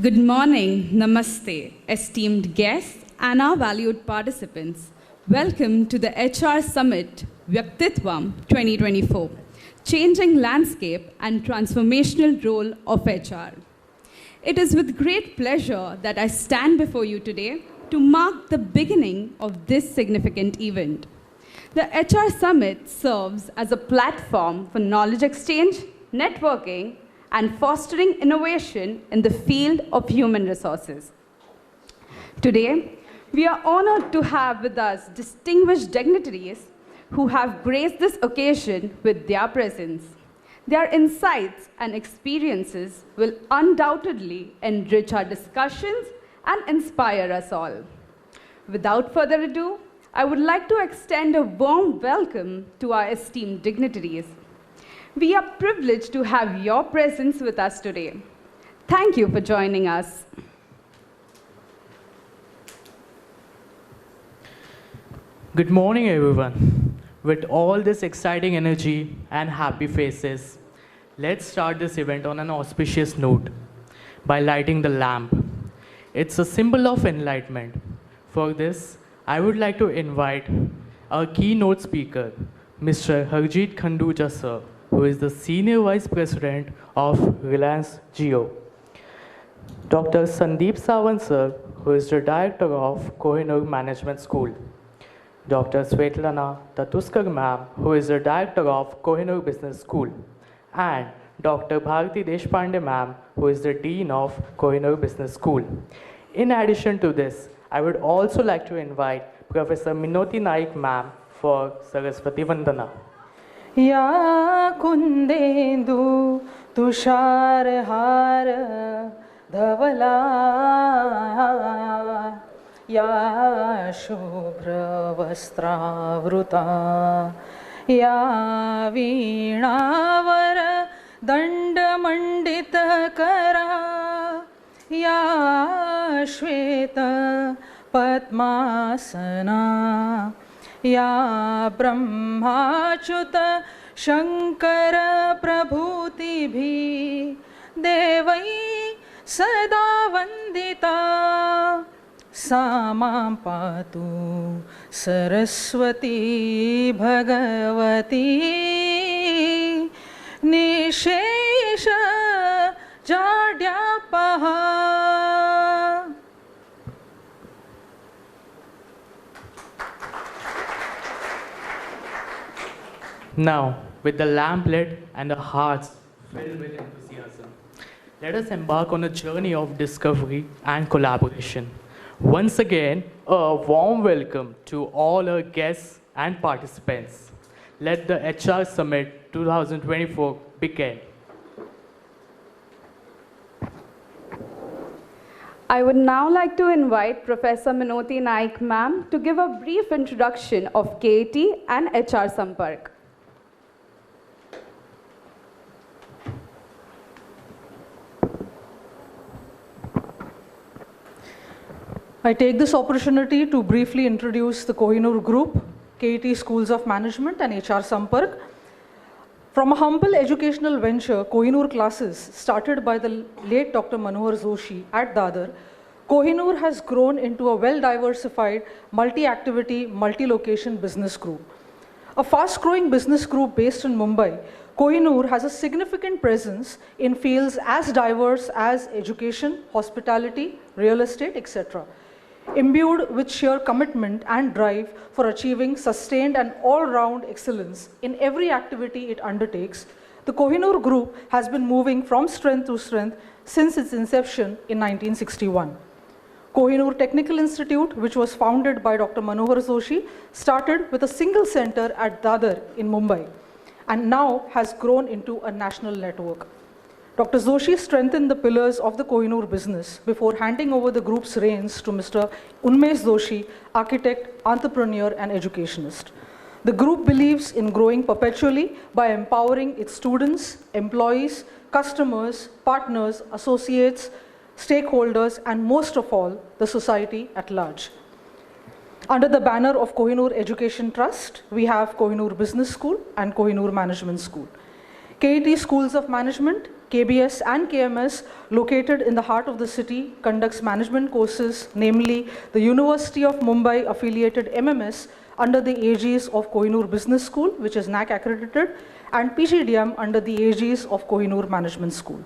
Good morning, namaste, esteemed guests and our valued participants. Welcome to the HR Summit, Vyaktitvam 2024, Changing Landscape and Transformational Role of HR. It is with great pleasure that I stand before you today to mark the beginning of this significant event. The HR Summit serves as a platform for knowledge exchange, networking, and fostering innovation in the field of human resources. Today, we are honored to have with us distinguished dignitaries who have graced this occasion with their presence. Their insights and experiences will undoubtedly enrich our discussions and inspire us all. Without further ado, I would like to extend a warm welcome to our esteemed dignitaries. We are privileged to have your presence with us today. Thank you for joining us. Good morning, everyone. With all this exciting energy and happy faces, let's start this event on an auspicious note by lighting the lamp. It's a symbol of enlightenment. For this, I would like to invite our keynote speaker, Mr. Harjeet Khanduja, sir, who is the Senior Vice President of Reliance Jio. Dr. Sandeep Sawant, sir, who is the Director of Kohinoor Management School. Dr. Svetlana Tatuskar, ma'am, who is the Director of Kohinoor Business School. And Dr. Bharati Deshpande, ma'am, who is the Dean of Kohinoor Business School. In addition to this, I would also like to invite Professor Minoti Naik, ma'am, for Saraswati Vandana. या कुंदेंदु तुषार हार धवला या शुभ्र वस्त्रावृता या वीणावर दंडमंडित करा या श्वेत पद्मासना या ब्रह्माच्युत शंकर प्रभूतिभिः देवै सदा वंदिता सा मां पातु Saraswati Bhagwati निशेष जाड्यापहा. Now, with the lamp lit and the hearts filled with enthusiasm, let us embark on a journey of discovery and collaboration. Once again, a warm welcome to all our guests and participants. Let the HR Summit 2024 begin. I would now like to invite Professor Minoti Naik, ma'am, to give a brief introduction of KAT and HR Sampark. I take this opportunity to briefly introduce the Kohinoor Group, KAT Schools of Management and HR Sampark. From a humble educational venture, Kohinoor classes, started by the late Dr. Manohar Joshi at Dadar, Kohinoor has grown into a well-diversified, multi-activity, multi-location business group. A fast-growing business group based in Mumbai, Kohinoor has a significant presence in fields as diverse as education, hospitality, real estate, etc. Imbued with sheer commitment and drive for achieving sustained and all-round excellence in every activity it undertakes, the Kohinoor Group has been moving from strength to strength since its inception in 1961. Kohinoor Technical Institute, which was founded by Dr. Manohar Joshi, started with a single center at Dadar in Mumbai and now has grown into a national network. Dr. Joshi strengthened the pillars of the Kohinoor business before handing over the group's reins to Mr. Unmesh Joshi, architect, entrepreneur, and educationist. The group believes in growing perpetually by empowering its students, employees, customers, partners, associates, stakeholders, and most of all, the society at large. Under the banner of Kohinoor Education Trust, we have Kohinoor Business School and Kohinoor Management School. KAT Schools of Management KBS and KMS, located in the heart of the city, conducts management courses, namely the University of Mumbai affiliated MMS under the aegis of Kohinoor Business School, which is NAAC accredited, and PGDM under the aegis of Kohinoor Management School.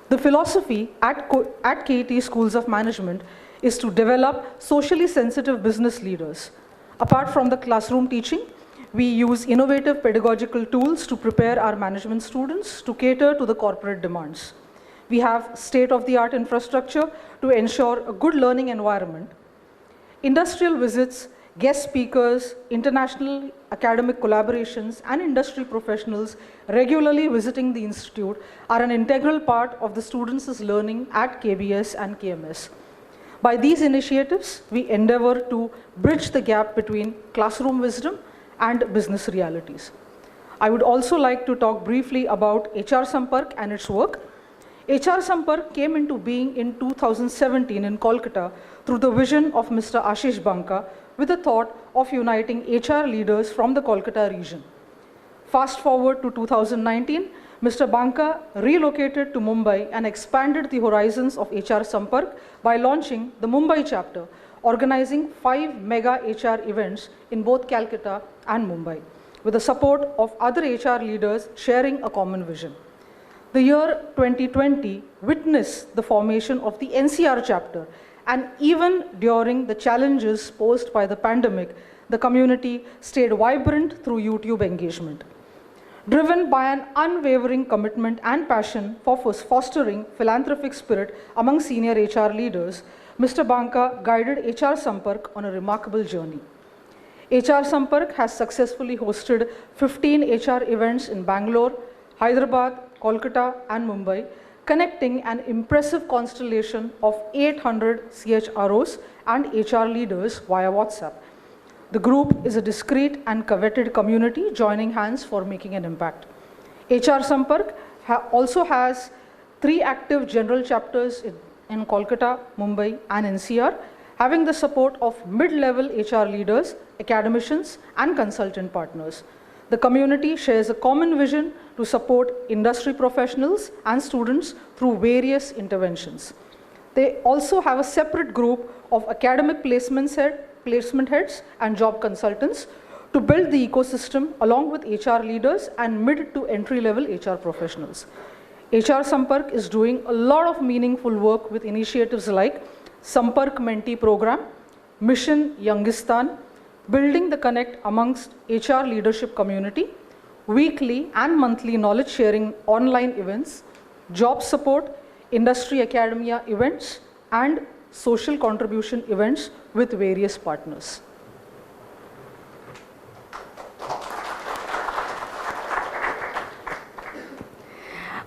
The philosophy at KIT Schools of Management is to develop socially sensitive business leaders. Apart from the classroom teaching, we use innovative pedagogical tools to prepare our management students to cater to the corporate demands. We have state-of-the-art infrastructure to ensure a good learning environment. Industrial visits, guest speakers, international academic collaborations, and industry professionals regularly visiting the institute are an integral part of the students' learning at KBS and KMS. By these initiatives, we endeavor to bridge the gap between classroom wisdom and business realities. I would also like to talk briefly about HR Sampark and its work. HR Sampark came into being in 2017 in Kolkata through the vision of Mr. Ashish Banka with the thought of uniting HR leaders from the Kolkata region. Fast forward to 2019, Mr. Banka relocated to Mumbai and expanded the horizons of HR Sampark by launching the Mumbai chapter, organizing 5 mega HR events in both Calcutta and Mumbai, with the support of other HR leaders sharing a common vision. The year 2020 witnessed the formation of the NCR chapter, and even during the challenges posed by the pandemic, the community stayed vibrant through YouTube engagement. Driven by an unwavering commitment and passion for fostering philanthropic spirit among senior HR leaders, Mr. Banka guided HR Sampark on a remarkable journey. HR Sampark has successfully hosted 15 HR events in Bangalore, Hyderabad, Kolkata, and Mumbai, connecting an impressive constellation of 800 CHROs and HR leaders via WhatsApp. The group is a discreet and coveted community joining hands for making an impact. HR Sampark also has 3 active general chapters in Kolkata, Mumbai, and NCR, having the support of mid-level HR leaders, academicians, and consultant partners. The community shares a common vision to support industry professionals and students through various interventions. They also have a separate group of academic placement heads and job consultants to build the ecosystem along with HR leaders and mid to entry-level HR professionals. HR Sampark is doing a lot of meaningful work with initiatives like Sampark Mentee Program, Mission Youngistan, building the connect amongst HR leadership community, weekly and monthly knowledge sharing online events, job support, industry academia events, and social contribution events with various partners.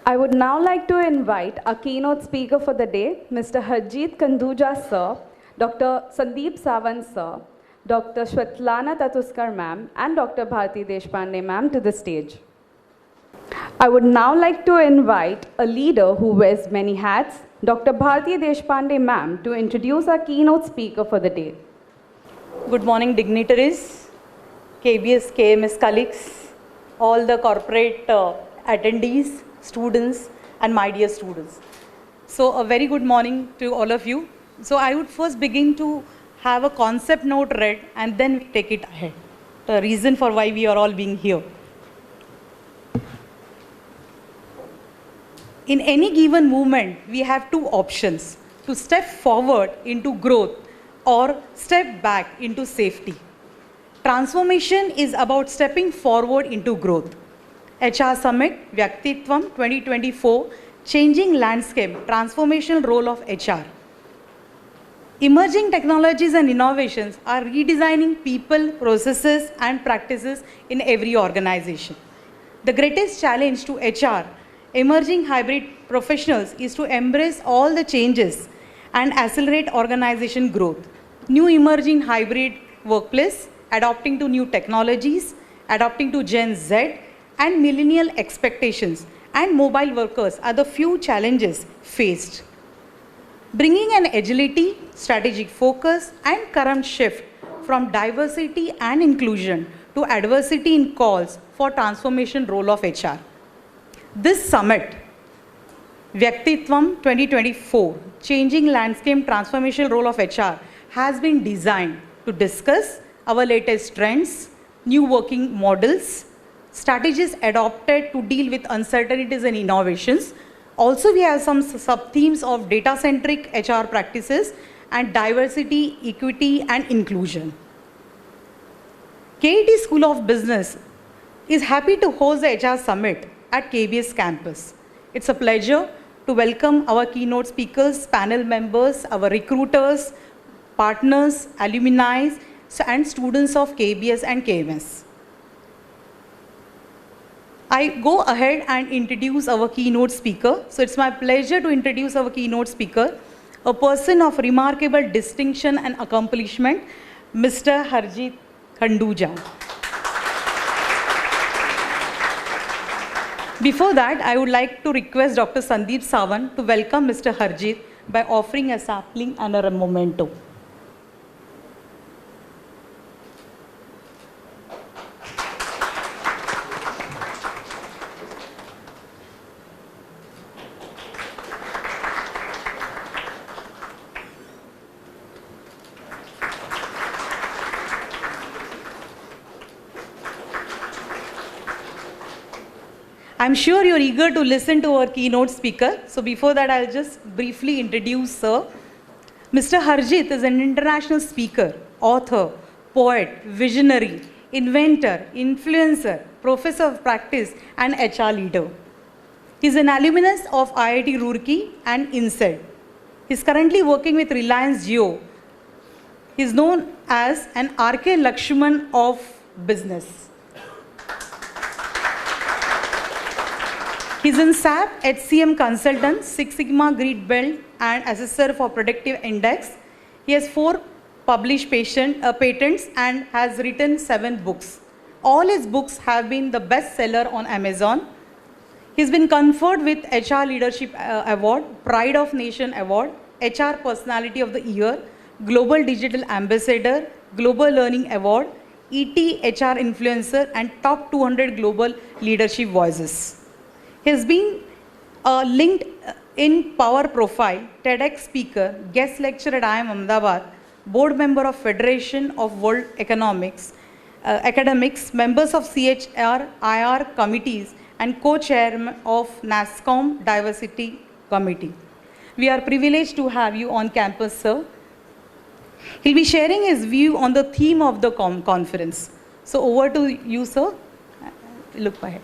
I would now like to invite our keynote speaker for the day, Mr. Harjeet Khanduja sir, Dr. Sandeep Sawant sir, Dr. Shwetlana Tatuskar ma'am, and Dr. Bharti Deshpande ma'am to the stage. I would now like to invite a leader who wears many hats, Dr. Bharti Deshpande ma'am, to introduce our keynote speaker for the day. Good morning, dignitaries, KBS-KMS colleagues, all the corporate attendees, students, and my dear students. So a very good morning to all of you. So I would first begin to have a concept note read and then we take it ahead. The reason for why we are all being here. In any given movement, we have 2 options: to step forward into growth or step back into safety. Transformation is about stepping forward into growth. HR Summit, Vyaktitvam 2024, Changing Landscape, Transformational Role of HR. Emerging technologies and innovations are redesigning people, processes, and practices in every organization. The greatest challenge to HR, emerging hybrid professionals, is to embrace all the changes and accelerate organization growth. New emerging hybrid workplace, adapting to new technologies, adapting to Gen Z, and millennial expectations, and mobile workers are the few challenges faced. Bringing an agility, strategic focus, and current shift from diversity and inclusion to adversity in calls for transformation role of HR. This summit Vyaktitvam 2024, Changing Landscape Transformational Role of HR, has been designed to discuss our latest trends, new working models, strategies adopted to deal with uncertainties and innovations. Also, we have some sub-themes of data-centric HR practices and diversity, equity, and inclusion. KIT School of Business is happy to host the HR Summit at KBS campus. It's a pleasure to welcome our keynote speakers, panel members, our recruiters, partners, alumni, and students of KBS and KMS. I go ahead and introduce our keynote speaker. So it's my pleasure to introduce our keynote speaker, a person of remarkable distinction and accomplishment, Mr. Harjeet Khanduja. Before that, I would like to request Dr. Sandeep Sawant to welcome Mr. Harjeet by offering a sapling and a memento. I'm sure you're eager to listen to our keynote speaker. So before that, I'll just briefly introduce Sir. Mr. Harjeet is an international speaker, author, poet, visionary, inventor, influencer, professor of practice, and HR leader. He's an alumnus of IIT Roorkee and INSEAD. He's currently working with Reliance Jio. He's known as an 𝗪𝗪 𝗪𝗀𝗻 of business. He's in SAP HCM consultant, Six Sigma Green Belt, and assessor for Productive Index. He has 4 published patents and has written 7 books. All his books have been the bestseller on Amazon. He's been conferred with HR Leadership Award, Pride of Nation Award, HR Personality of the Year, Global Digital Ambassador, Global Learning Award, ET HR Influencer, and Top 200 Global Leadership Voices. He has been a LinkedIn Power Profile, TEDx speaker, guest lecturer at IIM Ahmedabad, board member of Federation of World Academics, members of CHR, IR committees, and co-chairman of NASSCOM Diversity Committee. We are privileged to have you on campus, sir. He'll be sharing his view on the theme of the conference. So over to you, sir. Look ahead.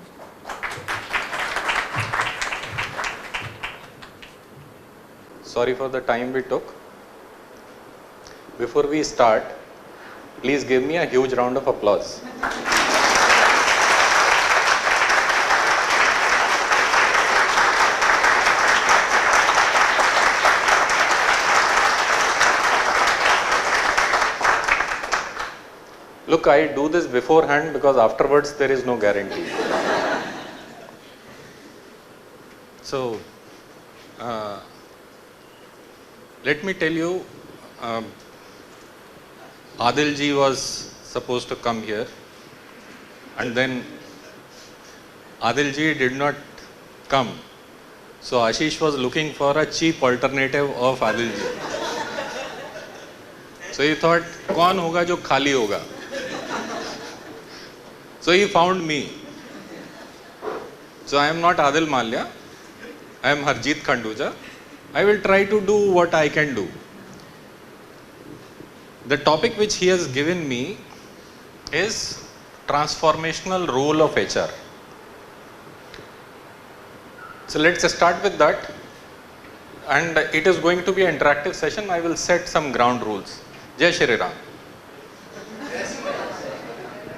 Sorry for the time we took. Before we start, please give me a huge round of applause. Look, I do this beforehand because afterwards there is no guarantee. So, let me tell you, Adilji was supposed to come here, and then Adilji did not come. So Ashish was looking for a cheap alternative of Adilji. So he thought, "Kaun hoga jo khali hoga?" So he found me. So I am not Adil Malya, I am Harjeet Khanduja. I will try to do what I can do. The topic which he has given me is transformational role of HR. So let's start with that. And it is going to be an interactive session. I will set some ground rules. Jai Shri Ram.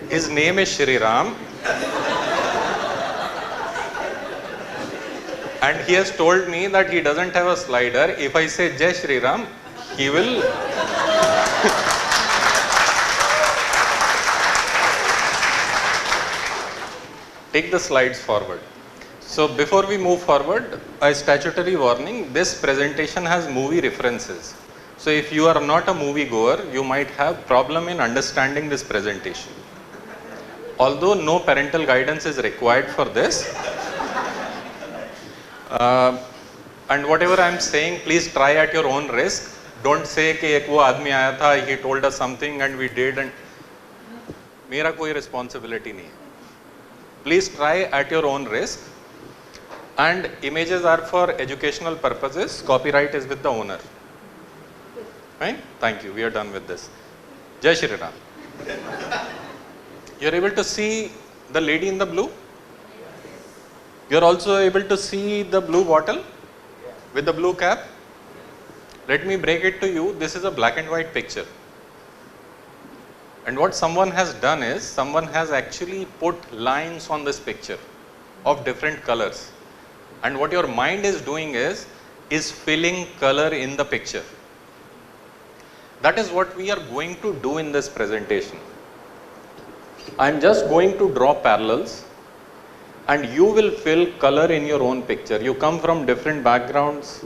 His name is Shri Ram. And he has told me that he doesn't have a slider. If I say Jai Shri Ram, he will take the slides forward. So before we move forward, a statutory warning, this presentation has movie references. So if you are not a movie goer, you might have problem in understanding this presentation. Although no parental guidance is required for this, And whatever I am saying, please try at your own risk. Don't say कि एक वो आदमी आया था, he told us something and we did, and मेरा कोई responsibility नहीं है. Please try at your own risk. And images are for educational purposes. Copyright is with the owner. Right? Thank you. We are done with this. Jai Shri Ram. You are able to see the lady in the blue? You are also able to see the blue bottle with the blue cap? Let me break it to you. This is a black and white picture. And what someone has done is, someone has actually put lines on this picture of different colors. And what your mind is doing is filling color in the picture. That is what we are going to do in this presentation. I am just going to draw parallels and you will fill color in your own picture. You come from different backgrounds.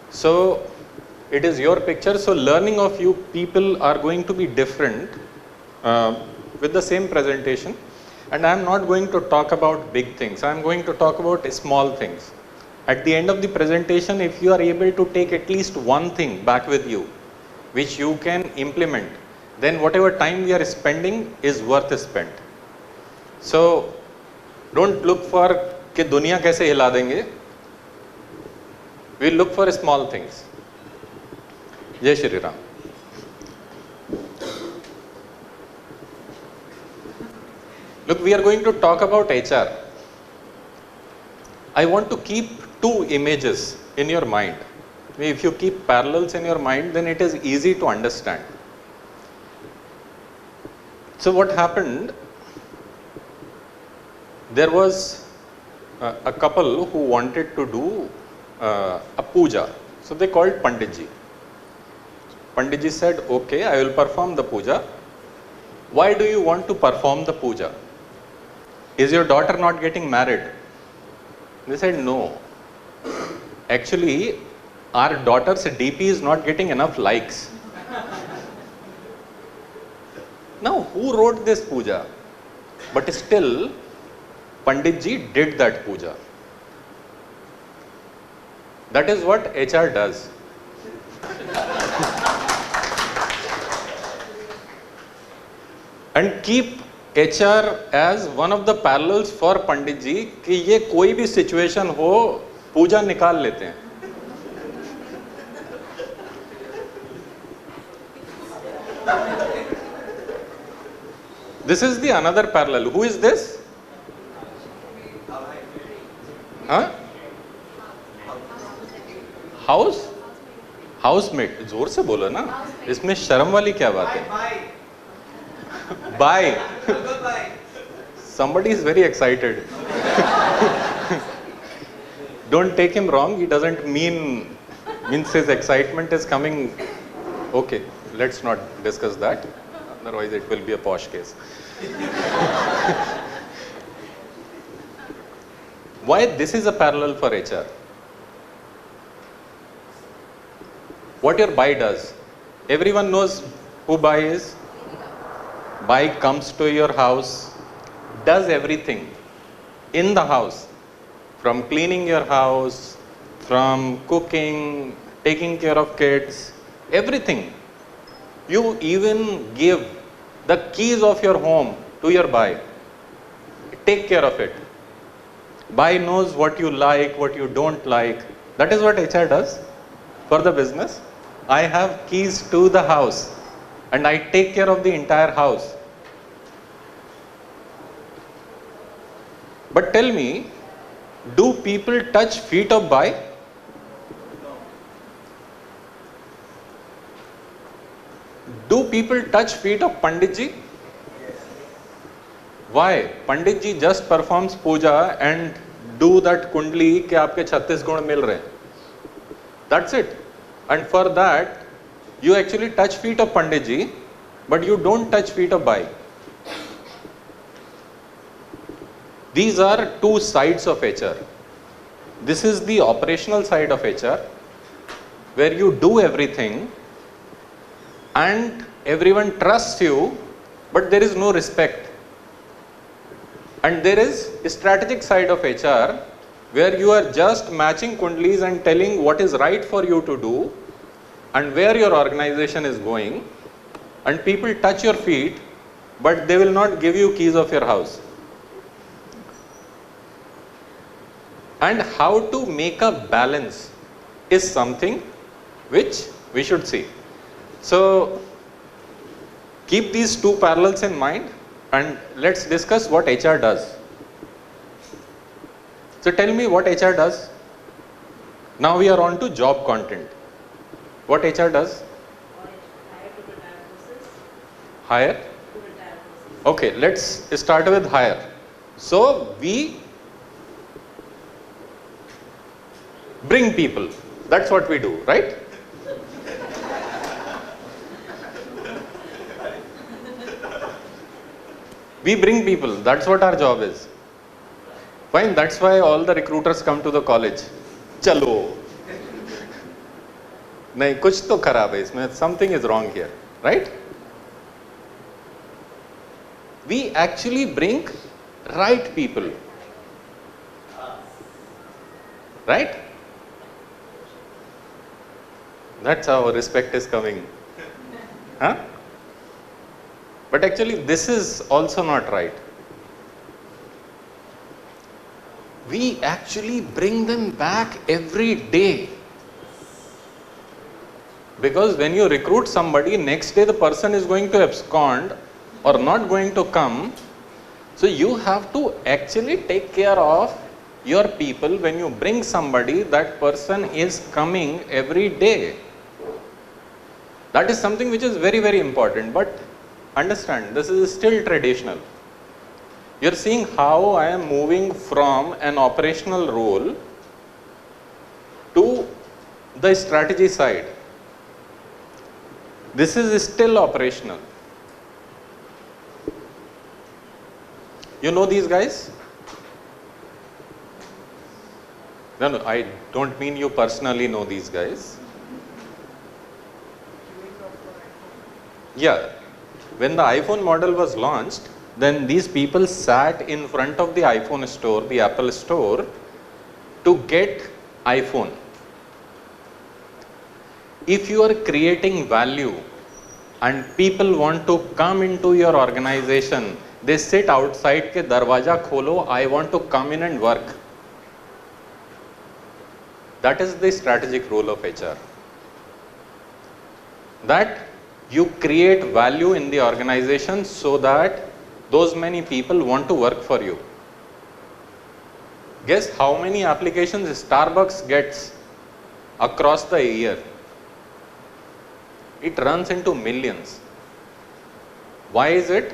So it is your picture. So learning of you people are going to be different with the same presentation. And I am not going to talk about big things. I am going to talk about small things. At the end of the presentation, if you are able to take at least one thing back with you, which you can implement, then whatever time we are spending is worth spent. So don't look for कि दुनिया कैसे हिला देंगे. We look for small things. Jai Shri Ram. Look, we are going to talk about HR. I want to keep two images in your mind. If you keep parallels in your mind, then it is easy to understand. So what happened? There was a couple who wanted to do a puja. So they called Panditji. Panditji said, okay, I will perform the puja. Why do you want to perform the puja? Is your daughter not getting married? They said, no. Actually, our daughter's DP is not getting enough likes. Now, who wrote this puja? But still, Panditji did that puja. That is what HR does. And keep HR as one of the parallels for Pandit ji कि ये कोई भी situation हो पूजा निकाल लेते हैं. This is the another parallel. Who is this? Huh? Housemate. जोर से बोलो ना. इसमें शर्म वाली क्या बात है? Bye. Somebody is very excited. Don't take him wrong. He doesn't means his excitement is coming. Okay, let's not discuss that. Otherwise, it will be a posh case. Why this is a parallel for HR? What your buy does. Everyone knows who buy is. Buy comes to your house, does everything in the house, from cleaning your house, from cooking, taking care of kids, everything. You even give the keys of your home to your buy. Take care of it. Buy knows what you like, what you don't like. That is what HR does for the business. I have keys to the house and I take care of the entire house. But tell me, do people touch feet of buy? Do people touch feet of Panditji? Why? Panditji just performs puja and do that kundli ke aapke 36 gun mil rahe. That's it. And for that, you actually touch feet of Panditji, but you don't touch feet of Bai. These are two sides of HR. This is the operational side of HR, where you do everything and everyone trusts you, but there is no respect. And there is a strategic side of HR, where you are just matching kundlis and telling what is right for you to do and where your organization is going, and people touch your feet, but they will not give you keys of your house. And how to make a balance is something which we should see. So keep these two parallels in mind and let's discuss what HR does. So tell me what HR does. Now we are on to job content. What HR does? Hire? Okay, let's start with hire. So we bring people. That's what we do, right? We bring people. That's what our job is. Fine, that's why all the recruiters come to the college. Chalo. Nahi, kuch to kharab hai isme. Something is wrong here, right? We actually bring right people. Right? That's how respect is coming. Huh? But actually this is also not right. We actually bring them back every day. Because when you recruit somebody, next day the person is going to abscond or not going to come. So you have to actually take care of your people. When you bring somebody, that person is coming every day. That is something which is very, very important. But understand, this is still traditional. You are seeing how I am moving from an operational role to the strategy side. This is still operational. You know these guys? No, I don't mean you personally know these guys. Yeah, when the iPhone model was launched, then these people sat in front of the iPhone store, the Apple store, to get iPhone. If you are creating value and people want to come into your organization, they sit outside ke darwaja kholo, I want to come in and work. That is the strategic role of HR. That you create value in the organization so that those many people want to work for you. Guess how many applications Starbucks gets across the year? It runs into millions. Why is it?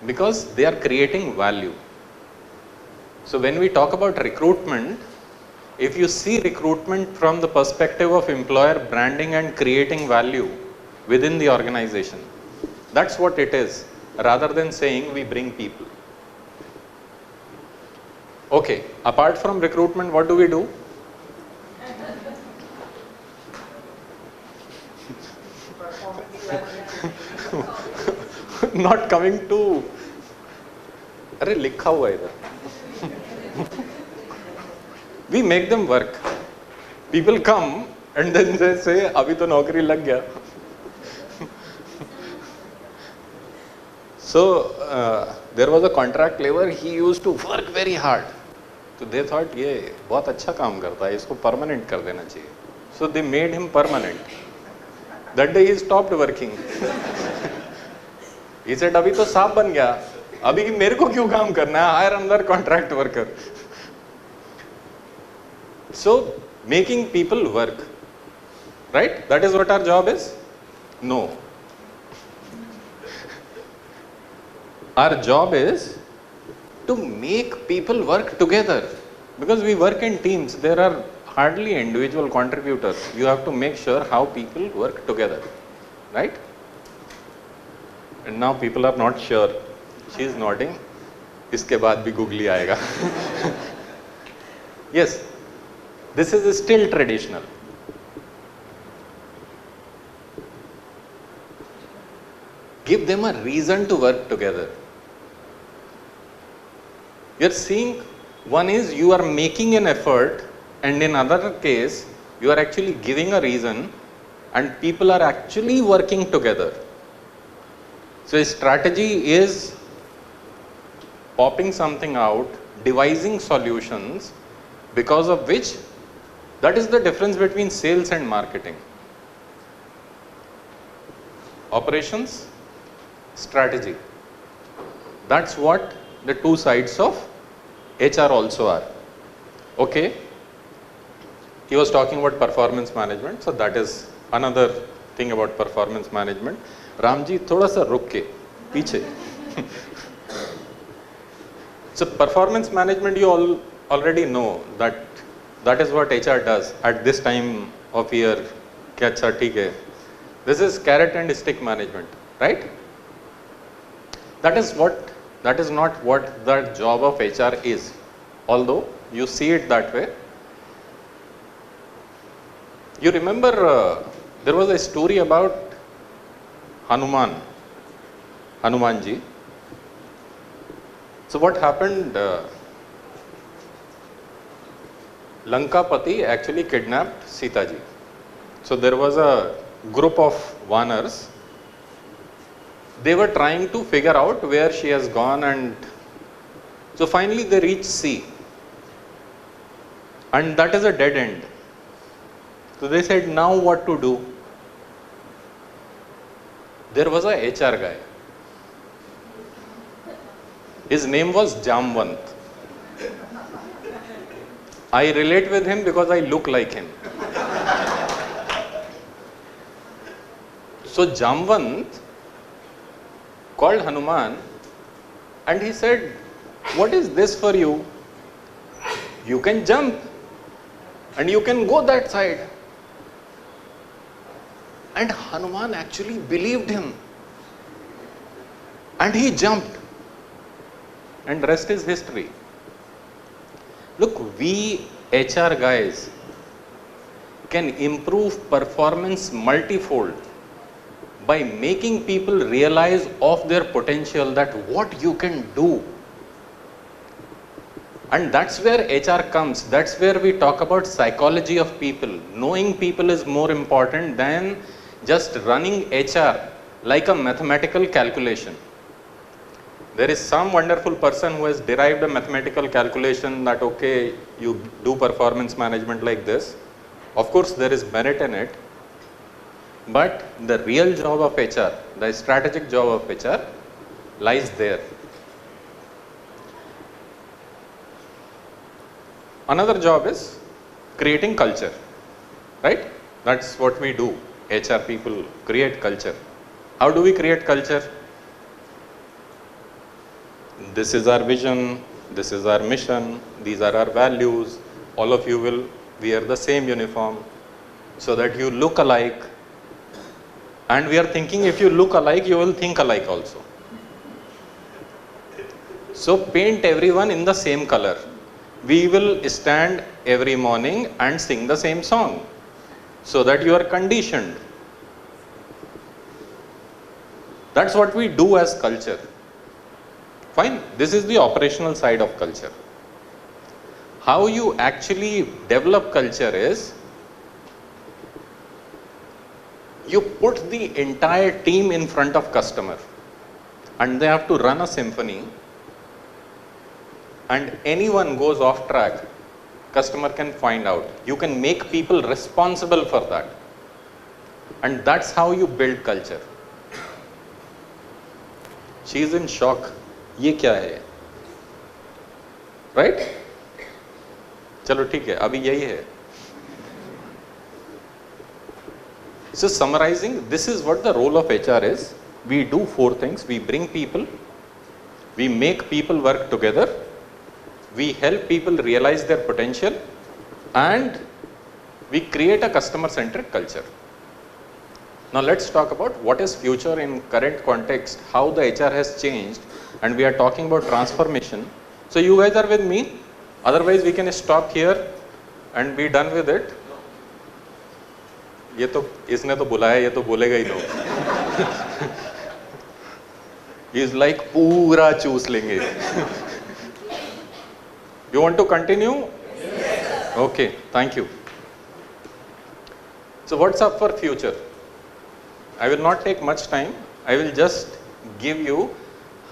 Because they are creating value. So when we talk about recruitment, if you see recruitment from the perspective of employer branding and creating value within the organization, that's what it is, rather than saying we bring people. Okay, apart from recruitment, what do we do? Not coming to, अरे लिखा हुआ है इधर. We make them work. People come and then they say, अभी तो नौकरी लग गया. So there was a contract labor. He used to work very hard. So they thought, ये बहुत अच्छा काम करता है, इसको permanent कर देना चाहिए. So they made him permanent. That day he stopped working. He said, अभी तो साहब बन गया, अभी मेरे को क्यों काम करना है? Hire another contract worker. So making people work, right? That is what our job is? No. Our job is to make people work together, because we work in teams. There are hardly individual contributors. You have to make sure how people work together, right? And now people are not sure. She is nodding. इसके बाद भी googly आएगा. Yes, this is still traditional. Give them a reason to work together. You are seeing One is you are making an effort, and in other case, you are actually giving a reason and people are actually working together. So a strategy is popping something out, devising solutions, because of which that is the difference between sales and marketing. Operations, strategy. That's what the two sides of HR also are. Okay. He was talking about performance management, so that is another thing about performance management. Ramji, thoda sa ruk ke, piche. So performance management, you all already know that is what HR does at this time of year. Kya acha, theek hai. This is carrot and stick management, right? That is not what the job of HR is, although you see it that way. You remember there was a story about Hanumanji. So what happened? Lankapati actually kidnapped Sita ji. So there was a group of Vanars. They were trying to figure out where she has gone, and so finally they reached sea. And that is a dead end. So they said, now what to do? There was a HR guy. His name was Jamvant. I relate with him because I look like him. So Jamvant called Hanuman and he said, what is this for you? You can jump and you can go that side. And Hanuman actually believed him. And he jumped. And rest is history. Look, we HR guys can improve performance multifold by making people realize of their potential, that what you can do. And that's where HR comes. That's where we talk about psychology of people. Knowing people is more important than just running HR like a mathematical calculation. There is some wonderful person who has derived a mathematical calculation that, okay, you do performance management like this. Of course, there is merit in it. But the real job of HR, the strategic job of HR, lies there. Another job is creating culture, right? That's what we do. HR people create culture. How do we create culture? This is our vision, this is our mission, these are our values. All of you will wear the same uniform so that you look alike. And we are thinking, if you look alike, you will think alike also. So paint everyone in the same color. We will stand every morning and sing the same song so that you are conditioned. That's what we do as culture. Fine, this is the operational side of culture. How you actually develop culture is, you put the entire team in front of customer and they have to run a symphony, and anyone goes off track, customer can find out. You can make people responsible for that. And that's how you build culture. She is in shock. ये क्या है? Right? चलो ठीक है, अभी यही है. So summarizing, this is what the role of HR is. We do 4 things. We bring people, we make people work together, we help people realize their potential, and we create a customer-centric culture. Now let's talk about what is future in current context, how the HR has changed, and we are talking about transformation. So you guys are with me, otherwise we can stop here and be done with it. ये तो इसने तो बुलाया, ये तो बोलेगा ही तो. He is like पूरा चूस लेंगे. You want to continue? Yes. Okay, thank you. So what's up for future? I will not take much time. I will just give you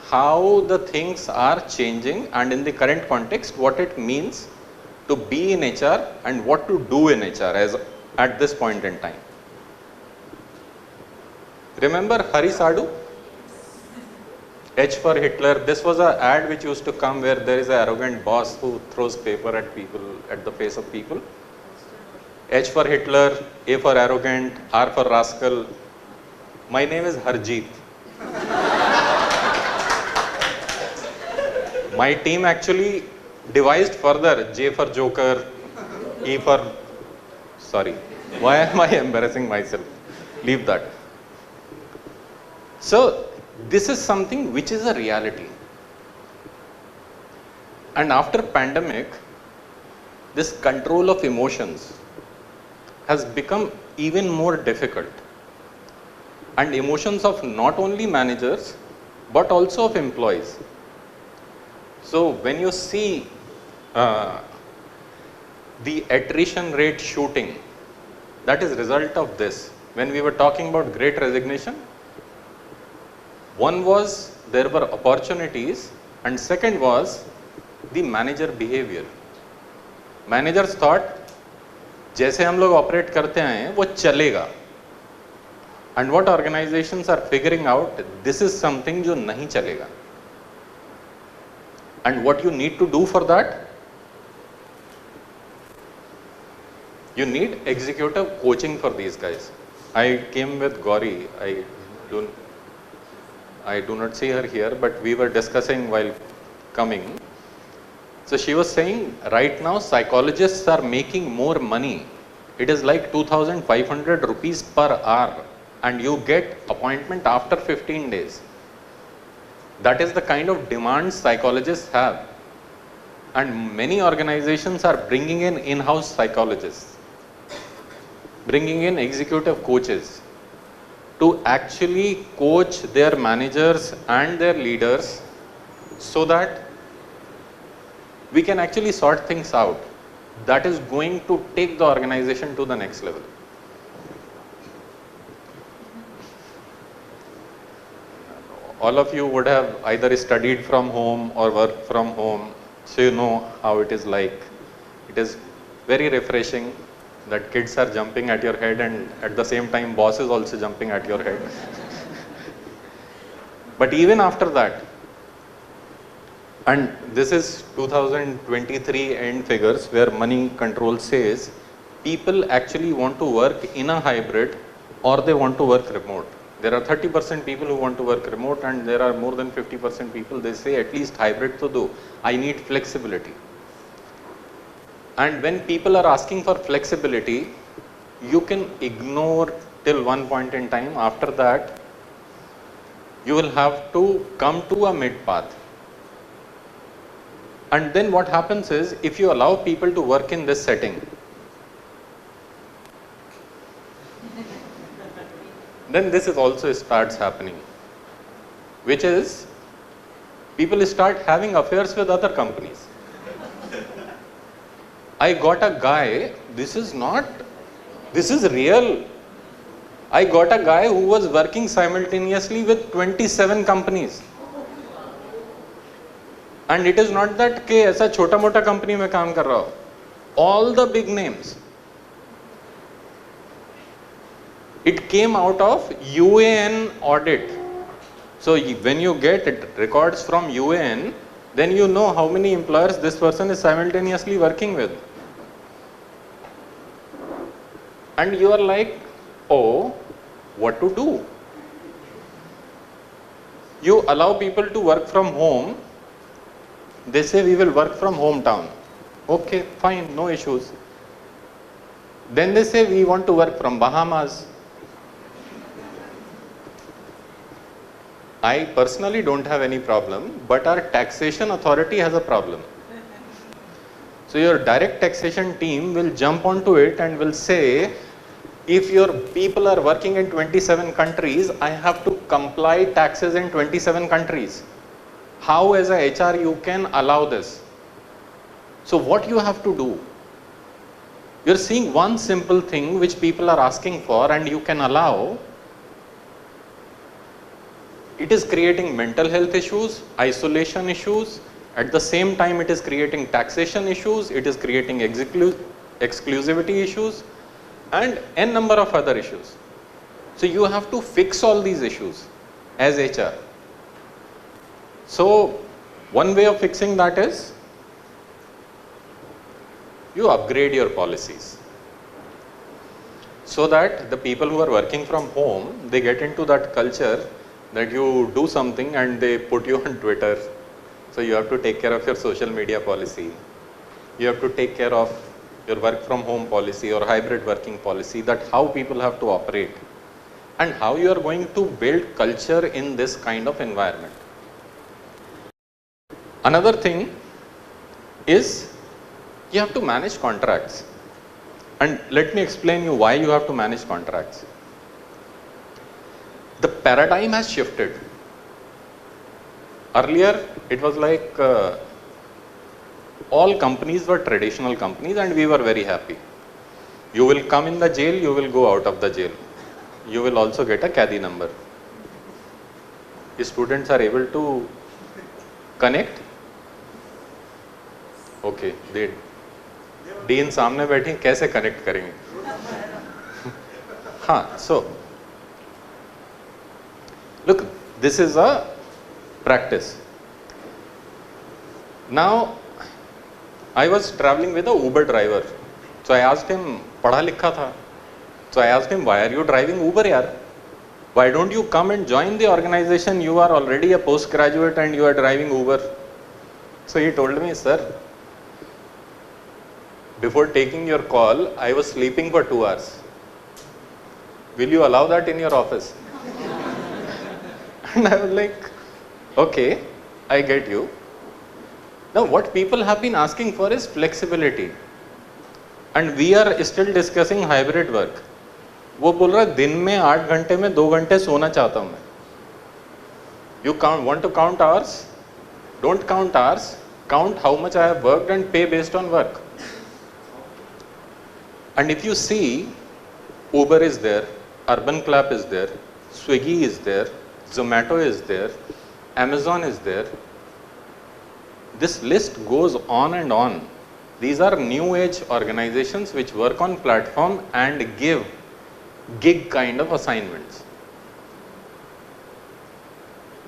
how the things are changing and in the current context what it means to be in HR and what to do in HR as at this point in time. Remember Hari Sadhu? H for Hitler. This was an ad which used to come where there is an arrogant boss who throws paper at people, at the face of people. H for Hitler, A for arrogant, R for rascal. My name is Harjeet. My team actually devised further J for Joker, E for, sorry, why am I embarrassing myself? Leave that. So, this is something which is a reality. And after pandemic, this control of emotions has become even more difficult. And emotions of not only managers, but also of employees. So when you see the attrition rate shooting, that is result of this. When we were talking about great resignation, one was there were opportunities and second was the manager behavior. Managers thought जैसे हम लोग operate करते हैं वो चलेगा. And what organizations are figuring out, this is something जो नहीं चलेगा. And what you need to do for that? You need executive coaching for these guys. I came with Gauri. I do not see her here, but we were discussing while coming. So she was saying, right now psychologists are making more money. It is like 2,500 rupees per hour, and you get appointment after 15 days. That is the kind of demand psychologists have. And many organizations are bringing in in-house psychologists, bringing in executive coaches to actually coach their managers and their leaders so that we can actually sort things out. That is going to take the organization to the next level. All of you would have either studied from home or worked from home, so you know how it is like. It is very refreshing that kids are jumping at your head and at the same time boss is also jumping at your head. But even after that, and this is 2023 end figures where Money Control says people actually want to work in a hybrid or they want to work remote. There are 30% people who want to work remote and there are more than 50% people, they say at least hybrid to do. I need flexibility. And when people are asking for flexibility, you can ignore till one point in time. After that, you will have to come to a mid path. And then what happens is, if you allow people to work in this setting, then this is also starts happening, which is people start having affairs with other companies. I got a guy, this is real. I got a guy who was working simultaneously with 27 companies. And it is not that कि ऐसा छोटा मोटा company में काम कर रहा हो. All the big names. It came out of UAN audit. So when you get records from UAN, then you know how many employers this person is simultaneously working with. And you are like, oh, what to do? You allow people to work from home. They say we will work from hometown. Okay, fine, no issues. Then they say we want to work from Bahamas. I personally don't have any problem, but our taxation authority has a problem. So your direct taxation team will jump onto it and will say, if your people are working in 27 countries, I have to comply taxes in 27 countries. How as a HR you can allow this? So what you have to do? You're seeing one simple thing which people are asking for and you can allow. It is creating mental health issues, isolation issues. At the same time, it is creating taxation issues. It is creating exclusivity issues and n number of other issues. So you have to fix all these issues as HR. So one way of fixing that is you upgrade your policies so that the people who are working from home, they get into that culture that you do something and they put you on Twitter. So you have to take care of your social media policy. You have to take care of your work from home policy or hybrid working policy, that how people have to operate and how you are going to build culture in this kind of environment. Another thing is you have to manage contracts. And let me explain you why you have to manage contracts. The paradigm has shifted. Earlier, it was like all companies were traditional companies and we were very happy. You will come in the jail, you will go out of the jail. You will also get a caddy number. The students are able to connect. Okay, they dean सामने बैठी कैसे connect करेंगे? हाँ, so look, this is a practice. Now, I was traveling with a Uber driver, so I asked him, पढ़ा लिखा था, so I asked him, why are you driving Uber यार? Why don't you come and join the organization? You are already a postgraduate and you are driving Uber. So he told me, sir, before taking your call, I was sleeping for 2 hours. Will you allow that in your office? And I was like, okay, I get you. Now what people have been asking for is flexibility. And we are still discussing hybrid work. वो बोल रहा है दिन में 8 घंटे में 2 घंटे सोना चाहता हूँ मैं. You want to count hours? Don't count hours. Count how much I have worked and pay based on work. And if you see, Uber is there, Urban Clap is there, Swiggy is there, Zomato is there, Amazon is there. This list goes on and on. These are new age organizations which work on platform and give gig kind of assignments.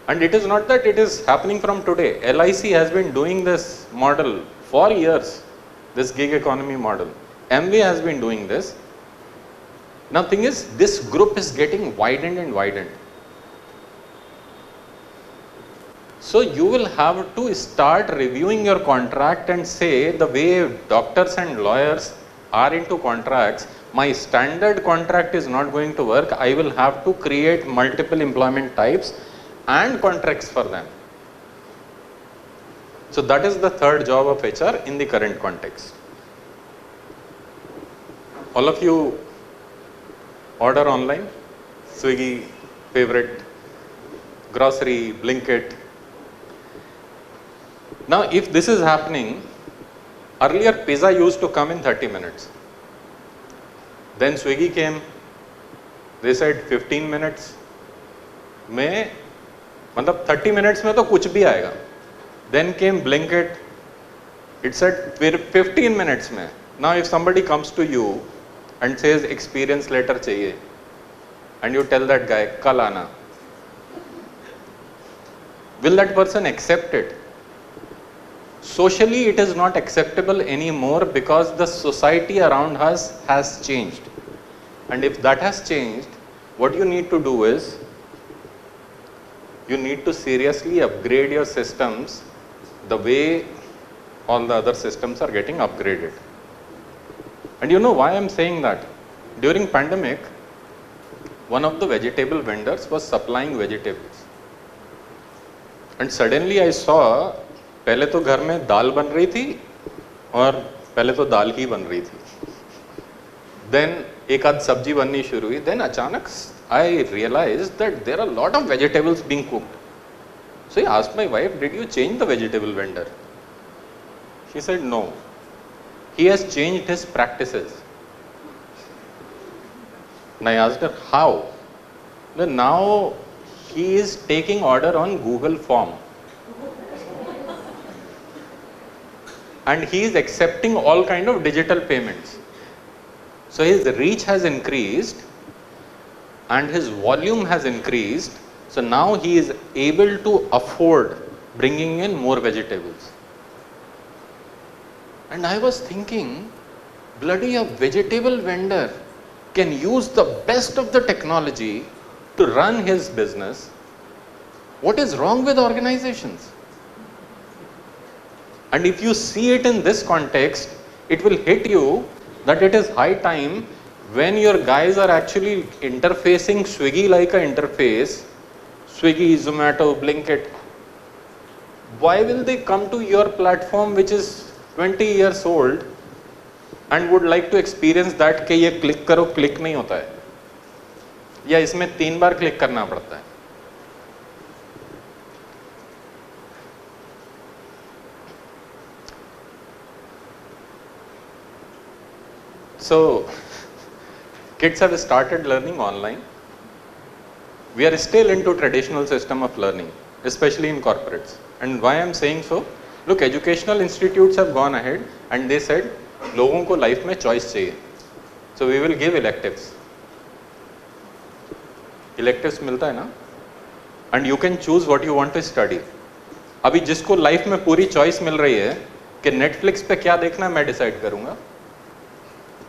And it is not that it is happening from today. LIC has been doing this model for years, this gig economy model. Amway has been doing this. Now thing is, this group is getting widened and widened. So you will have to start reviewing your contract and say, the way doctors and lawyers are into contracts, my standard contract is not going to work. I will have to create multiple employment types and contracts for them. So that is the third job of HR in the current context. All of you order online, Swiggy, favorite, grocery, Blinkit. Now if this is happening, earlier pizza used to come in 30 minutes. Then Swiggy came, they said 15 minutes. में मतलब 30 minutes में तो कुछ भी आएगा. Then came Blinkit, it said 15 minutes में. Now if somebody comes to you and says experience letter चाहिए, and you tell that guy कल आना, will that person accept it? Socially it is not acceptable anymore because the society around us has changed. And if that has changed, what you need to do is, you need to seriously upgrade your systems the way all the other systems are getting upgraded. And you know why I am saying that? During pandemic, one of the vegetable vendors was supplying vegetables. And suddenly I saw, पहले तो घर में दाल बन रही थी और पहले तो दाल ही बन रही थी. Then एक आध सब्जी बननी शुरू हुई. Then अचानक I realized that there are a lot of vegetables being cooked. So I asked my wife, did you change the vegetable vendor? She said no. he has changed his practices. And I asked her, how? Well, now he is taking order on Google form. And he is accepting all kind of digital payments. So his reach has increased and his volume has increased. So now he is able to afford bringing in more vegetables. And I was thinking, bloody a vegetable vendor can use the best of the technology to run his business. What is wrong with organizations? And if you see it in this context, it will hit you that it is high time when your guys are actually interfacing Swiggy like an interface, Swiggy, Zomato, Blinkit. Why will they come to your platform which is 20 years old and would like to experience that कि ये click करो, click नहीं होता है, या इसमें 3 बार click करना पड़ता है. So, kids have started learning online. We are still into traditional system of learning, especially in corporates. And why I am saying so? Look, educational institutes have gone ahead and they said, लोगों को life में choice चाहिए. So we will give electives. Electives मिलता है ना? And you can choose what you want to study. अभी जिसको life में पूरी choice मिल रही है कि Netflix पे क्या देखना मैं decide करूँगा.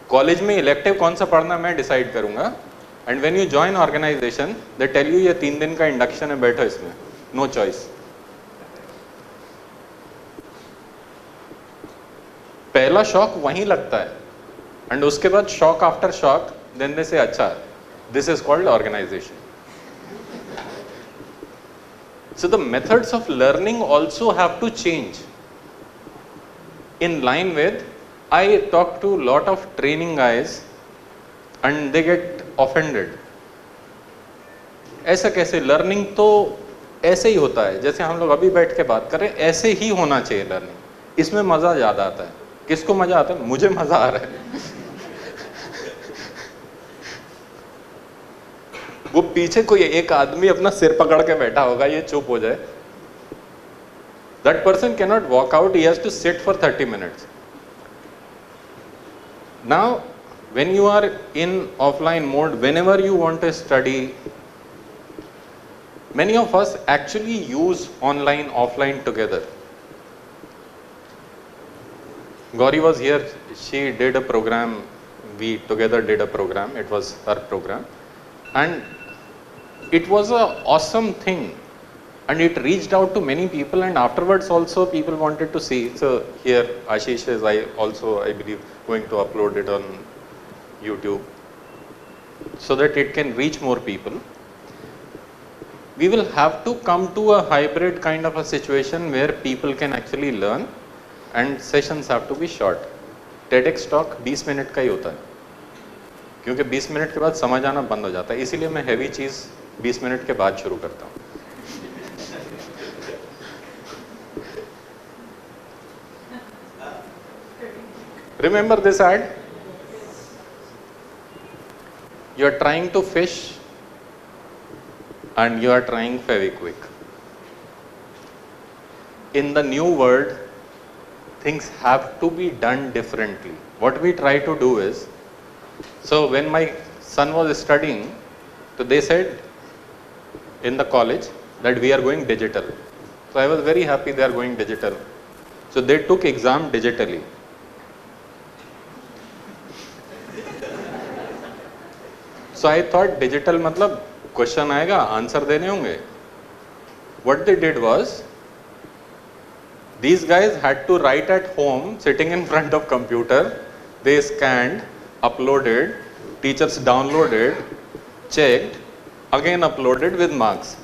कॉलेज में इलेक्टिव कौन सा पढ़ना मैं डिसाइड करूंगा. And when you join organisation they tell you ये 3 दिन का इंडक्शन है, बैठो इसमें, नो चॉइस. पहला शॉक वहीं लगता है एंड उसके बाद shock after shock, then they say अच्छा this is called organisation. So the methods of learning also have to change in line with. I talk to a lot of training guys and they get offended. ऐसा कैसे? Learning तो ऐसे ही होता है जैसे हम लोग अभी बैठ के बात कर रहे हैं, ऐसे ही होना चाहिए लर्निंग. इसमें मजा ज्यादा आता है. किसको मजा आता है? मुझे मजा आ रहा है. वो पीछे कोई एक आदमी अपना सिर पकड़ के बैठा होगा, ये चुप हो जाए. That person cannot walk out, he has to sit for 30 minutes. Now, when you are in offline mode, whenever you want to study, many of us actually use online, offline together. Gauri was here, she did a program, we together did a program, it was her program. And it was an awesome thing. And it reached out to many people, and afterwards also people wanted to see. So here Ashish is I believe going to upload it on YouTube so that it can reach more people. We will have to come to a hybrid kind of a situation where people can actually learn and sessions have to be short. TEDx talk 20 minute का ही होता है क्योंकि 20 minute के बाद समझ आना बंद हो जाता है, इसीलिए मैं हैवी चीज़ 20 मिनट के बाद शुरू करता हूँ. Remember this ad? You are trying to fish and you are trying Fevikwik. In the new world, things have to be done differently. What we try to do is, so when my son was studying, so they said in the college that we are going digital. So I was very happy they are going digital. So they took exam digitally. So I thought digital मतलब question आएगा, answer देने होंगे. What they did was, these guys had to write at home, sitting in front of computer. They scanned, uploaded, teachers downloaded, checked, again uploaded with marks.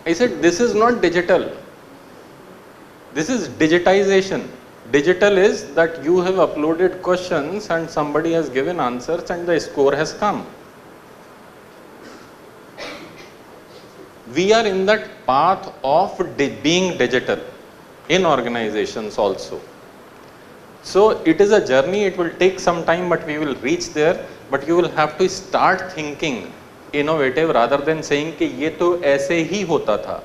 I said, this is not digital. This is digitization. Digital is that you have uploaded questions and somebody has given answers and the score has come. We are in that path of being digital in organizations also. So it is a journey, it will take some time, but we will reach there. But you will have to start thinking innovative rather than saying कि ये तो ऐसे ही होता था.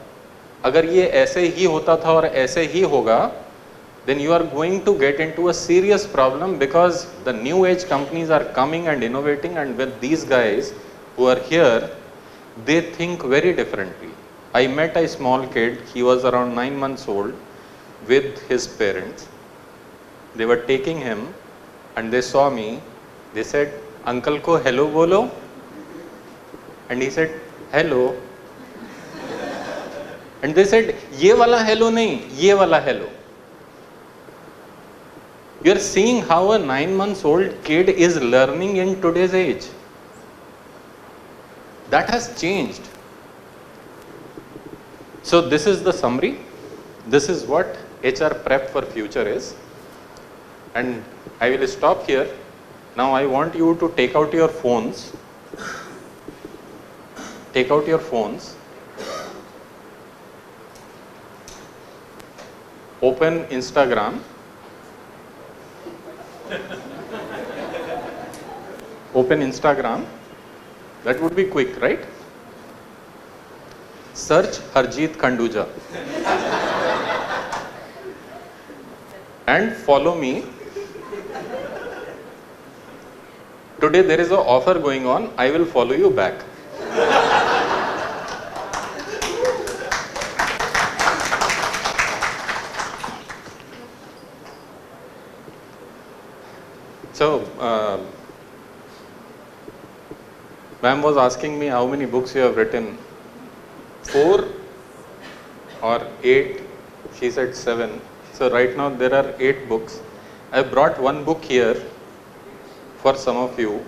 अगर ये ऐसे ही होता था और ऐसे ही होगा, then you are going to get into a serious problem, because the new age companies are coming and innovating, and with these guys who are here, they think very differently. I met a small kid, he was around 9 months old, with his parents. They were taking him and they saw me. They said, "Uncle ko hello bolo." And he said, "Hello." And they said, "Ye wala hello nahi, ye wala hello." You are seeing how a 9 months old kid is learning in today's age. That has changed. So this is the summary. This is what HR prep for future is. And I will stop here. Now I want you to take out your phones. Take out your phones. Open Instagram. Open Instagram. That would be quick, right? Search Harjeet Khanduja. And follow me. Today there is an offer going on. I will follow you back. So, ma'am was asking me how many books you have written. 4 or 8, she said 7. So right now there are 8 books. I brought one book here for some of you.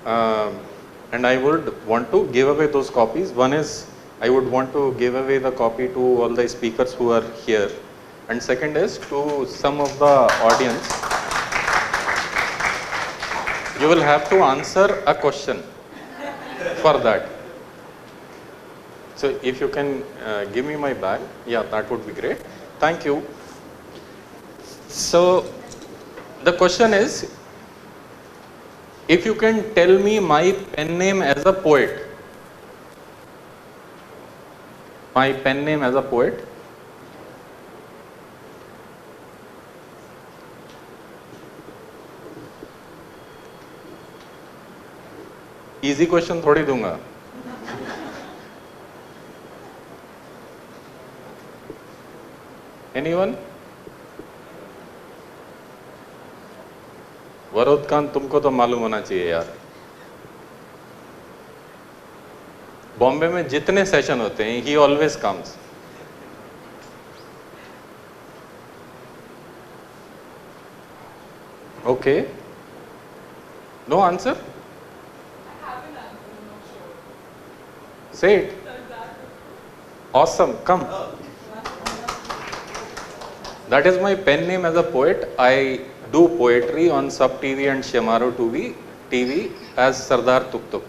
And I would want to give away those copies. One is, I would want to give away the copy to all the speakers who are here. And second is to some of the audience. You will have to answer a question for that. So if you can give me my bag, yeah, that would be great. Thank you. So the question is, if you can tell me my pen name as a poet. My pen name as a poet. Easy question थोड़ी दूंगा. Anyone? वरोधकांत तुमको तो मालूम होना चाहिए यार. बॉम्बे में जितने सेशन होते हैं, he always comes. Okay. No answer? Say it. Awesome. Come. That is my pen name as a poet. I do poetry on Sub TV and Shemaro TV as Sardar Tuk.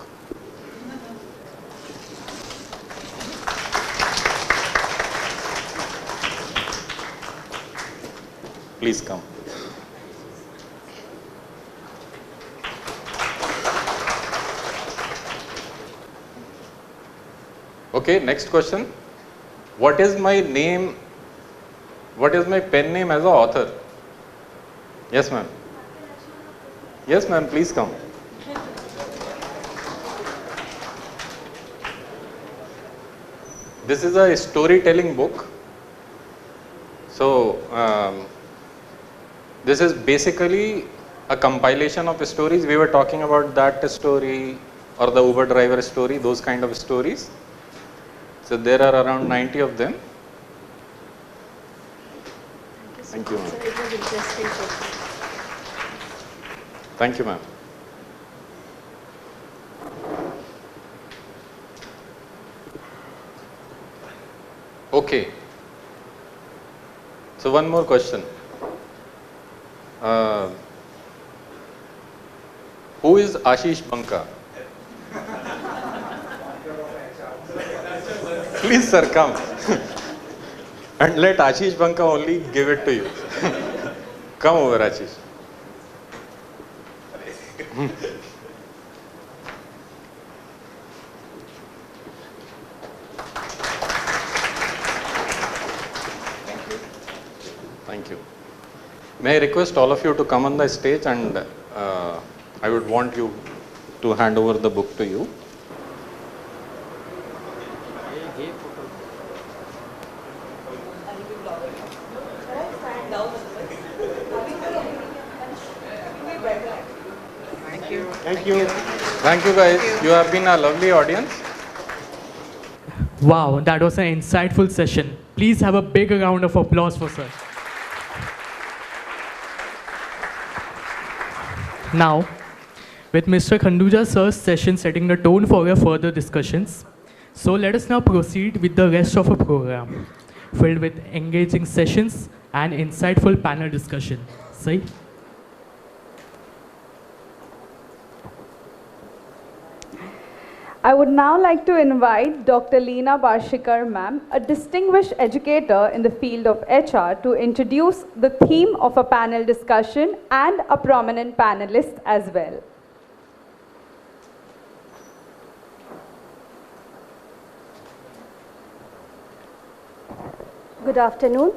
Please come. Okay, next question. What is my name? What is my pen name as an author? Yes, ma'am. Yes, ma'am, please come. This is a storytelling book. So, this is basically a compilation of stories. We were talking about that story or the Uber driver story, those kind of stories. So, there are around 90 of them. Thank you, ma'am. It was interesting. Thank you, ma'am. Okay. So one more question. Who is Ashish Banka? Please, sir, come. And let Ashish Banka only give it to you. Come over, Ashish. Thank you. May I request all of you to come on the stage, and I would want you to hand over the book to you. Thank you. Thank you guys. You have been a lovely audience. Wow, that was an insightful session. Please have a big round of applause for sir. Now, with Mr. Khanduja sir's session setting the tone for our further discussions, so let us now proceed with the rest of our program, filled with engaging sessions and insightful panel discussion. See? I would now like to invite Dr. 𝗀𝗛 𝗏𝗂𝗃𝗺 ma'am, a distinguished educator in the field of HR, to introduce the theme of a panel discussion and a prominent panelist as well. Good afternoon.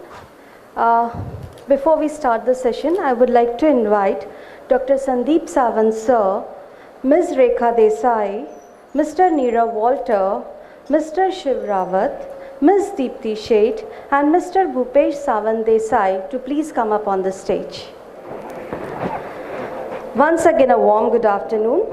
Before we start the session, I would like to invite Dr. Sandeep Sawant sir, Ms. Rekha Desai, Mr. Nirav Walter, Mr. Shiv Rawat, Ms. Deepti Sheth, and Mr. Bhupesh Sawantdesai to please come up on the stage. Once again, a warm good afternoon.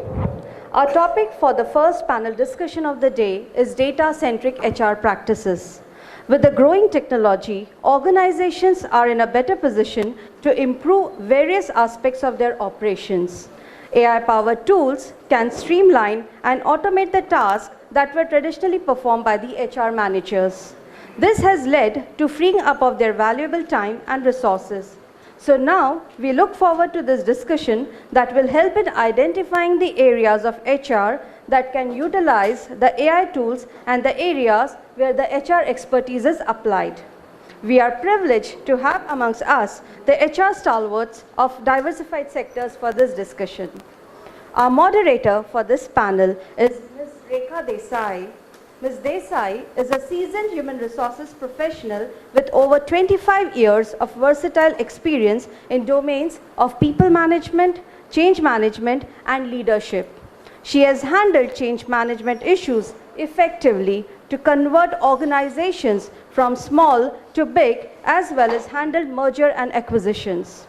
Our topic for the first panel discussion of the day is data-centric HR practices. With the growing technology, organizations are in a better position to improve various aspects of their operations. AI-powered tools can streamline and automate the tasks that were traditionally performed by the HR managers. This has led to freeing up of their valuable time and resources. So now we look forward to this discussion that will help in identifying the areas of HR that can utilize the AI tools and the areas where the HR expertise is applied. We are privileged to have amongst us the HR stalwarts of diversified sectors for this discussion. Our moderator for this panel is Ms. Rekha Desai. Ms. Desai is a seasoned human resources professional with over 25 years of versatile experience in domains of people management, change management, and leadership. She has handled change management issues effectively to convert organizations from small to big, as well as handled merger and acquisitions.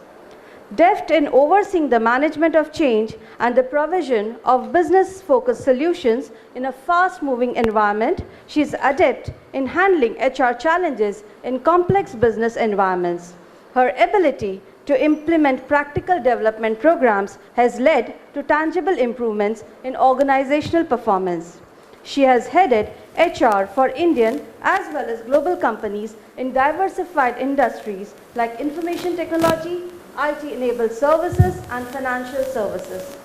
Deft in overseeing the management of change and the provision of business-focused solutions in a fast-moving environment, she is adept in handling HR challenges in complex business environments. Her ability to implement practical development programs has led to tangible improvements in organizational performance. She has headed HR for Indian as well as global companies in diversified industries like information technology, IT-enabled services, and financial services.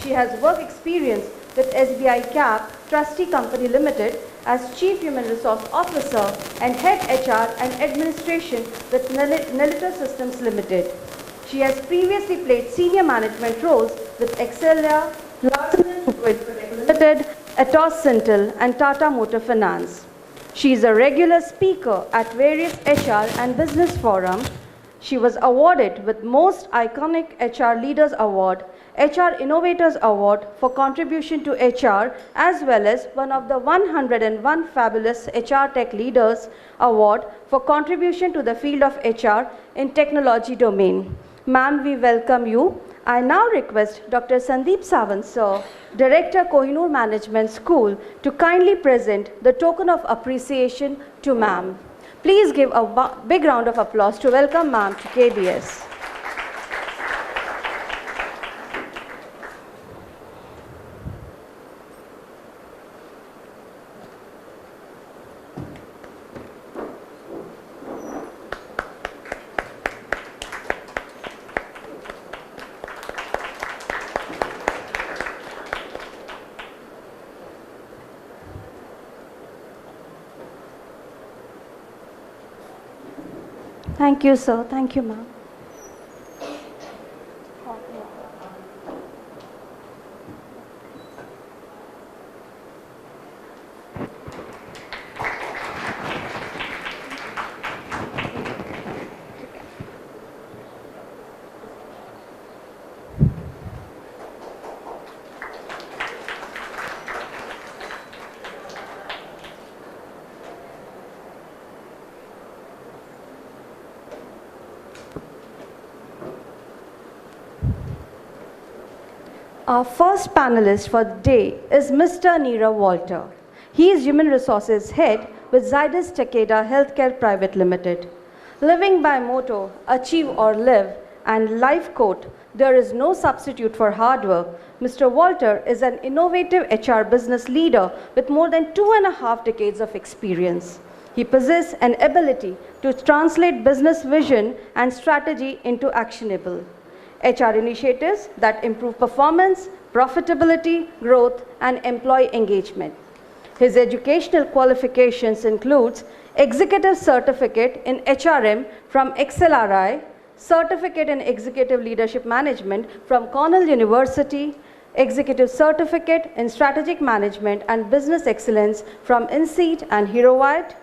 She has work experience with SBICAP Trustee Company Limited as Chief Human Resource Officer and Head HR and Administration with Nelita Systems Limited. She has previously played senior management roles with Excelia, Larsen & Toubro Limited, Atos Syntel, and Tata Motor Finance. She is a regular speaker at various HR and business forums. She was awarded with Most Iconic HR Leaders Award, HR Innovators Award for contribution to HR, as well as one of the 101 Fabulous HR Tech Leaders Award for contribution to the field of HR in technology domain. Ma'am, we welcome you. I now request Dr. Sandeep Sawant sir, Director Kohinoor Management School, to kindly present the token of appreciation to ma'am. Please give a big round of applause to welcome ma'am to KBS. Thank you, sir. Thank you, ma'am. Our first panelist for the day is Mr. Nirav Walter. He is Human Resources Head with Zydus Takeda Healthcare Private Limited. Living by motto, achieve or live, and life quote, there is no substitute for hard work, Mr. Walter is an innovative HR business leader with more than 2.5 decades of experience. He possesses an ability to translate business vision and strategy into actionable HR initiatives that improve performance, profitability, growth, and employee engagement. His educational qualifications includes Executive Certificate in HRM from XLRI, Certificate in Executive Leadership Management from Cornell University, Executive Certificate in Strategic Management and Business Excellence from INSEAD and HeroWide.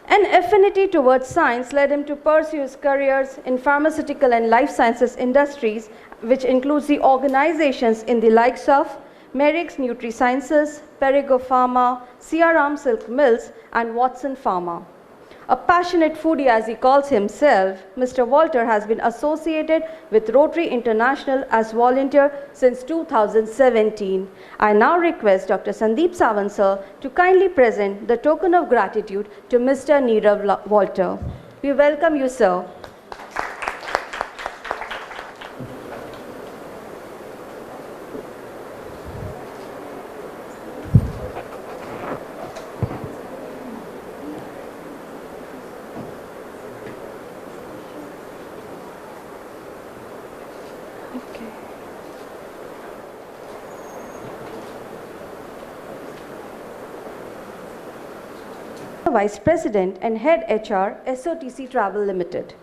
An affinity towards science led him to pursue his careers in pharmaceutical and life sciences industries, which includes the organizations in the likes of Merrick's NutriSciences, Perrigo Pharma, CRM Silk Mills, and Watson Pharma. A passionate foodie as he calls himself, Mr. Walter has been associated with Rotary International as volunteer since 2017. I now request Dr. Sandeep Sawant sir to kindly present the token of gratitude to Mr. Nirav Walter. We welcome you, sir. Vice President and Head HR, SOTC Travel Limited.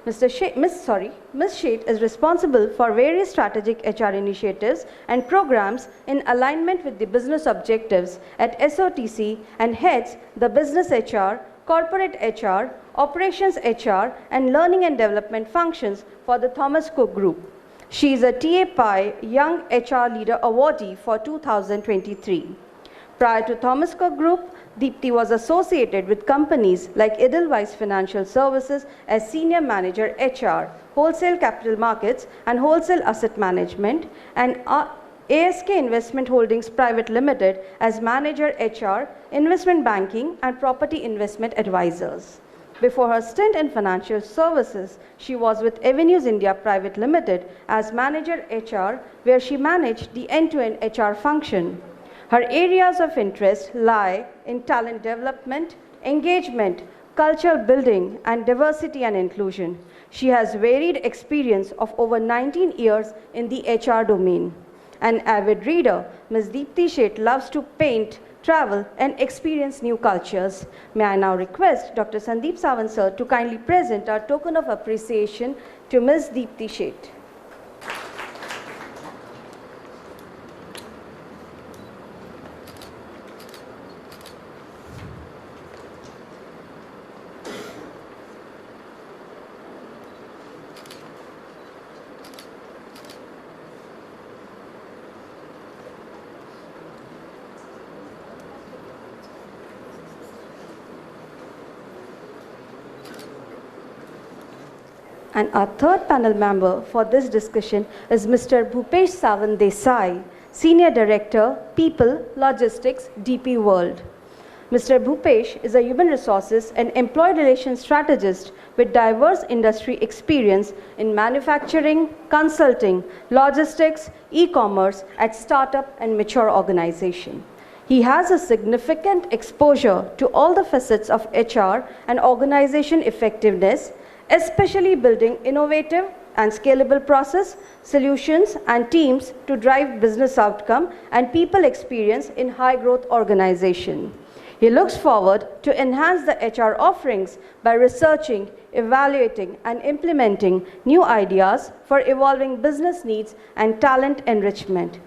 Ms. Sheth is responsible for various strategic HR initiatives and programs in alignment with the business objectives at SOTC and heads the Business HR, Corporate HR, Operations HR, and Learning and Development functions for the Thomas Cook Group. She is a TA Young HR Leader Awardee for 2023. Prior to Thomas Cook Group, Deepti was associated with companies like Edelweiss Financial Services as Senior Manager HR, Wholesale Capital Markets and Wholesale Asset Management, and ASK Investment Holdings Private Limited as Manager HR, Investment Banking and Property Investment Advisors. Before her stint in financial services, she was with Avenues India Private Limited as Manager HR, where she managed the end-to-end HR function. Her areas of interest lie in talent development, engagement, culture building, and diversity and inclusion. She has varied experience of over 19 years in the HR domain. An avid reader, Ms. Deepti Sheth loves to paint, travel, and experience new cultures. May I now request Dr. Sandeep Sawant sir to kindly present our token of appreciation to Ms. Deepti Sheth. And our third panel member for this discussion is Mr. Bhupesh Sawantdesai, Senior Director, People, Logistics, DP World. Mr. Bhupesh is a human resources and employee relations strategist with diverse industry experience in manufacturing, consulting, logistics, e-commerce at startup and mature organization. He has a significant exposure to all the facets of HR and organization effectiveness, especially building innovative and scalable process, solutions, and teams to drive business outcome and people experience in high-growth organization. He looks forward to enhance the HR offerings by researching, evaluating, and implementing new ideas for evolving business needs and talent enrichment.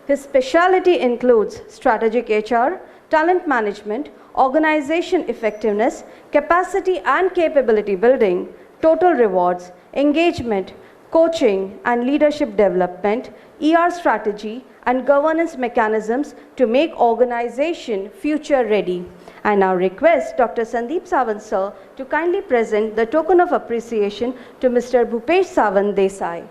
His specialty includes strategic HR, talent management, organization effectiveness, capacity and capability building, total rewards, engagement, coaching and leadership development, ER strategy, and governance mechanisms to make organization future ready. I now request Dr. Sandeep Sawant sir to kindly present the token of appreciation to Mr. Bhupesh Sawantdesai.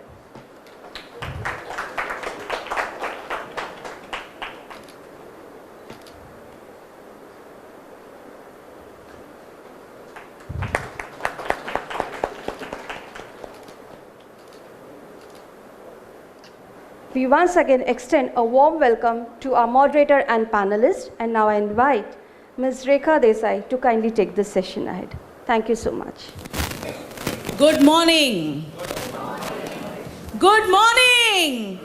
we once again extend a warm welcome to our moderator and panelists, and now I invite Ms. Rekha Desai to kindly take this session ahead. Thank you so much. Good morning. Good morning.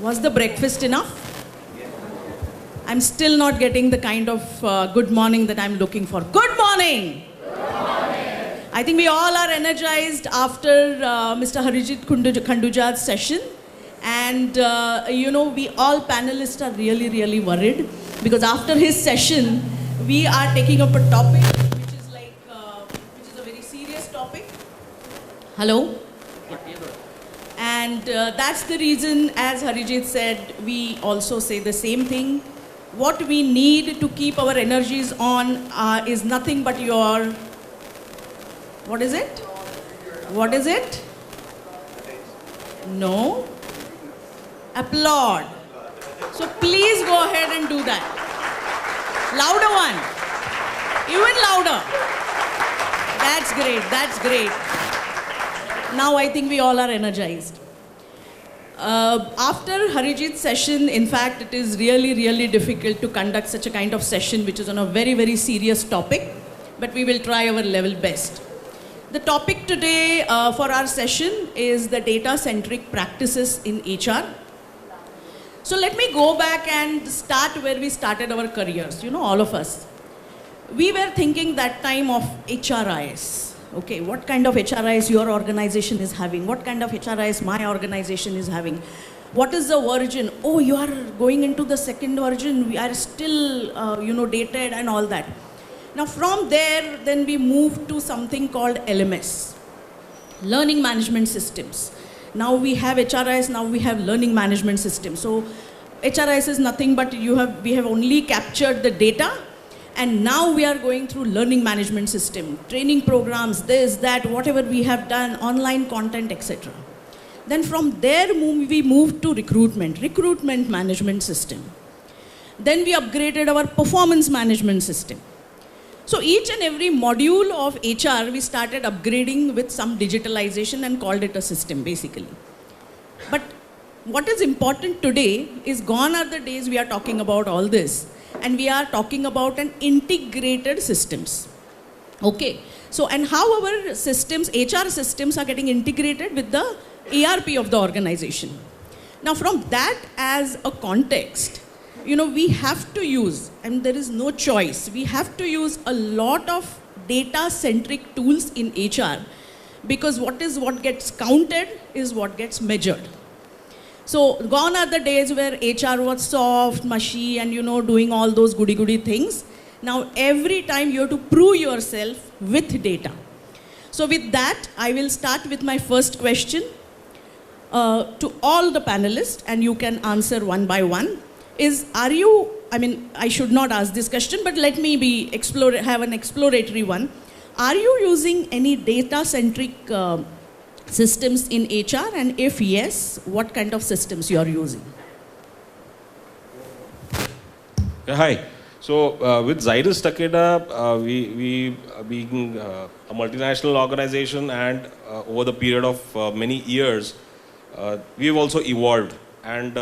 Was the breakfast enough? I'm still not getting the kind of good morning that I'm looking for. Good morning. I think we all are energized after Mr. Harjeet Khanduja's session. And, we all panelists are really, really worried because after his session, we are taking up a topic which is a very serious topic. Hello? And that's the reason, as Harjeet said, we also say the same thing. What we need to keep our energies on is nothing but your, what is it? What is it? No? Applaud. So please go ahead and do that. Louder one. Even louder. That's great, that's great. Now I think we all are energized. After Harjeet's session, in fact, it is really, really difficult to conduct such a kind of session which is on a very, very serious topic, but we will try our level best. The topic today for our session is the data-centric practices in HR. So let me go back and start where we started our careers, all of us. We were thinking that time of HRIS. Okay, what kind of HRIS your organization is having? What kind of HRIS my organization is having? What is the version? Oh, you are going into the second version. We are still, dated and all that. Now from there, then we moved to something called LMS, Learning Management Systems. Now we have HRIS, now we have Learning Management Systems. So HRIS is nothing but we have only captured the data. And now we are going through learning management system, training programs, this, that, whatever we have done, online content, etc. Then from there we moved to recruitment management system. Then we upgraded our performance management system. So each and every module of HR we started upgrading with some digitalization and called it a system basically. But what is important today is gone are the days we are talking about all this. And we are talking about an integrated systems. Okay. So, and how our systems, HR systems are getting integrated with the ERP of the organization. Now from that as a context, we have to use, and there is no choice, we have to use a lot of data-centric tools in HR because what gets counted is what gets measured. So gone are the days where HR was soft, mushy, and doing all those goody things. Now every time you have to prove yourself with data. So with that, I will start with my first question to all the panelists, and you can answer one by one. I should not ask this question, but let me have an exploratory one. Are you using any data-centric systems in HR, and if yes, what kind of systems you are using? Hi. So with Zydus Takeda, we being a multinational organization, and over the period of many years, we have also evolved. And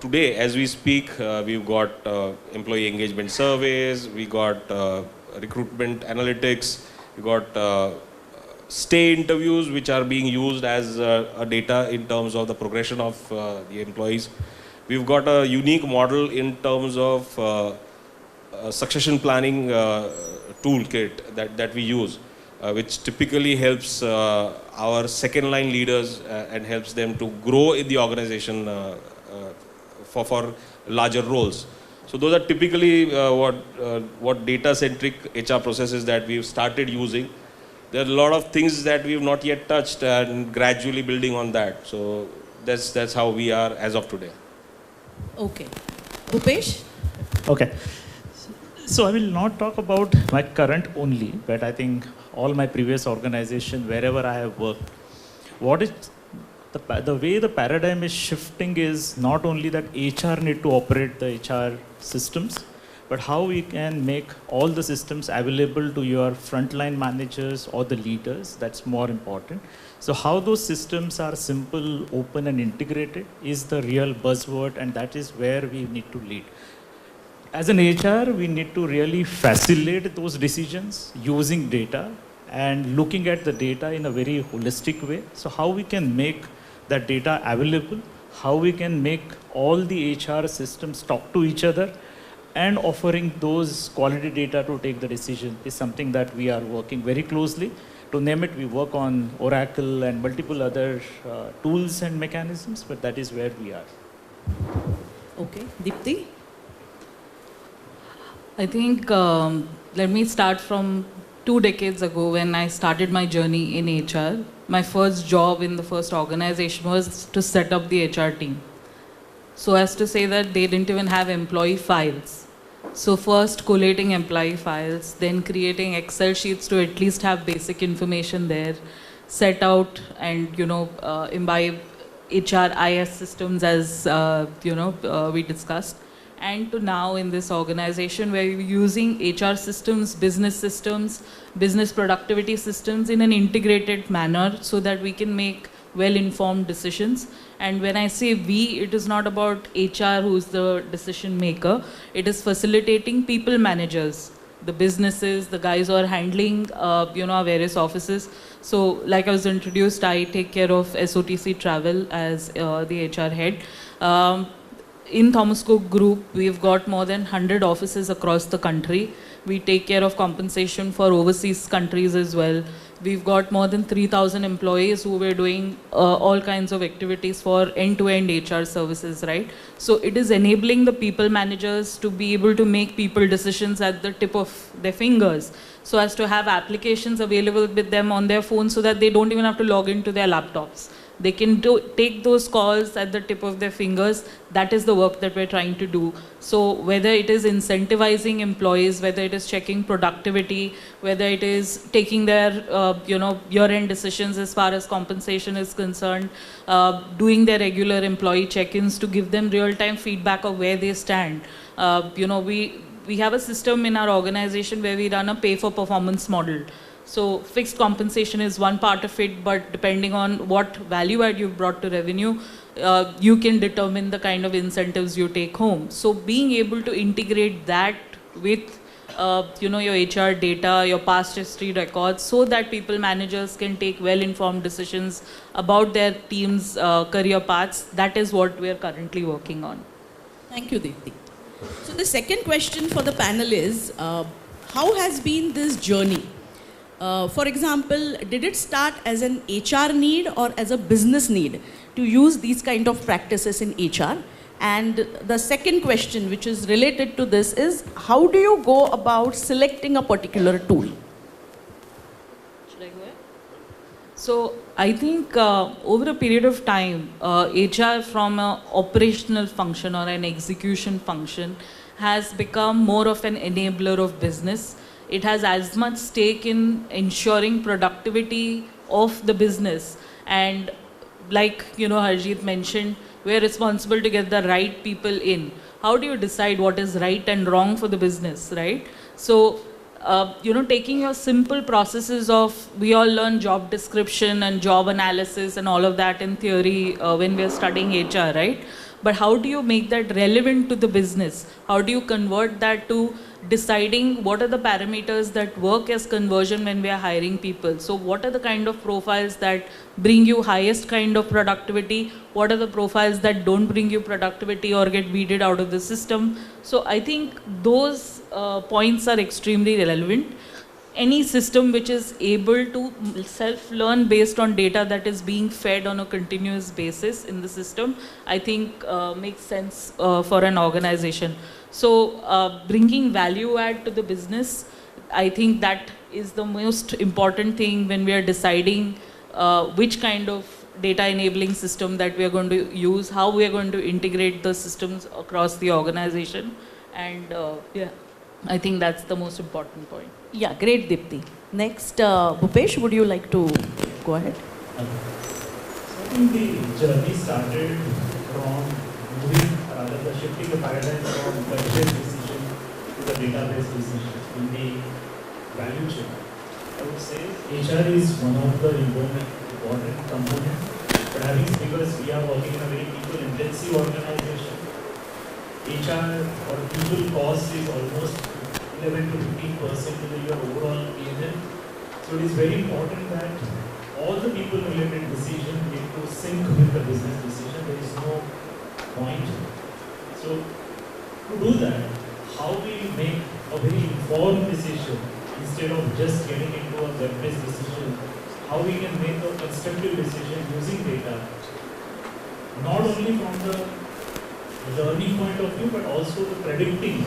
today, as we speak, we've got employee engagement surveys, we got recruitment analytics, we got stay interviews which are being used as a data in terms of the progression of the employees. We've got a unique model in terms of succession planning toolkit that we use, which typically helps our second line leaders and helps them to grow in the organization for larger roles. So those are typically what data-centric HR processes that we've started using. There are a lot of things that we've not yet touched and gradually building on that. So that's how we are as of today. Okay. Bhupesh? Okay. So I will not talk about my current only, but I think all my previous organization, wherever I have worked, what is the way the paradigm is shifting is not only that HR need to operate the HR systems, but how we can make all the systems available to your frontline managers or the leaders, that's more important. So how those systems are simple, open and integrated is the real buzzword, and that is where we need to lead. As an HR, we need to really facilitate those decisions using data and looking at the data in a very holistic way. So how we can make that data available, how we can make all the HR systems talk to each other, and offering those quality data to take the decision is something that we are working very closely. To name it, we work on Oracle and multiple other tools and mechanisms, but that is where we are. Okay, Deepti? I think, let me start from 2 decades ago when I started my journey in HR. My first job in the first organization was to set up the HR team. So as to say that they didn't even have employee files. So first collating employee files, then creating Excel sheets to at least have basic information there, set out and, imbibe HRIS systems as, we discussed. And to now in this organization where we're using HR systems, business productivity systems in an integrated manner so that we can make well-informed decisions. And when I say we, it is not about HR who's the decision maker. It is facilitating people managers, the businesses, the guys who are handling, our various offices. So like I was introduced, I take care of SOTC travel as the HR head. In Thomas Cook Group, we've got more than 100 offices across the country. We take care of compensation for overseas countries as well. We've got more than 3,000 employees who were doing all kinds of activities for end-to-end HR services, right? So it is enabling the people managers to be able to make people decisions at the tip of their fingers, so as to have applications available with them on their phones so that they don't even have to log into their laptops. They can take those calls at the tip of their fingers. That is the work that we're trying to do. So whether it is incentivizing employees, whether it is checking productivity, whether it is taking their year-end decisions as far as compensation is concerned, doing their regular employee check-ins to give them real-time feedback of where they stand. We have a system in our organization where we run a pay-for-performance model. So fixed compensation is one part of it, but depending on what value add you've brought to revenue, you can determine the kind of incentives you take home. So being able to integrate that with your HR data, your past history records, so that people managers can take well-informed decisions about their team's career paths, that is what we are currently working on. Thank you, Deepti. So the second question for the panel is, how has been this journey? For example, did it start as an HR need or as a business need to use these kind of practices in HR? And the second question, which is related to this, is how do you go about selecting a particular tool? Should I go ahead? So I think over a period of time, HR from an operational function or an execution function has become more of an enabler of business. It has as much stake in ensuring productivity of the business. And like, Harjeet mentioned, we're responsible to get the right people in. How do you decide what is right and wrong for the business, right? So, taking your simple processes of, we all learn job description and job analysis and all of that in theory when we're studying HR, right? But how do you make that relevant to the business? How do you convert that to deciding what are the parameters that work as conversion when we are hiring people? So what are the kind of profiles that bring you highest kind of productivity? What are the profiles that don't bring you productivity or get weeded out of the system? So I think those points are extremely relevant. Any system which is able to self-learn based on data that is being fed on a continuous basis in the system, I think makes sense for an organization. So bringing value add to the business, I think that is the most important thing when we are deciding which kind of data enabling system that we are going to use, how we are going to integrate the systems across the organization. And yeah, I think that's the most important point. Yeah, great, Deepti. Next, Bhupesh, would you like to go ahead? So I think the journey started from moving, rather than shifting the paradigm from budget decision to database decisions in the value chain. I would say HR is one of the important components, but having because we are working in a very people-intensive organization, HR or people cost is almost 11 to 15% of your overall P&L. So it is very important that all the people-related decisions need to sync with the business decision. There is no point. So to do that, how we make a very informed decision instead of just getting into a web-based decision, how we can make a constructive decision using data, not only from the learning point of view, but also the predicting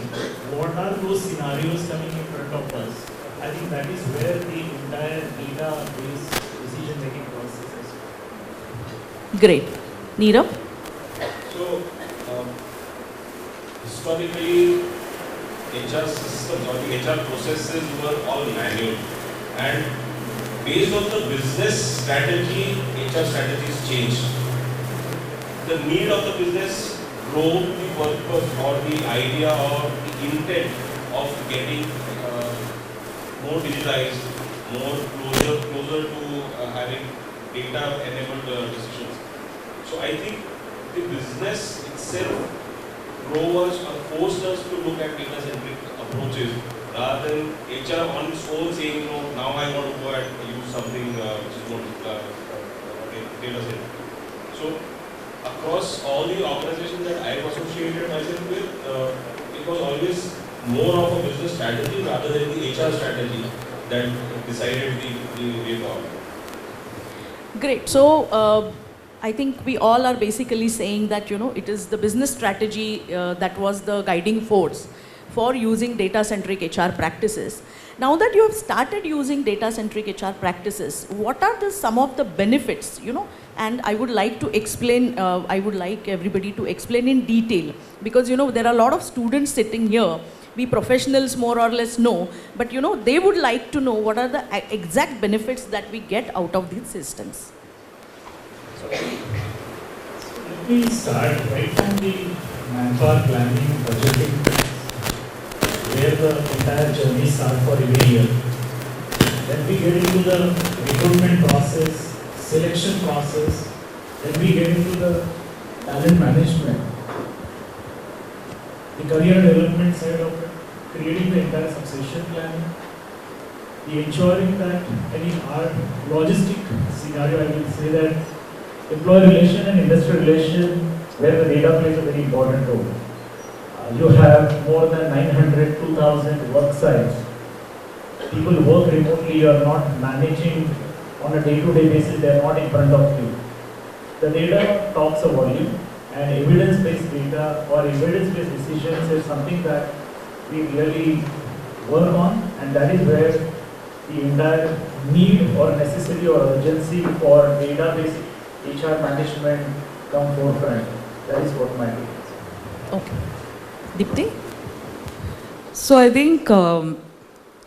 what are those scenarios coming in front of us. I think that is where the entire data-based decision-making process is. Great. Nirav? So, historically, HR systems or the HR processes were all manual, and based on the business strategy, HR strategies changed. The need of the business drove the purpose or the idea or the intent of getting more digitized, more closer to having data-enabled decisions. So I think the business itself drove us or forced us to look at data-centric approaches rather than HR on its own saying, no, now I want to go and use something which is more data-centric. So across all the organizations that I have associated myself with, it was always more of a business strategy rather than the HR strategy that decided the way forward. Great. So, I think we all are basically saying that, it is the business strategy that was the guiding force for using data-centric HR practices. Now that you have started using data-centric HR practices, what are some of the benefits, And I would like to explain, I would like everybody to explain in detail, because, there are a lot of students sitting here. We professionals more or less know, but, they would like to know what are the exact benefits that we get out of these systems. Let me start right from the manpower planning, budgeting, where the entire journey starts for every year. Then we get into the recruitment process, selection process, then we get into the talent management, the career development side of it, creating the entire succession planning, the ensuring that in our logistic scenario, I will say that employee relation and industry relation, where the data plays a very important role. You have more than 900, 2,000 work sites. People work remotely, you are not managing on a day-to-day basis, they are not in front of you. The data talks a volume, and evidence-based data or evidence-based decisions is something that we really work on, and that is where the entire need or necessity or urgency for data-based HR management come forefront. That is what my take is. Okay. Deepti? So I think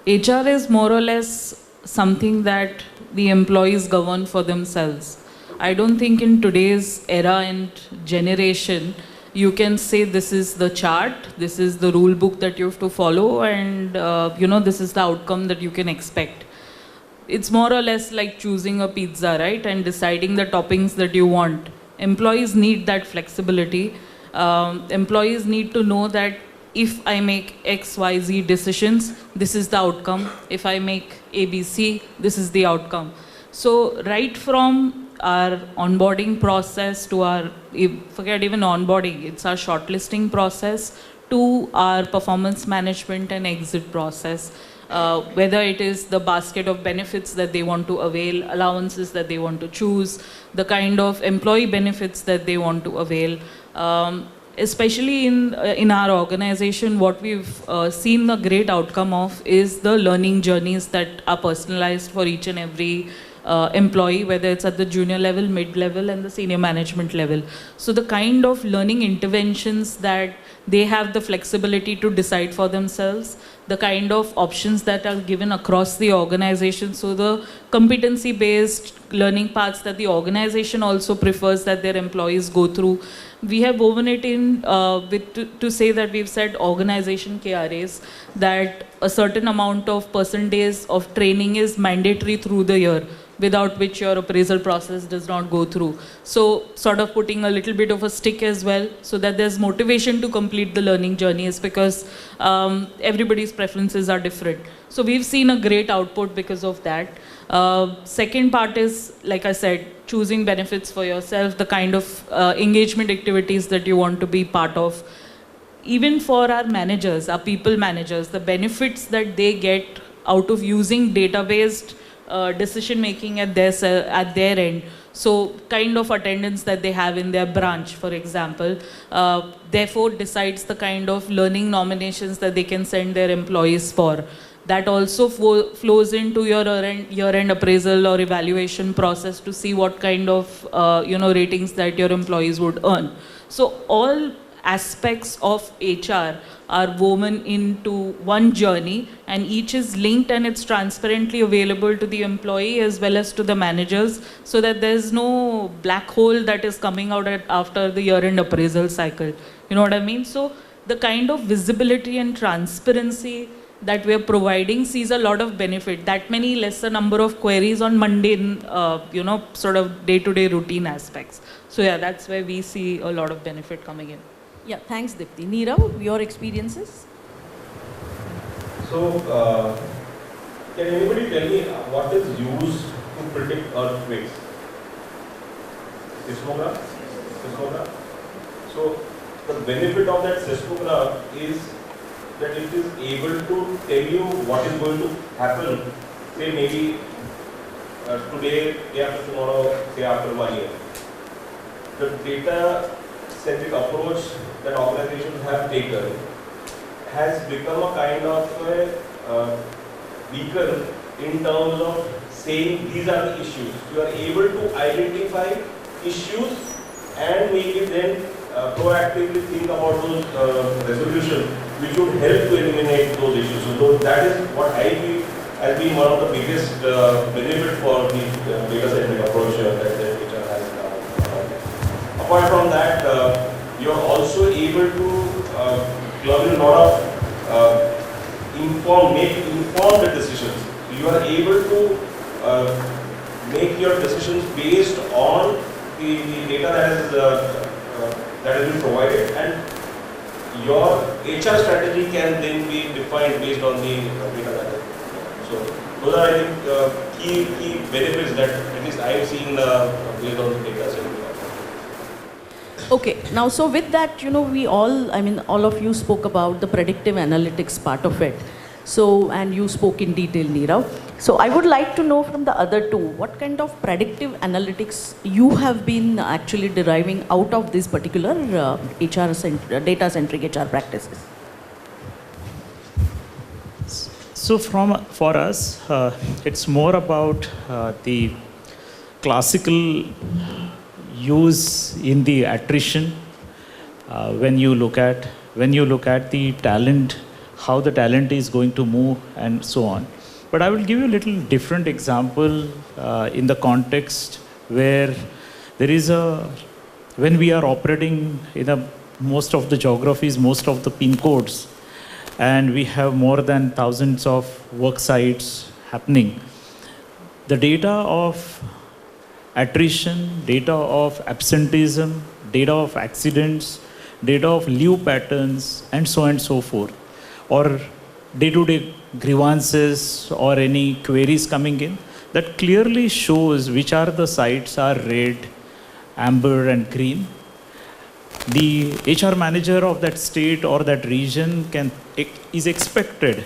HR is more or less something that the employees govern for themselves. I don't think in today's era and generation, you can say this is the chart, this is the rule book that you have to follow, and this is the outcome that you can expect. It's more or less like choosing a pizza, right? And deciding the toppings that you want. Employees need that flexibility. Employees need to know that if I make X, Y, Z decisions, this is the outcome. If I make A, B, C, this is the outcome. So right from our onboarding process to our, forget even onboarding, it's our shortlisting process to our performance management and exit process. Whether it is the basket of benefits that they want to avail, allowances that they want to choose, the kind of employee benefits that they want to avail. Especially in our organization, what we've seen the great outcome of is the learning journeys that are personalized for each and every employee, whether it's at the junior level, mid-level, and the senior management level. So the kind of learning interventions that they have the flexibility to decide for themselves, the kind of options that are given across the organization. So the competency-based learning paths that the organization also prefers that their employees go through. we have woven it in to say that we've said organization KRAs, that a certain amount of percentage of training is mandatory through the year, without which your appraisal process does not go through. So sort of putting a little bit of a stick as well, so that there's motivation to complete the learning journeys, because everybody's preferences are different. So we've seen a great output because of that. Second part is, like I said, choosing benefits for yourself, the kind of engagement activities that you want to be part of. Even for our managers, our people managers, the benefits that they get out of using data-based decision making at their end. So kind of attendance that they have in their branch, for example, therefore decides the kind of learning nominations that they can send their employees for. That also flows into your year-end appraisal or evaluation process to see what kind of ratings that your employees would earn. So all aspects of HR are woven into one journey, and each is linked and it's transparently available to the employee as well as to the managers, so that there's no black hole that is coming out after the year-end appraisal cycle. You know what I mean? So the kind of visibility and transparency that we're providing sees a lot of benefit. That many lesser number of queries on mundane, sort of day-to-day routine aspects. So yeah, that's where we see a lot of benefit coming in. Yeah, thanks Deepti. Nirav, your experiences? So, can anybody tell me what is used to predict earthquakes? Seismograph? Seismograph? So, the benefit of that seismograph is that it is able to tell you what is going to happen, say maybe today, day after tomorrow, say after 1 year. The data-centric approach that organizations have taken has become a kind of a beacon in terms of saying these are the issues. You are able to identify issues and maybe then proactively think about those resolutions which would help to eliminate those issues. So that is what I feel has been one of the biggest benefit for the data-centric approach that HR has now. Apart from that, you are also able to club in a lot of make informed decisions. You are able to make your decisions based on the data that has been provided, and your HR strategy can then be defined based on the data that is. So those are, I think, key benefits that at least I have seen based on the data set. Okay, now so with that, we all of you spoke about the predictive analytics part of it. So, and you spoke in detail, Nirav. So I would like to know from the other two, what kind of predictive analytics you have been actually deriving out of this particular data-centric HR practices? So for us, it's more about the classical use in the attrition. When you look at the talent, how the talent is going to move and so on. But I will give you a little different example in the context where there is when we are operating in most of the geographies, most of the pin codes, and we have more than thousands of work sites happening. The data of attrition, data of absenteeism, data of accidents, data of leave patterns, and so on and so forth, or day-to-day grievances or any queries coming in, that clearly shows which are the sites are red, amber, and green. The HR manager of that state or that region is expected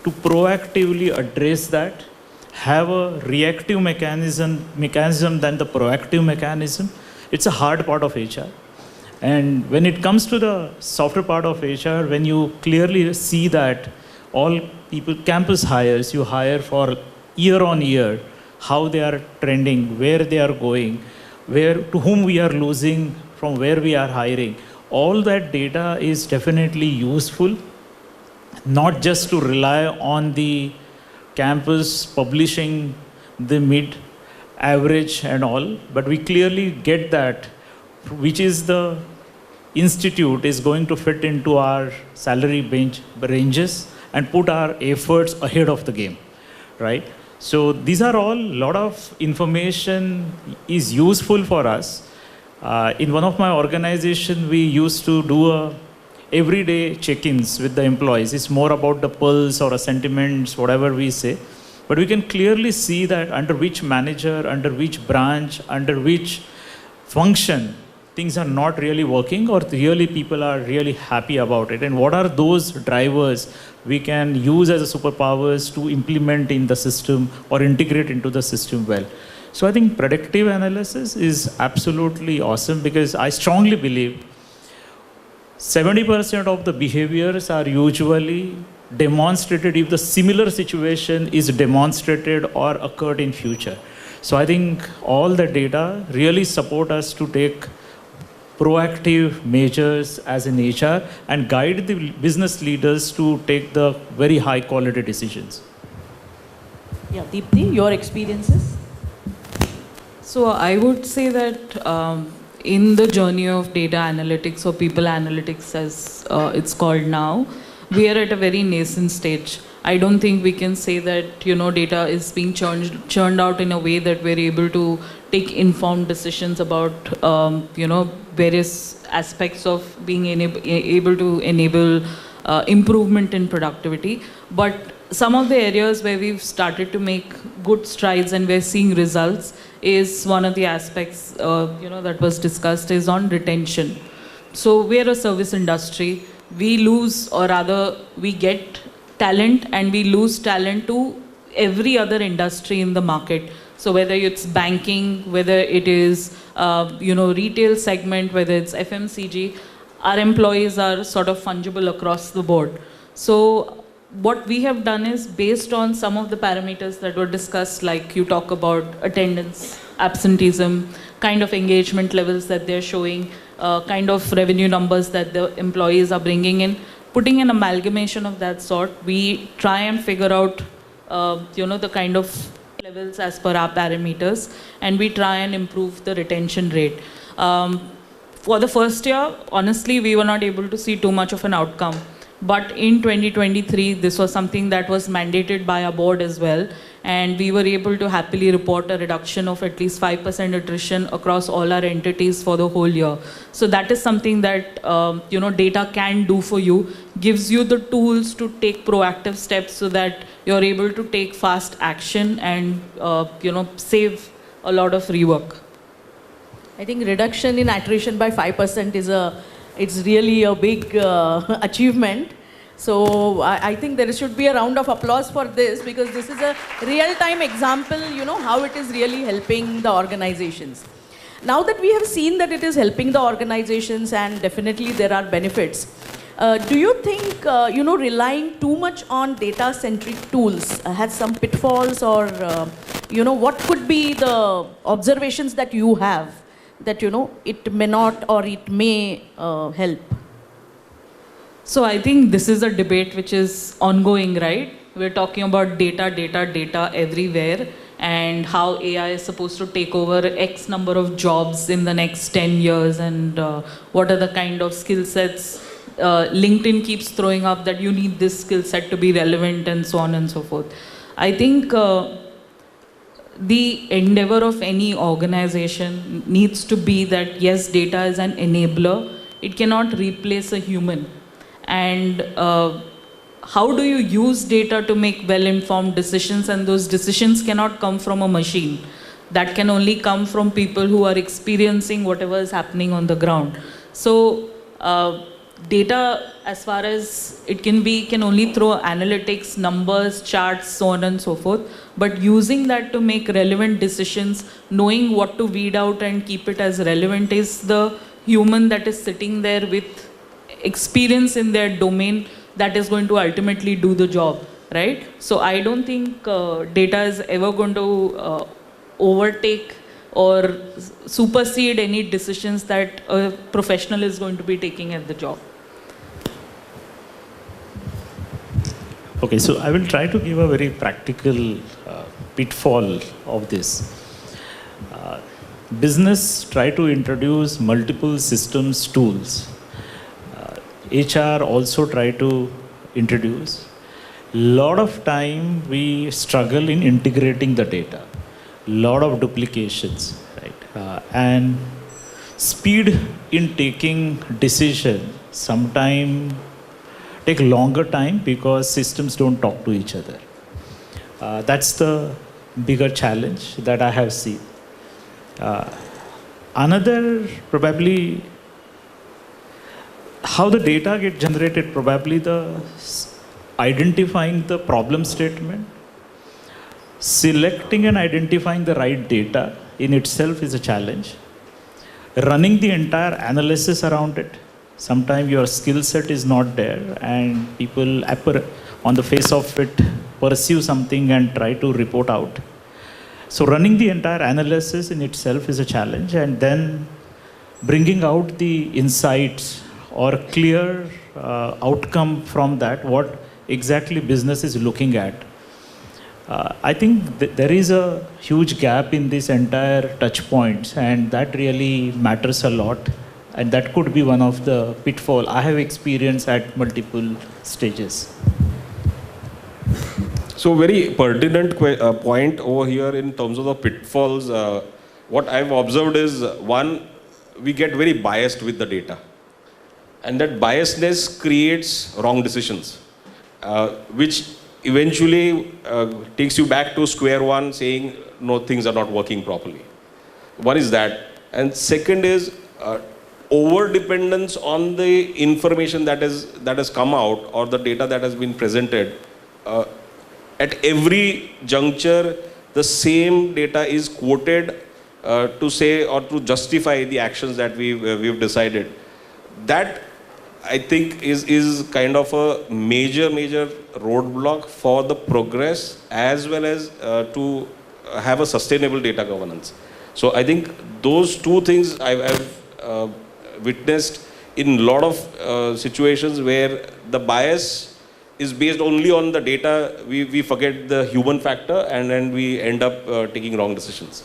to proactively address that, have a reactive mechanism than the proactive mechanism. It's a hard part of HR. And when it comes to the softer part of HR, when you clearly see that all people, campus hires, you hire for year on year, how they are trending, where they are going, to whom we are losing, from where we are hiring. All that data is definitely useful, not just to rely on the campus publishing the mid, average and all, but we clearly get that, which is the institute is going to fit into our salary ranges and put our efforts ahead of the game, right? So these are all, lot of information is useful for us. In one of my organizations, we used to do everyday check-ins with the employees. It's more about the pulse or a sentiments, whatever we say. But we can clearly see that under which manager, under which branch, under which function, things are not really working or really people are really happy about it. And what are those drivers we can use as a superpowers to implement in the system or integrate into the system well. So I think predictive analysis is absolutely awesome because I strongly believe 70% of the behaviors are usually demonstrated if the similar situation is demonstrated or occurred in future. So I think all the data really support us to take proactive measures as an HR and guide the business leaders to take the very high quality decisions. Yeah, Deepti, your experiences? So I would say that in the journey of data analytics or people analytics as it's called now, we are at a very nascent stage. I don't think we can say that, data is being churned out in a way that we're able to take informed decisions about, various aspects of being able to enable improvement in productivity. But some of the areas where we've started to make good strides and we're seeing results is one of the aspects, that was discussed is on retention. So we're a service industry. We lose, or rather we get talent and we lose talent to every other industry in the market. So whether it's banking, whether it is, retail segment, whether it's FMCG, our employees are sort of fungible across the board. So what we have done is based on some of the parameters that were discussed, like you talk about attendance, absenteeism, kind of engagement levels that they're showing, kind of revenue numbers that the employees are bringing in, putting an amalgamation of that sort, we try and figure out, the kind of levels as per our parameters, and we try and improve the retention rate. For the first year, honestly, we were not able to see too much of an outcome. But in 2023, this was something that was mandated by our board as well. And we were able to happily report a reduction of at least 5% attrition across all our entities for the whole year. So that is something that, data can do for you, gives you the tools to take proactive steps so that you're able to take fast action and, save a lot of rework. I think reduction in attrition by 5% it's really a big achievement. So I think there should be a round of applause for this because this is a real-time example, how it is really helping the organizations. Now that we have seen that it is helping the organizations and definitely there are benefits, do you think, relying too much on data-centric tools has some pitfalls or, what could be the observations that you have that, it may not or it may help? So I think this is a debate which is ongoing, right? We're talking about data everywhere and how AI is supposed to take over X number of jobs in the next 10 years and what are the kind of skill sets. LinkedIn keeps throwing up that you need this skill set to be relevant and so on and so forth. I think the endeavor of any organization needs to be that yes, data is an enabler. It cannot replace a human. And how do you use data to make well-informed decisions? And those decisions cannot come from a machine. That can only come from people who are experiencing whatever is happening on the ground. So data, as far as it can be, can only throw analytics, numbers, charts, so on and so forth. But using that to make relevant decisions, knowing what to weed out and keep it as relevant is the human that is sitting there with experience in their domain that is going to ultimately do the job, right? So I don't think data is ever going to overtake or supersede any decisions that a professional is going to be taking at the job. Okay, so I will try to give a very practical pitfall of this. Business try to introduce multiple systems tools HR also try to introduce. Lot of time we struggle in integrating the data. Lot of duplications, right? And speed in taking decision sometime take longer time because systems don't talk to each other. That's the bigger challenge that I have seen. Another probably how the data get generated, probably the identifying the problem statement, selecting and identifying the right data in itself is a challenge. Running the entire analysis around it, sometimes your skill set is not there and people on the face of it pursue something and try to report out. So running the entire analysis in itself is a challenge, and then bringing out the insights or clear outcome from that, what exactly business is looking at. I think there is a huge gap in this entire touch points, and that really matters a lot. And that could be one of the pitfall I have experienced at multiple stages. So very pertinent point over here in terms of the pitfalls. What I've observed is, one, we get very biased with the data. And that biasness creates wrong decisions, which eventually takes you back to square one saying, no, things are not working properly. One is that. And second is over-dependence on the information that has come out or the data that has been presented. At every juncture, the same data is quoted to say or to justify the actions that we've decided. That, I think, is kind of a major roadblock for the progress as well as to have a sustainable data governance. So I think those two things I've witnessed in a lot of situations where the bias is based only on the data, we forget the human factor, and then we end up taking wrong decisions.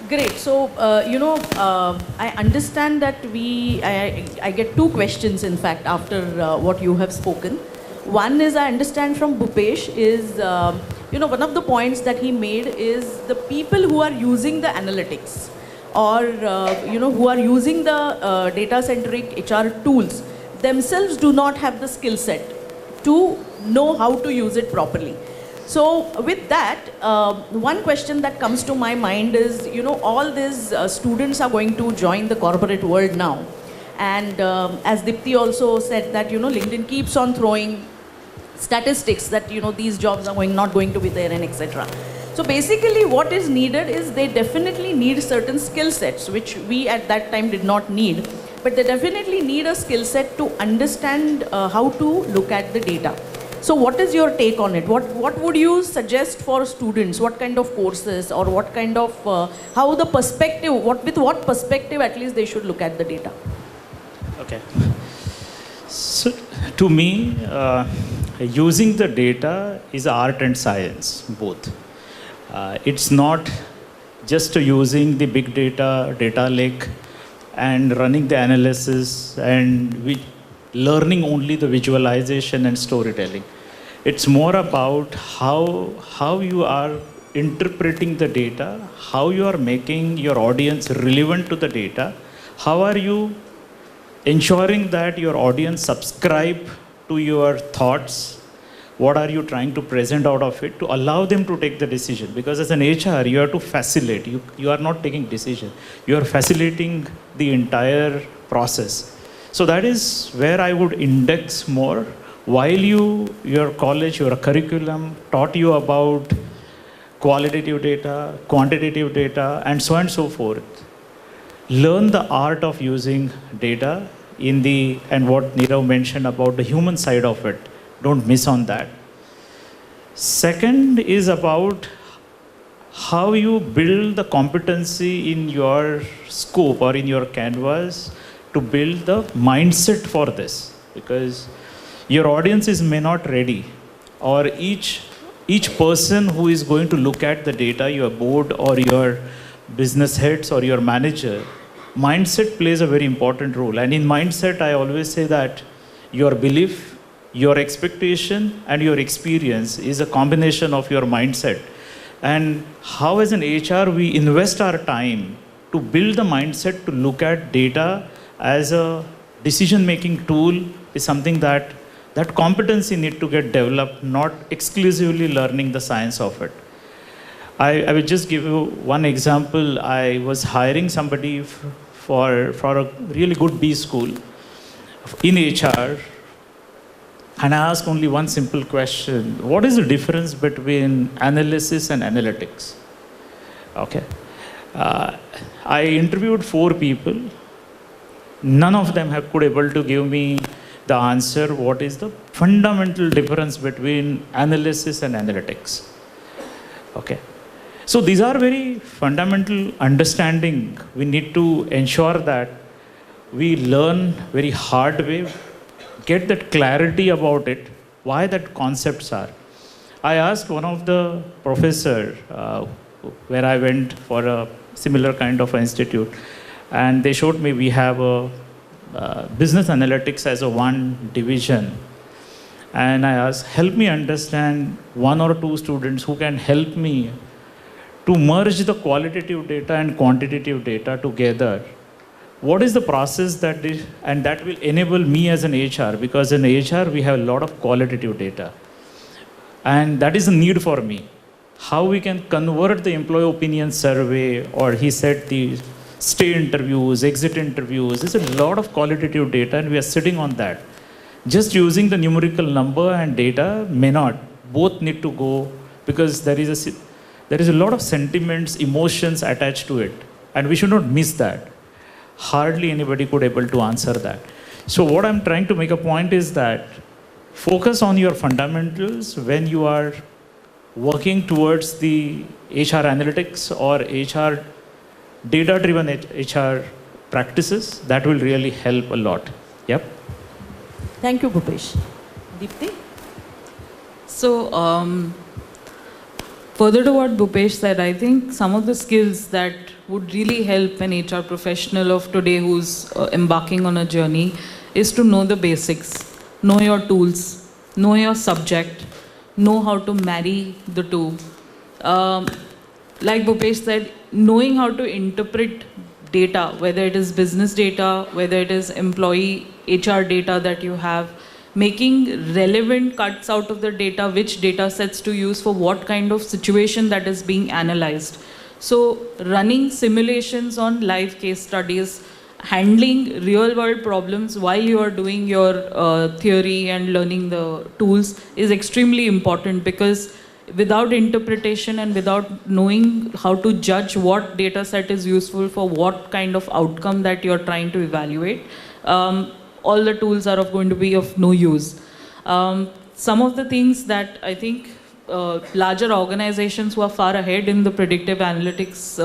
Great. So, I understand that I get two questions, in fact, after what you have spoken. One is, I understand from Bhupesh is, one of the points that he made is the people who are using the analytics or, who are using the data-centric HR tools themselves do not have the skill set to know how to use it properly. So with that, one question that comes to my mind is, all these students are going to join the corporate world now. And as Deepti also said that, LinkedIn keeps on throwing statistics that, these jobs are not going to be there and etc. So basically what is needed is they definitely need certain skill sets, which we at that time did not need. But they definitely need a skill set to understand how to look at the data. So what is your take on it? What would you suggest for students? What kind of courses or what kind of, how the perspective, with what perspective at least they should look at the data? Okay. So to me, using the data is art and science, both. It's not just using the big data lake, and running the analysis and learning only the visualization and storytelling. It's more about how you are interpreting the data, how you are making your audience relevant to the data, how are you ensuring that your audience subscribe to your thoughts, what are you trying to present out of it to allow them to take the decision. Because as an HR, you have to facilitate. You are not taking decision. You are facilitating the entire process. So that is where I would index more. While your college, your curriculum taught you about qualitative data, quantitative data, and so on and so forth. Learn the art of using data and what Nirav mentioned about the human side of it. Don't miss on that. Second is about how you build the competency in your scope or in your canvas to build the mindset for this. Because your audiences may not ready, or each person who is going to look at the data, your board or your business heads or your manager, mindset plays a very important role. And in mindset, I always say that your belief, your expectation, and your experience is a combination of your mindset. And how as an HR we invest our time to build the mindset to look at data as a decision-making tool is something that competency need to get developed, not exclusively learning the science of it. I will just give you one example. I was hiring somebody for a really good B school in HR, and I asked only one simple question: what is the difference between analysis and analytics? Okay. I interviewed 4 people. None of them could able to give me the answer, what is the fundamental difference between analysis and analytics. Okay. So these are very fundamental understanding. We need to ensure that we learn very hard way, get that clarity about it, why that concepts are. I asked one of the professor where I went for a similar kind of institute, and they showed me we have a business analytics as a one division. And I asked, help me understand 1 or 2 students who can help me to merge the qualitative data and quantitative data together. What is the process that will enable me as an HR? Because in HR, we have a lot of qualitative data. And that is a need for me. How we can convert the employee opinion survey, or he said the stay interviews, exit interviews. There's a lot of qualitative data, and we are sitting on that. Just using the numerical number and data may not. Both need to go, because there is a lot of sentiments, emotions attached to it, and we should not miss that. Hardly anybody could able to answer that. So what I'm trying to make a point is that focus on your fundamentals when you are working towards the HR analytics or HR data-driven HR practices. That will really help a lot. Yep. Thank you, Bhupesh. Deepti? So, further to what Bhupesh said, I think some of the skills that would really help an HR professional of today who's embarking on a journey is to know the basics, know your tools, know your subject, know how to marry the two. Like Bhupesh said, knowing how to interpret data, whether it is business data, whether it is employee HR data that you have, making relevant cuts out of the data, which data sets to use for what kind of situation that is being analyzed. So running simulations on live case studies, handling real world problems while you are doing your theory and learning the tools is extremely important, because without interpretation and without knowing how to judge what data set is useful for what kind of outcome that you're trying to evaluate, all the tools are going to be of no use. Some of the things that I think larger organizations who are far ahead in the predictive analytics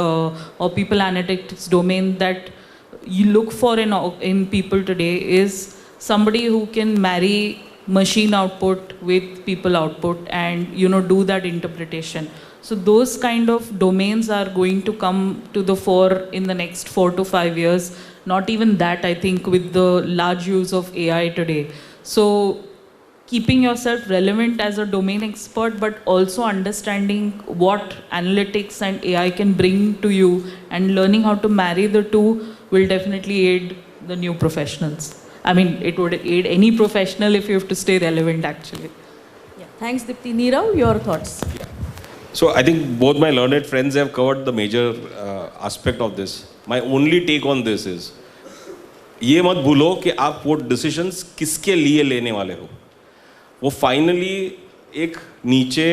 or people analytics domain that you look for in people today is somebody who can marry machine output with people output and do that interpretation. So those kind of domains are going to come to the fore in the next 4 to 5 years. Not even that, I think, with the large use of AI today. So keeping yourself relevant as a domain expert, but also understanding what analytics and AI can bring to you and learning how to marry the two will definitely aid the new professionals. I mean, it would aid any professional if you have to stay relevant, actually. Yeah. Thanks, Deepti. Nirav, your thoughts? Yeah. So I think both my learned friends have covered the major aspect of this. My only take on this is, ये मत भूलो कि आप वो decisions किसके लिए लेने वाले हो. वो फाइनली एक नीचे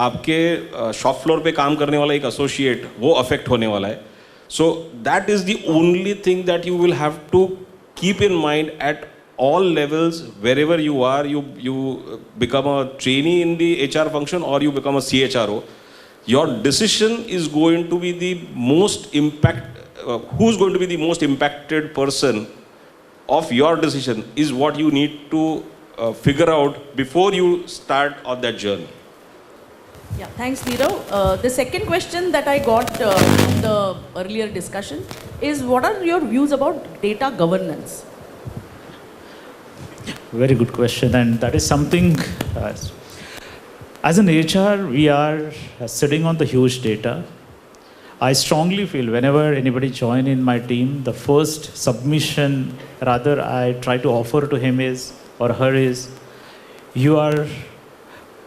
आपके शॉप फ्लोर पे काम करने वाला एक एसोसिएट वो अफेक्ट होने वाला है. So that is the only thing that you will have to keep in mind at all levels. Wherever you are, you become a trainee in the HR function or you become a CHRO, your decision is going to be the most who's going to be the most impacted person of your decision is what you need to figure out before you start on that journey. Yeah, thanks, Nirav. The second question that I got from the earlier discussion is, what are your views about data governance? Very good question, and that is something, as an HR, we are sitting on the huge data. I strongly feel whenever anybody join in my team, the first submission, rather I try to offer to him is, or her is,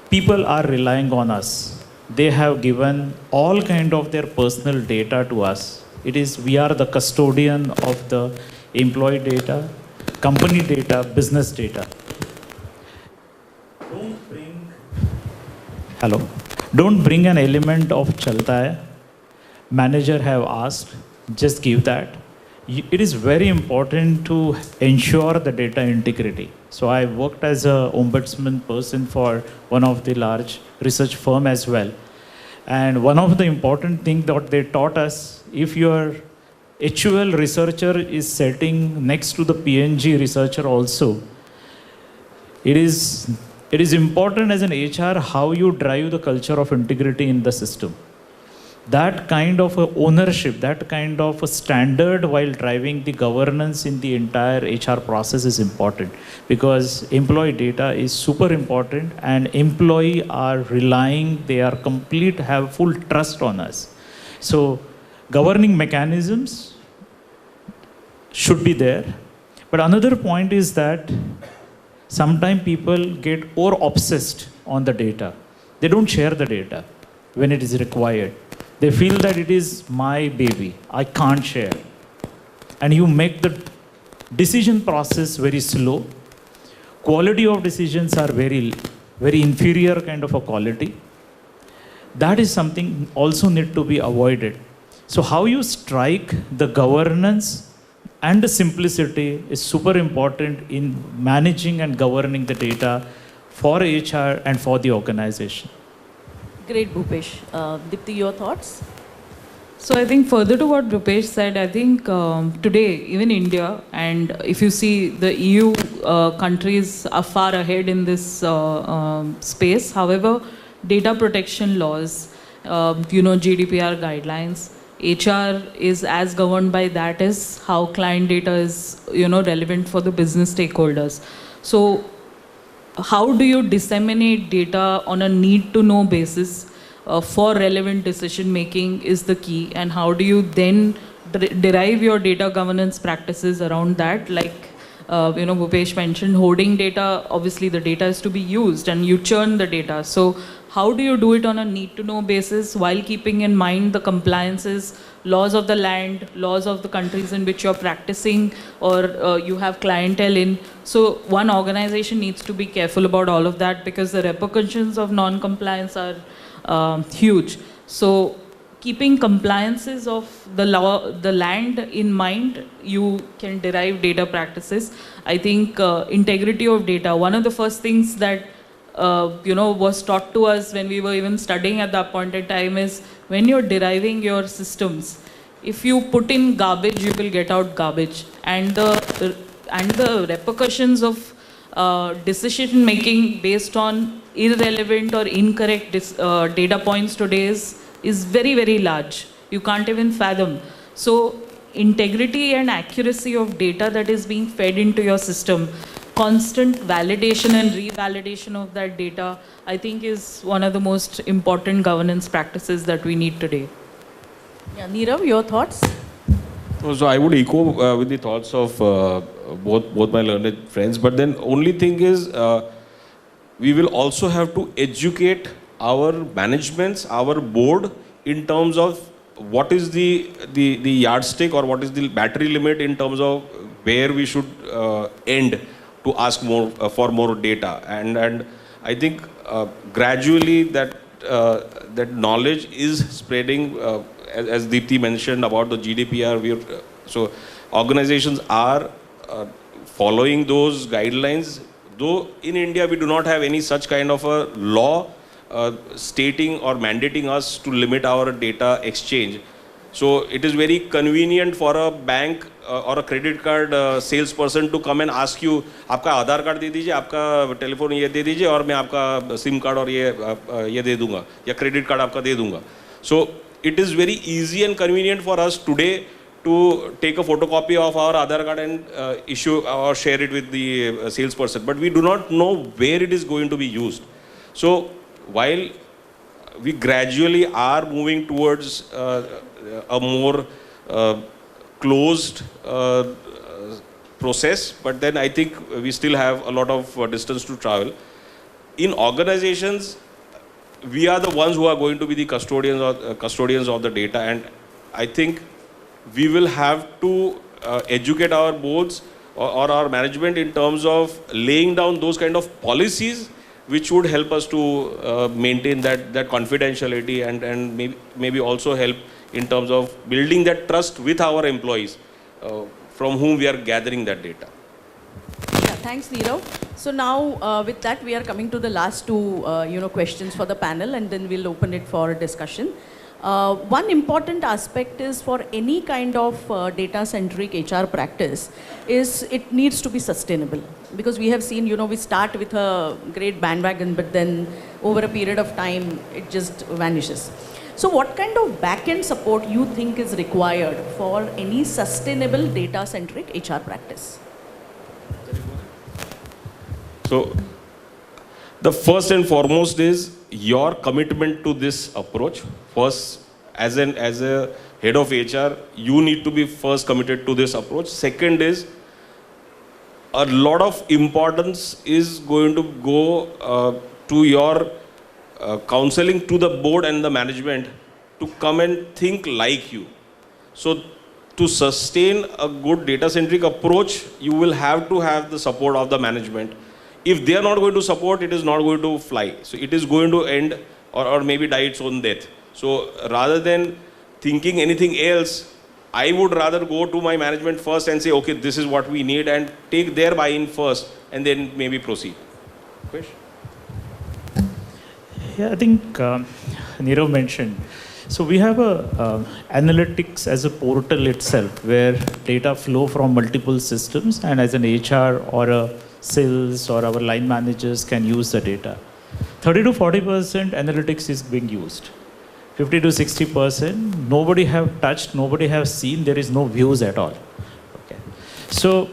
people are relying on us. They have given all kind of their personal data to us. We are the custodian of the employee data, company data, business data. Don't bring an element of chalta hai. Manager have asked, just give that. It is very important to ensure the data integrity. So I worked as an ombudsman person for one of the large research firm as well. And one of the important things that they taught us, if your HUL researcher is sitting next to the PNG researcher also, it is important as an HR how you drive the culture of integrity in the system. That kind of a ownership, that kind of a standard while driving the governance in the entire HR process is important, because employee data is super important and employee are relying, they are have full trust on us. So governing mechanisms should be there. But another point is that sometimes people get over-obsessed on the data. They don't share the data when it is required. They feel that it is my baby, I can't share. And you make the decision process very slow. Quality of decisions are very, very inferior kind of a quality. That is something also need to be avoided. So how you strike the governance and the simplicity is super important in managing and governing the data for HR and for the organization. Great, Bhupesh. Deepti, your thoughts? So I think further to what Bhupesh said, I think today, even India, and if you see the EU countries are far ahead in this space. However, data protection laws, GDPR guidelines, HR is as governed by that as how client data is, relevant for the business stakeholders. So how do you disseminate data on a need-to-know basis for relevant decision making is the key, and how do you then derive your data governance practices around that? Like Bhupesh mentioned, hoarding data, obviously the data is to be used and you churn the data. So how do you do it on a need-to-know basis while keeping in mind the compliances, laws of the land, laws of the countries in which you're practicing or you have clientele in? So one organization needs to be careful about all of that, because the repercussions of non-compliance are huge. So keeping compliances of the law, the land in mind, you can derive data practices. I think integrity of data, one of the first things that was taught to us when we were even studying at that point in time is, when you're deriving your systems, if you put in garbage, you will get out garbage. And the repercussions of decision making based on irrelevant or incorrect data points today is very, very large. You can't even fathom. So integrity and accuracy of data that is being fed into your system, constant validation and revalidation of that data, I think is one of the most important governance practices that we need today. Yeah, Nirav, your thoughts? So I would echo with the thoughts of both my learned friends, but then only thing is we will also have to educate our managements, our board, in terms of what is the yardstick or what is the battery limit in terms of where we should end to ask more for more data. And I think gradually that knowledge is spreading, as Deepti mentioned about the GDPR. So organizations are following those guidelines, though in India we do not have any such kind of a law stating or mandating us to limit our data exchange. So it is very convenient for a bank or a credit card salesperson to come and ask you, आपका आधार card दे दीजिए, आपका telephone ये दे दीजिए और मैं आपका SIM card और ये दे दूंगा या क्रेडिट कार्ड आपका दे दूंगा. So it is very easy and convenient for us today to take a photocopy of our Aadhaar card and issue or share it with the salesperson. But we do not know where it is going to be used. So while we gradually are moving towards a more closed process, but then I think we still have a lot of distance to travel. In organizations, we are the ones who are going to be the custodians of the data, and I think we will have to educate our boards or our management in terms of laying down those kind of policies which would help us to maintain that confidentiality and maybe also help in terms of building that trust with our employees from whom we are gathering that data. Yeah, thanks, Nirav. So now with that, we are coming to the last two questions for the panel, and then we'll open it for discussion. One important aspect is for any kind of data-centric HR practice is it needs to be sustainable. Because we have seen, we start with a great bandwagon, but then over a period of time, it just vanishes. So what kind of back-end support you think is required for any sustainable data-centric HR practice? So the first and foremost is your commitment to this approach. First, as a head of HR, you need to be first committed to this approach. Second is, a lot of importance is going to go to your counseling to the board and the management to come and think like you. So to sustain a good data-centric approach, you will have to have the support of the management. If they are not going to support, it is not going to fly. So it is going to end or maybe die its own death. So rather than thinking anything else, I would rather go to my management first and say, okay, this is what we need, and take their buy-in first and then maybe proceed. Question? Yeah, I think Nirav mentioned. So we have analytics as a portal itself where data flow from multiple systems, and as an HR or a sales or our line managers can use the data. 30 to 40% analytics is being used. 50 to 60%, nobody have touched, nobody have seen, there is no views at all. Okay. So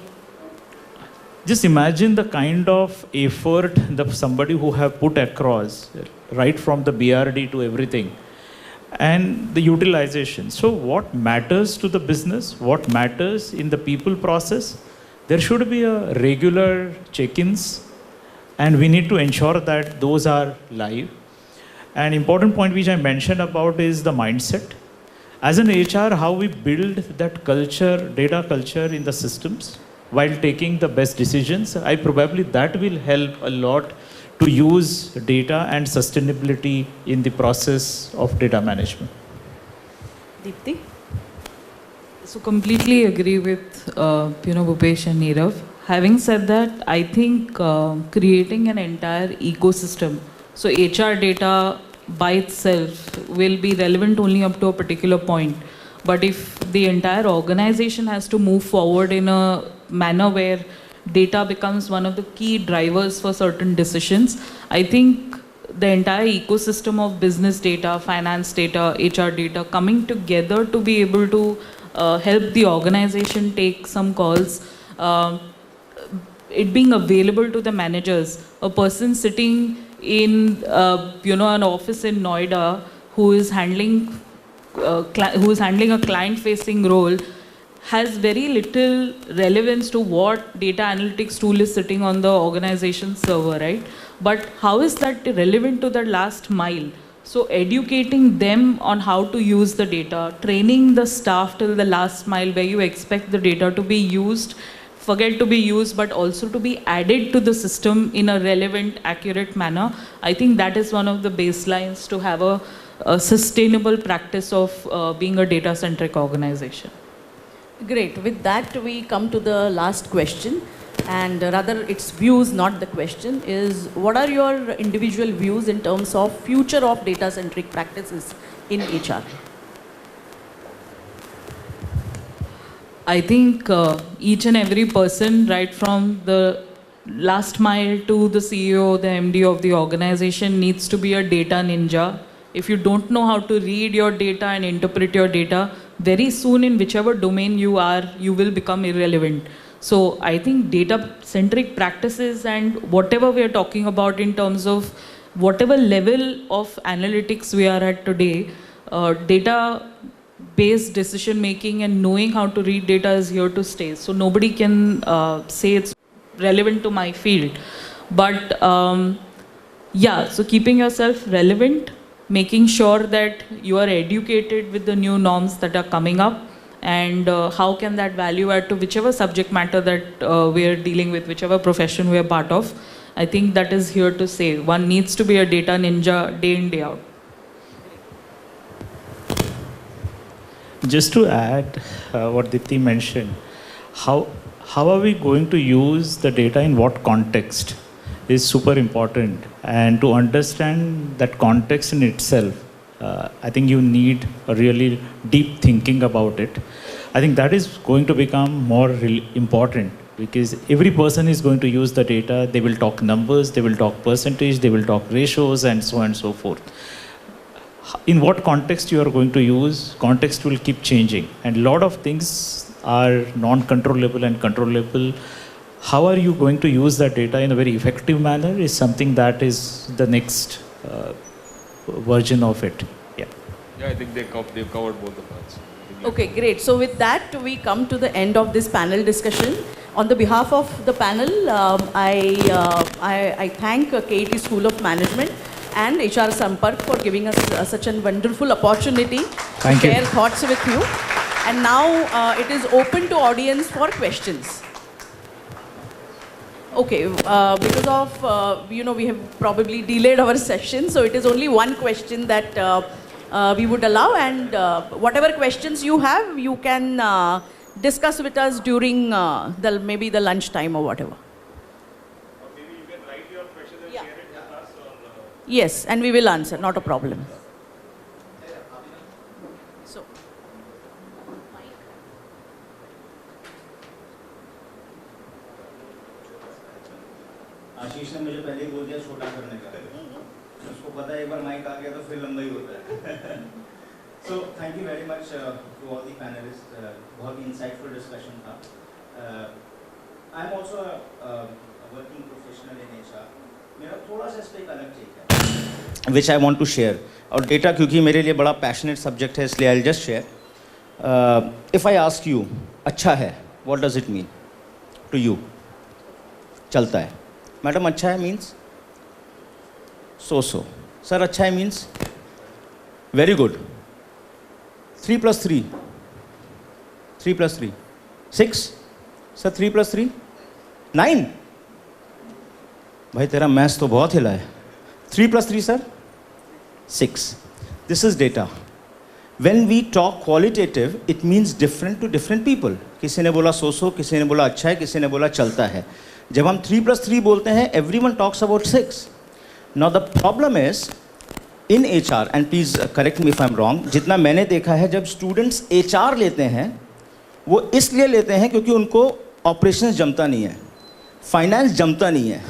just imagine the kind of effort that somebody who have put across, right from the BRD to everything, and the utilization. So what matters to the business, what matters in the people process, there should be a regular check-ins, and we need to ensure that those are live. An important point which I mentioned about is the mindset. As an HR, how we build that culture, data culture in the systems while taking the best decisions, that will help a lot to use data and sustainability in the process of data management. Deepti? So completely agree with Bhupesh and Nirav. Having said that, I think creating an entire ecosystem, so HR data by itself will be relevant only up to a particular point. But if the entire organization has to move forward in a manner where data becomes one of the key drivers for certain decisions, I think the entire ecosystem of business data, finance data, HR data coming together to be able to help the organization take some calls, it being available to the managers. A person sitting in an office in Noida who is handling a client-facing role has very little relevance to what data analytics tool is sitting on the organization's server, right? But how is that relevant to the last mile? So educating them on how to use the data, training the staff till the last mile where you expect the data to be used, forget to be used, but also to be added to the system in a relevant, accurate manner. I think that is one of the baselines to have a sustainable practice of being a data-centric organization. Great. With that, we come to the last question. And rather, its views, not the question, is what are your individual views in terms of future of data-centric practices in HR? I think each and every person, right from the last mile to the CEO, the MD of the organization, needs to be a data ninja. If you don't know how to read your data and interpret your data, very soon in whichever domain you are, you will become irrelevant. So I think data-centric practices and whatever we are talking about in terms of whatever level of analytics we are at today, data-based decision making and knowing how to read data is here to stay. So nobody can say it's relevant to my field. But yeah, so keeping yourself relevant, making sure that you are educated with the new norms that are coming up, and how can that value add to whichever subject matter that we are dealing with, whichever profession we are part of. I think that is here to stay. One needs to be a data ninja day in, day out. Just to add what Deepti mentioned, how are we going to use the data in what context is super important. And to understand that context in itself, I think you need a really deep thinking about it. I think that is going to become more important, because every person is going to use the data. They will talk numbers, they will talk percentage, they will talk ratios, and so on and so forth. In what context you are going to use, context will keep changing. And a lot of things are non-controllable and controllable. How are you going to use that data in a very effective manner is something that is the next version of it. Yeah. Yeah, I think they've covered both the parts. Okay, great. So with that, we come to the end of this panel discussion. On the behalf of the panel, I thank KIT School of Management and HR Sampark for giving us such a wonderful opportunity to share thoughts with you. And now it is open to audience for questions. Okay, because of, we have probably delayed our session, so it is only one question that we would allow, and whatever questions you have, you can discuss with us during maybe the lunch time or whatever. Or maybe you can write your question and share it with us. Or, Yes, and we will answer, not a problem. So. आशीष ने मुझे पहले ही बोल दिया छोटा करने का, उसको पता है एक बार माइक आ गया तो फिर लंबा ही होता है. So thank you very much to all the panelists. बहुत ही insightful discussion था. I am also a working professional in HR. मेरा थोड़ा सा इस पे एक अलग take है, which I want to share. और data क्योंकि मेरे लिए बड़ा passionate subject है, इसलिए I'll just share. If I ask you, अच्छा है, what does it mean to you? चलता है. मैडम अच्छा है मीन्स सो. सर अच्छा है मीन्स वेरी गुड. 3 + 3 3 + 3 6. सर 3 + 3 9. भाई तेरा मैथ्स तो बहुत हिला है. 3 + 3 sir 6. This is data. When we talk qualitative, it means different to different people. किसी ने बोला सो, किसी ने बोला अच्छा है, किसी ने बोला चलता है. जब हम 3 + 3 बोलते हैं, everyone talks about 6. Now the problem is in HR, and please correct me if I'm wrong, जितना मैंने देखा है, जब students HR लेते हैं, वो इसलिए लेते हैं क्योंकि उनको operations जमता नहीं है, finance जमता नहीं है,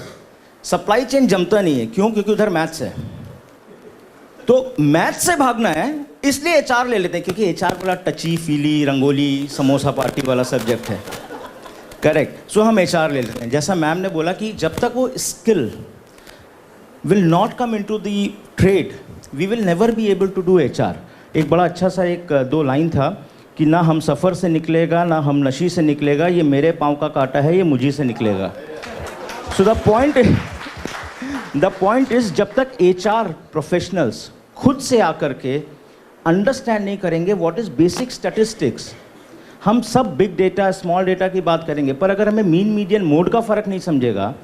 supply chain जमता नहीं है. क्यों? क्योंकि उधर maths है. तो मैथ्स से भागना है, इसलिए HR ले लेते हैं, क्योंकि HR बड़ा टची फीली रंगोली समोसा पार्टी वाला सब्जेक्ट है. करेक्ट. सो हम HR ले लेते हैं. जैसा मैम ने बोला कि जब तक वो skill will not come into the trade, we will never be able to do HR. एक बड़ा अच्छा सा 2 लाइन था कि ना हम सफ़र से निकलेगा, ना हम नशी से निकलेगा, ये मेरे पाँव का कांटा है, ये मुझी से निकलेगा. सो द पॉइंट इज जब तक HR प्रोफेशनल्स खुद से आकर के अंडरस्टैंड नहीं करेंगे व्हाट इज बेसिक स्टैटिस्टिक्स. हम सब बिग डेटा स्मॉल डेटा की बात करेंगे, पर अगर हमें मीन मीडियन मोड का फ़र्क नहीं समझेगा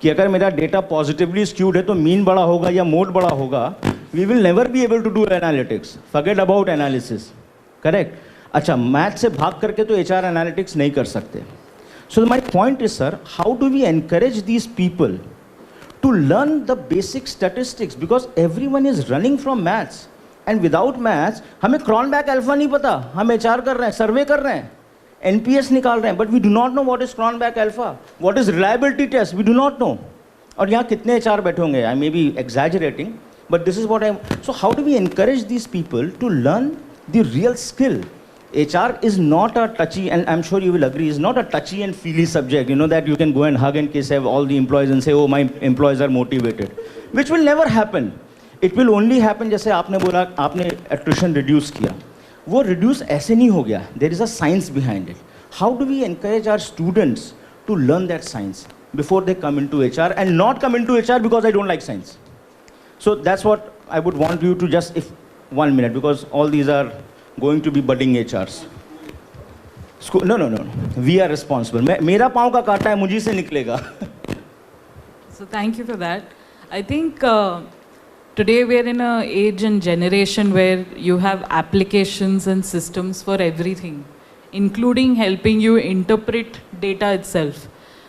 कि अगर मेरा डेटा पॉजिटिवली स्क्यूड है तो मीन बड़ा होगा या मोड बड़ा होगा, we will never be able to do analytics. Forget about analysis. Correct. अच्छा, मैथ से भाग करके तो HR एनालिटिक्स नहीं कर सकते. So my point is sir, how do we encourage these people to learn the basic statistics, because everyone is running from maths, and without maths हमें Cronbach alpha नहीं पता, हम HR कर रहे हैं, सर्वे कर रहे हैं. NPS निकाल रहे हैं, but we do not know what is cronback alpha, what is reliability test, we do not know. और यहाँ कितने HR बैठे होंगे? I may be exaggerating, but this is what I'm. So how do we encourage these people to learn the real skill? HR is not a touchy, and I'm sure you will agree, is not a touchy and feely subject, you know, that you can go and hug and kiss all the employees and say, oh, my employees are motivated, which will never happen. It will only happen, जैसे आपने बोला, आपने attrition reduce किया. वो reduce ऐसे नहीं हो गया. There is a science behind it. How do we encourage our students to learn that science before they come into HR and not come into HR because I don't like science? So that's what I would want you to just, if 1 minute, because all these are going to be budding HRs. School, no. We are responsible. मेरा पाँव का काटा है, मुझी से निकलेगा. So thank you for that. I think today we are in an age and generation where you have applications and systems for everything, including helping you interpret data itself.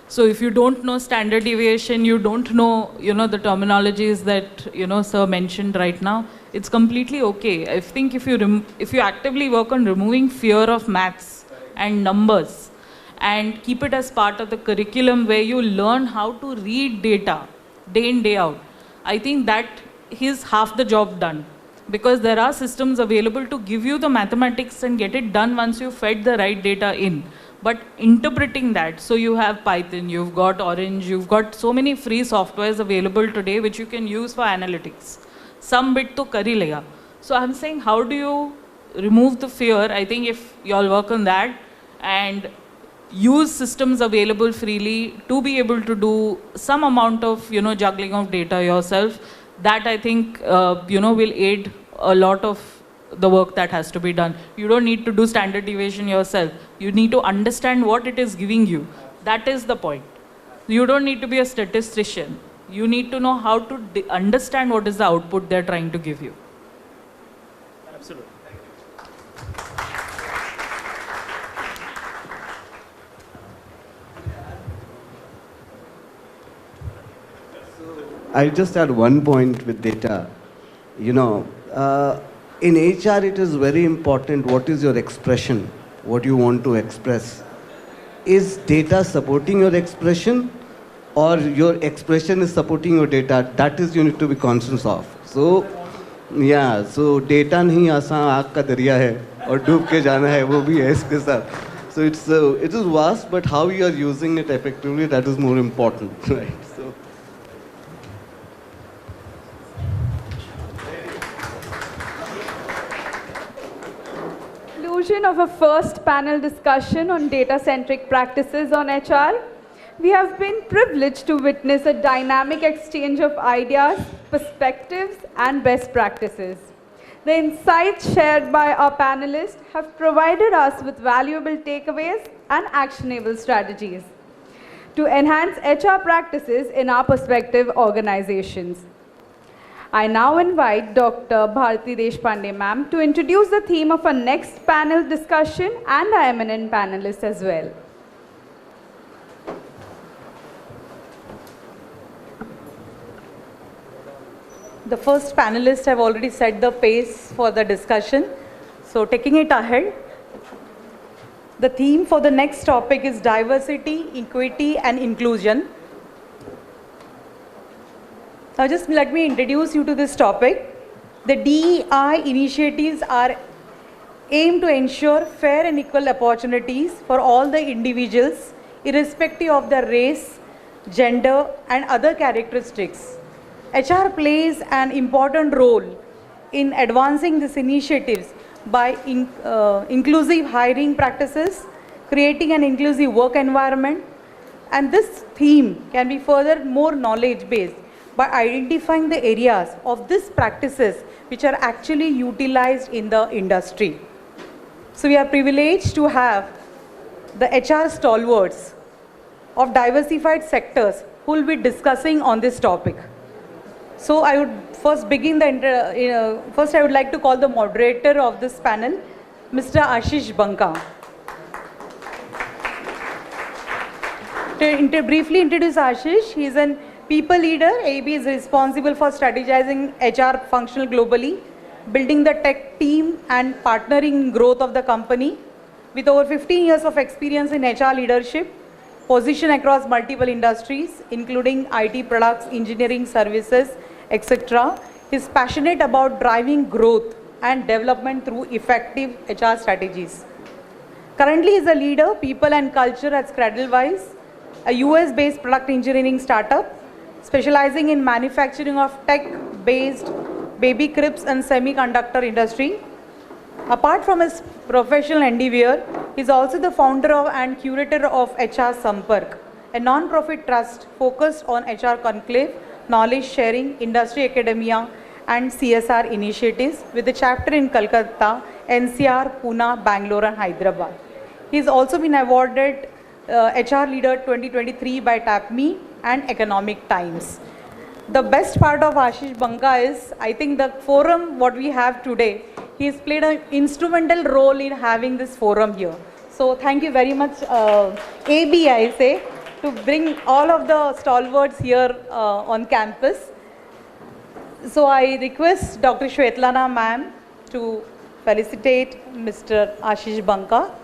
So if you don't know standard deviation, you don't know, the terminologies that, sir mentioned right now, it's completely okay. I think if you actively work on removing fear of maths and numbers and keep it as part of the curriculum where you learn how to read data day in, day out, I think that is half the job done. Because there are systems available to give you the mathematics and get it done once you fed the right data in. But interpreting that, so you have Python, you've got Orange, you've got so many free softwares available today which you can use for analytics. Some bit to kar hi lega. So I'm saying, how do you remove the fear? I think if you all work on that and use systems available freely to be able to do some amount of, juggling of data yourself, that I think, will aid a lot of the work that has to be done. You don't need to do standard deviation yourself. You need to understand what it is giving you. That is the point. You don't need to be a statistician. You need to know how to understand what is the output they're trying to give you. Absolutely. I'll just add one point with data. In HR, it is very important what is your expression, what you want to express. Is data supporting your expression or your expression is supporting your data? That is you need to be conscious of. So, yeah, so data nahi आसान आग का दरिया है और डूब के जाना है वो भी है इसके साथ. So it is vast, but how you are using it effectively, that is more important, right? So. Conclusion of a first panel discussion on data-centric practices on HR. We have been privileged to witness a dynamic exchange of ideas, perspectives, and best practices. The insights shared by our panelists have provided us with valuable takeaways and actionable strategies to enhance HR practices in our prospective organizations. I now invite Dr. Bharti Deshpande ma'am to introduce the theme of our next panel discussion and our eminent panelists as well. The first panelists have already set the pace for the discussion. So taking it ahead, the theme for the next topic is diversity, equity, and inclusion. Now just let me introduce you to this topic. The DEI initiatives are aimed to ensure fair and equal opportunities for all the individuals, irrespective of their race, gender, and other characteristics. HR plays an important role in advancing these initiatives by inclusive hiring practices, creating an inclusive work environment, and this theme can be further more knowledge-based by identifying the areas of these practices which are actually utilized in the industry. So we are privileged to have the HR stalwarts of diversified sectors who will be discussing on this topic. So I would first begin first I would like to call the moderator of this panel, Mr. Ashish Banka. To briefly introduce Ashish, he is a people leader. AB is responsible for strategizing HR functional globally, building the tech team and partnering in growth of the company. with over 15 years of experience in HR leadership, position across multiple industries, including IT products, engineering services, etc. He is passionate about driving growth and development through effective HR strategies. Currently, he is a leader, people and culture at 𝗏𝗏𝗏𝗏𝗏𝗏, a US-based product engineering startup specializing in manufacturing of tech-based baby cribs and semiconductor industry. Apart from his professional endeavor, he is also the founder of and curator of HR Sampark, a non-profit trust focused on HR conclave, knowledge sharing, industry academia, and CSR initiatives with a chapter in Kolkata, NCR, Pune, Bangalore, and Hyderabad. He has also been awarded HR Leader 2023 by TAPME and Economic Times. The best part of Ashish Banka is, I think the forum what we have today, he has played an instrumental role in having this forum here. So thank you very much, AB, I say, to bring all of the stalwarts here on campus. So I request Dr. Shwetlana ma'am to felicitate Mr. Ashish Banka.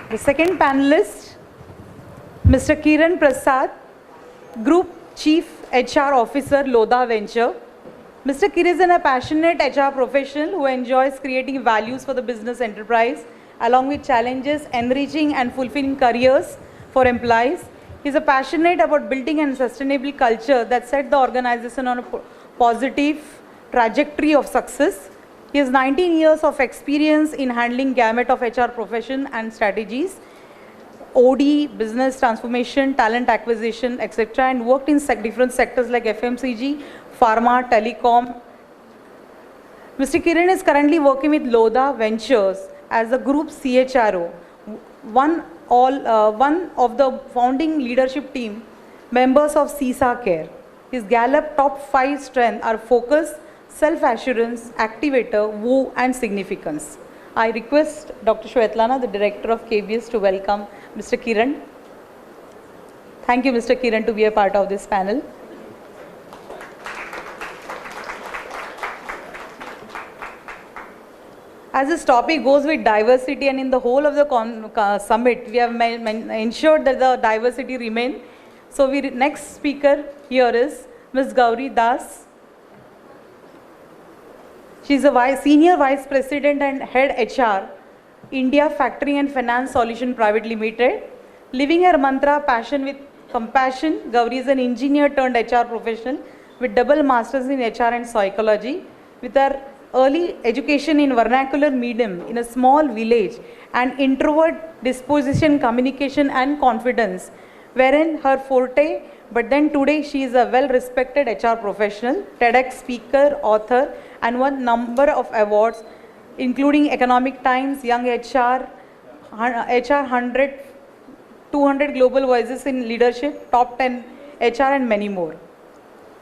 The second panelist, Mr. Kiran Prasad, Group Chief HR Officer, 𝗏𝗏 Venture. Mr. Kiran is a passionate HR professional who enjoys creating values for the business enterprise, along with challenges, enriching and fulfilling careers for employees. He is passionate about building a sustainable culture that set the organization on a positive trajectory of success. He has 19 years of experience in handling gamut of HR profession and strategies, OD, business transformation, talent acquisition, etc., and worked in different sectors like FMCG, pharma, telecom. Mr. Kiran is currently working with 𝗏𝗏 Ventures as a group CHRO, one of the founding leadership team members of CISA Care. His Gallup top 5 strengths are focus, self-assurance, activator, woo, and significance. I request Dr. Shwetlana, the Director of KBS, to welcome Mr. Kiran. Thank you, Mr. Kiran, to be a part of this panel. As this topic goes with diversity, and in the whole of the summit, we have ensured that the diversity remain. So, next speaker here is Ms. Gauri Das. She is a Senior Vice President and Head HR, India Factoring and Finance Solution Private Limited. Living her mantra, passion with compassion, Gauri is an engineer turned HR professional with double masters in HR and psychology. With her early education in vernacular medium in a small village and introvert disposition, communication and confidence, wherein her forte, but then today she is a well-respected HR professional, TEDx speaker, author, and won number of awards, including Economic Times, Young HR, HR 100, 200 Global Voices in Leadership, Top 10 HR, and many more.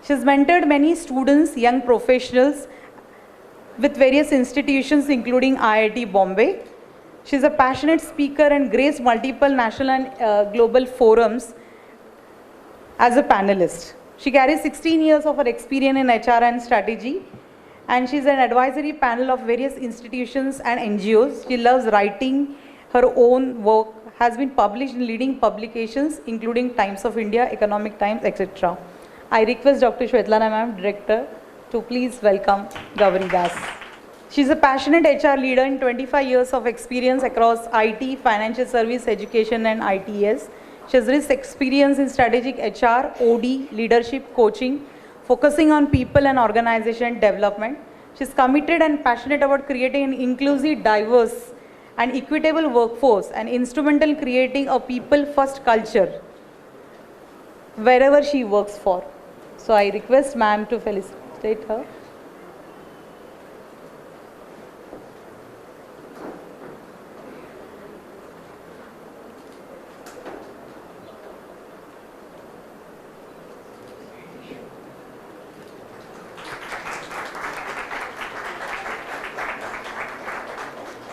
She has mentored many students, young professionals with various institutions, including IIT Bombay. She is a passionate speaker and graced multiple national and global forums as a panelist. She carries 16 years of her experience in HR and strategy, and she is an advisory panel of various institutions and NGOs. She loves writing her own work, has been published in leading publications, including Times of India, Economic Times, etc. I request Dr. Shwetlana ma'am, Director, to please welcome Gauri Das. She is a passionate HR leader in 25 years of experience across IT, financial service, education, and ITS. She has rich experience in strategic HR, OD, leadership, coaching, focusing on people and organization development. She is committed and passionate about creating an inclusive, diverse, and equitable workforce, and instrumental in creating a people-first culture wherever she works for. So I request ma'am to felicitate her.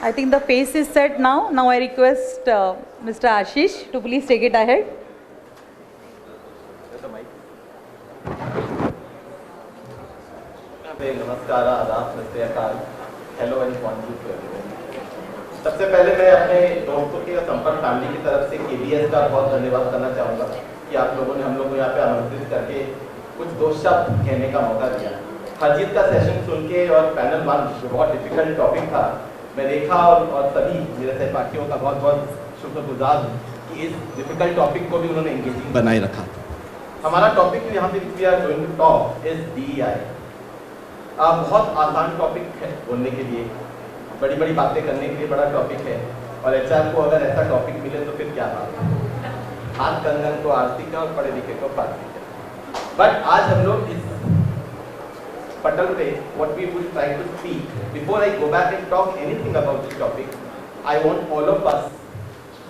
I think the pace is set now. Now I request Mr. Ashish to please take it ahead. नमस्कार, आदाब, नमस्ते, अकाल, hello and country to everyone. सबसे पहले मैं अपने दोस्तों की संपर्क फैमिली की तरफ से KBS का बहुत धन्यवाद करना चाहूँगा कि आप लोगों ने हम लोग को यहाँ पे आमंत्रित करके कुछ दो शब्द कहने का मौका दिया। हरजीत का सेशन सुन के और पैनल 1 जो बहुत डिफिकल्ट टॉपिक था, मैं रेखा और सभी मेरे सहपाठियों का बहुत बहुत शुक्रगुजार हूँ कि इस डिफिकल्ट टॉपिक को भी उन्होंने एंगेजिंग बनाए रखा। हमारा टॉपिक यहाँ पे we are going to talk is DEI। बहुत आसान टॉपिक है बोलने के लिए, बड़ी बड़ी बातें करने के लिए बड़ा टॉपिक है, और HR को अगर ऐसा टॉपिक मिले तो फिर क्या बात है। हाथ कंगन को आरती का और पढ़े लिखे को फारसी का। बट आज हम लोग इस पटल पे what we will try to speak, before I go back and talk anything about this topic, I want all of us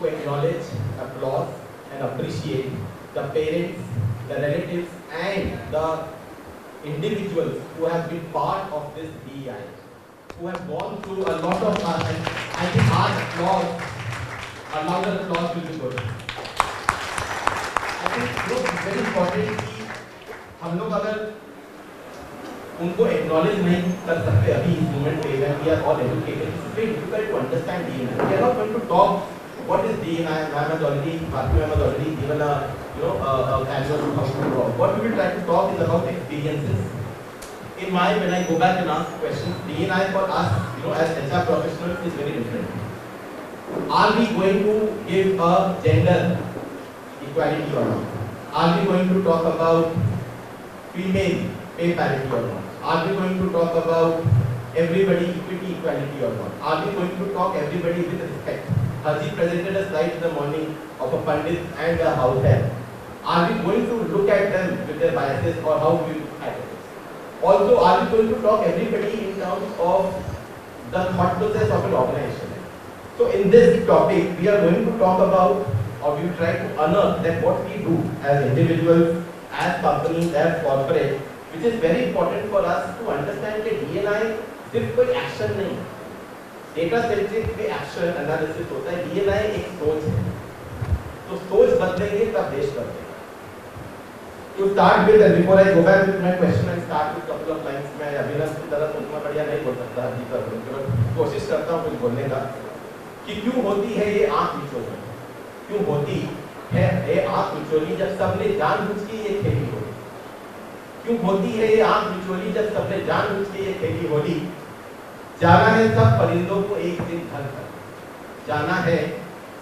to acknowledge, applaud and appreciate the parents, the relatives and the individuals who have been part of this DEI, who have gone through a lot of us, and I think our applause, a louder applause will be good. I think it's very important कि हम लोग अगर उनको acknowledge नहीं कर सकते अभी इस moment पे, when we are all educated, it's very difficult to understand DEI. We are not going to talk what is DEI. Ma'am has already given a annual how to talk. What we will try to talk is about experiences. In my, when I go back and ask questions, DEI for us, as HR professionals is very different. Are we going to give a gender equality or not? Are we going to talk about female pay parity or not? Are we going to talk about everybody equity, equality or not? Are we going to talk everybody with respect? Harjeet presented a slide in the morning of a Pandit and a house help. Are we going to look at them with their biases, or how we look at it? Also, are we going to talk everybody in terms of the thought process of an organization? So in this topic, we are going to talk about, or we will try to unearth that what we do as individuals, as companies, as corporate, which is very important for us to understand that DEI सिर्फ कोई action नहीं, data centric पे action analysis होता है। DEI एक सोच है, तो सोच बदलेंगे तब देश बदलेगा। To start with, and before I go back with my question, I start with couple of lines. मैं अभिनव की तरह उतना बढ़िया नहीं बोल सकता हर चीज़ पर, कोशिश करता हूँ कुछ बोलने का कि क्यों होती है ये आँख मिचोली, क्यों होती है ये आँख मिचोली जब सबने जानबूझ के ये खेली होली, क्यों होती है ये आँख मिचोली जब सबने जानबूझ के ये खेली होली। जाना है सब परिंदों को एक दिन घर पर, जाना है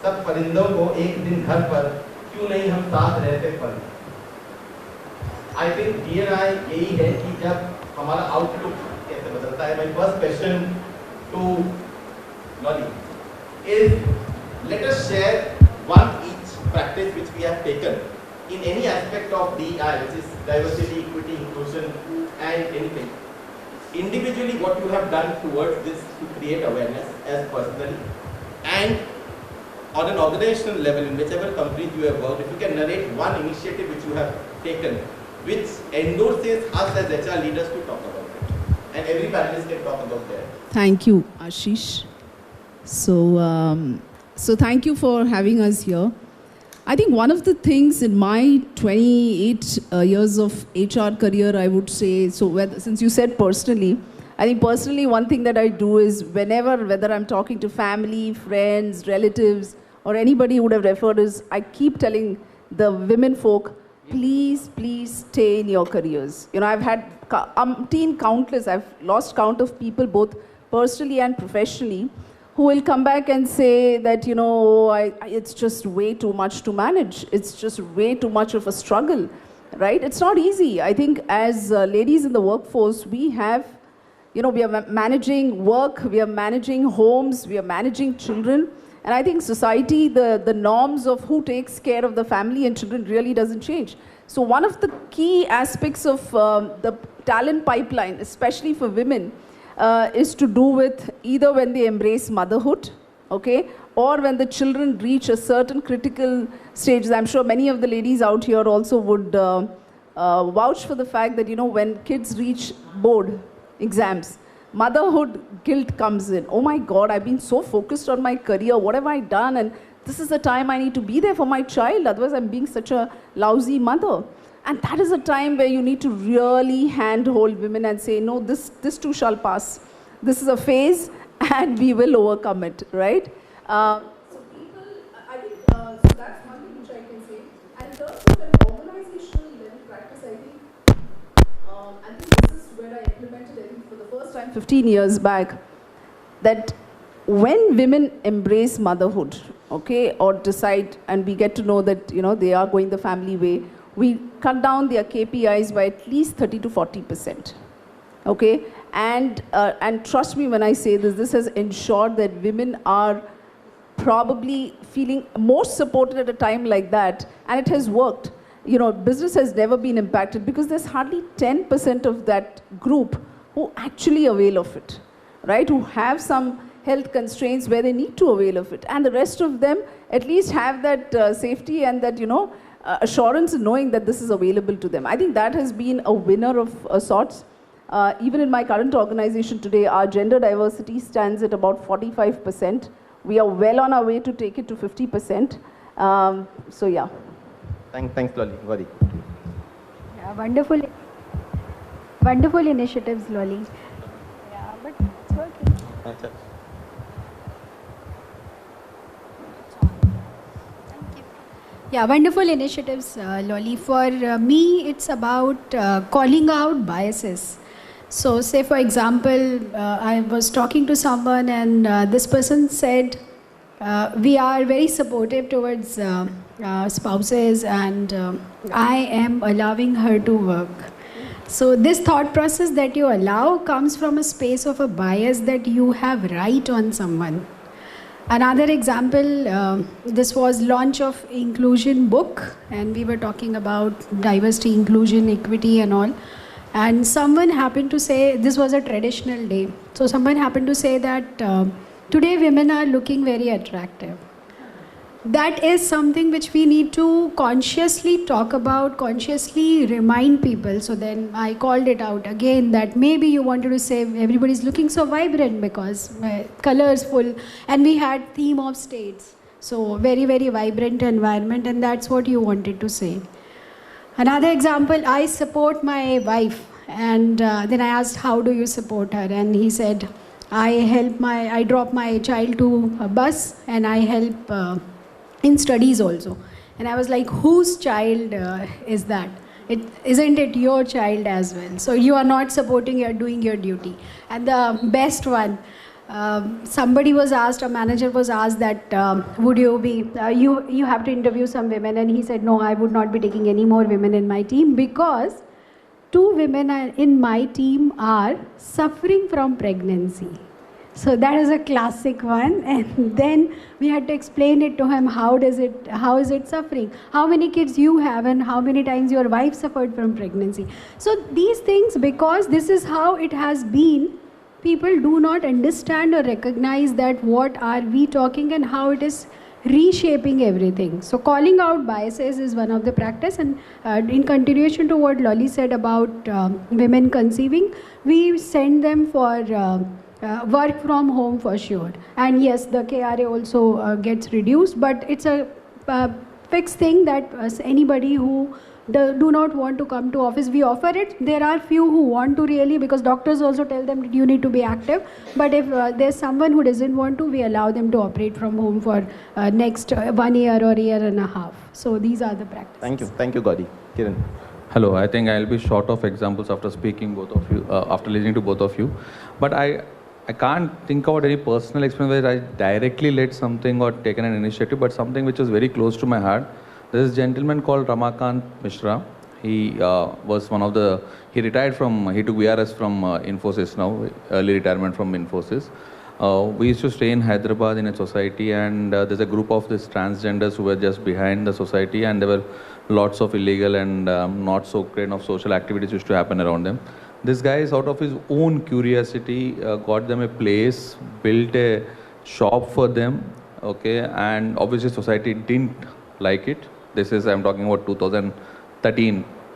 सब परिंदों को एक दिन घर पर, क्यों नहीं हम साथ रहते पल। आई थिंक DEI यही है कि जब हमारा आउटलुक कैसे बदलता है। My first question to Lolly is, let us share one each practice which we have taken in any aspect of DEI, which is diversity, equity, inclusion and anything. Individually, what you have done towards this to create awareness as personally, and on an organizational level in whichever company you have worked, if you can narrate one initiative which you have taken which endorses us as HR leaders to talk about it, and every panelist can talk about that. Thank you, Ashish. So thank you for having us here. I think one of the things in my 28 years of HR career, I would say, since you said personally, I think personally one thing that I do is whether I'm talking to family, friends, relatives, or anybody who would have referred is, I keep telling the women folk, please stay in your careers. I've had countless, I've lost count of people both personally and professionally, who will come back and say that, it's just way too much to manage. It's just way too much of a struggle, right? It's not easy. I think as ladies in the workforce, we are managing work, we are managing homes, we are managing children. And I think society, the norms of who takes care of the family and children really doesn't change. So one of the key aspects of the talent pipeline, especially for women, is to do with either when they embrace motherhood, okay, or when the children reach a certain critical stage. I'm sure many of the ladies out here also would vouch for the fact that, when kids reach board exams, motherhood guilt comes in. Oh my God, I've been so focused on my career. What have I done? And this is the time I need to be there for my child. Otherwise, I'm being such a lousy mother. And that is a time where you need to really handhold women and say, no, this too shall pass. This is a phase and we will overcome it, right? So people, I think, so that's one thing which I can say. And in terms of an organizational level practice, I think this is where I implemented it for the first time 15 years back, that when women embrace motherhood, okay, or decide, and we get to know that, they are going the family way, we cut down their KPIs by at least 30 to 40%. Okay, and trust me when I say this, this has ensured that women are probably feeling more supported at a time like that, and it has worked. Business has never been impacted because there's hardly 10% of that group who actually avail of it, right? Who have some health constraints where they need to avail of it, and the rest of them at least have that safety and that, assurance in knowing that this is available to them. I think that has been a winner of sorts. Even in my current organization today, our gender diversity stands at about 45%. We are well on our way to take it to 50%. So yeah. Thanks, Loli. Gauri. Yeah, wonderful initiatives, Loli. Yeah, but it's working. Thanks. Yeah, wonderful initiatives, Loli. For me, it's about calling out biases. So say, for example, I was talking to someone and this person said, we are very supportive towards spouses and I am allowing her to work. So this thought process that you allow comes from a space of a bias that you have right on someone. Another example, this was launch of inclusion book, and we were talking about diversity, inclusion, equity and all. And someone happened to say, this was a traditional day. So someone happened to say that today women are looking very attractive. That is something which we need to consciously talk about, consciously remind people. So then I called it out again that maybe you wanted to say everybody's looking so vibrant because colors full, and we had theme of states. So very, very vibrant environment, and that's what you wanted to say. Another example, I support my wife, and then I asked, how do you support her? And he said, I drop my child to a bus and I help in studies also. And I was like, whose child is that? Isn't it your child as well? So you are not supporting, you are doing your duty. And the best one, somebody was asked, a manager was asked that would you be, you have to interview some women, and he said, no, I would not be taking any more women in my team because 2 women in my team are suffering from pregnancy. So that is a classic one, and then we had to explain it to him, how is it suffering? How many kids you have and how many times your wife suffered from pregnancy? So these things, because this is how it has been, people do not understand or recognize that what are we talking and how it is reshaping everything. So calling out biases is one of the practice, and in continuation to what Loli said about women conceiving, we send them for work from home for sure. And yes, the KRA also gets reduced, but it's a fixed thing that anybody who do not want to come to office, we offer it. There are few who want to really, because doctors also tell them that you need to be active. But if there's someone who doesn't want to, we allow them to operate from home for next 1 year or year and a half. So these are the practices. Thank you, Gauri. Kiran. Hello, I think I'll be short of examples after speaking both of you, after listening to both of you. But I can't think about any personal experience where I directly led something or taken an initiative, but something which was very close to my heart. There's a gentleman called Ramakant Mishra. He was one of the, he retired from, he took VRS from Infosys now, early retirement from Infosys. We used to stay in Hyderabad in a society, and there's a group of these transgenders who were just behind the society, and there were lots of illegal and not so kind of social activities used to happen around them. This guy is out of his own curiosity, got them a place, built a shop for them, okay, and obviously society didn't like it. This is, I'm talking about 2013,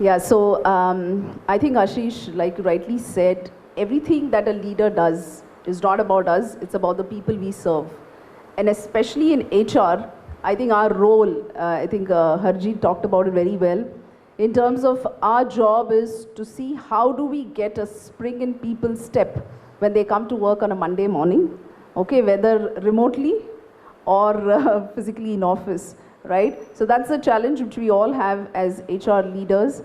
Yeah, so I think Ashish, like you rightly said, everything that a leader does is not about us, it's about the people we serve. And especially in HR, I think our role, I think Harjeet talked about it very well, in terms of our job is to see how do we get a spring in people's step when they come to work on a Monday morning, okay, whether remotely or physically in office, right? So that's the challenge which we all have as HR leaders.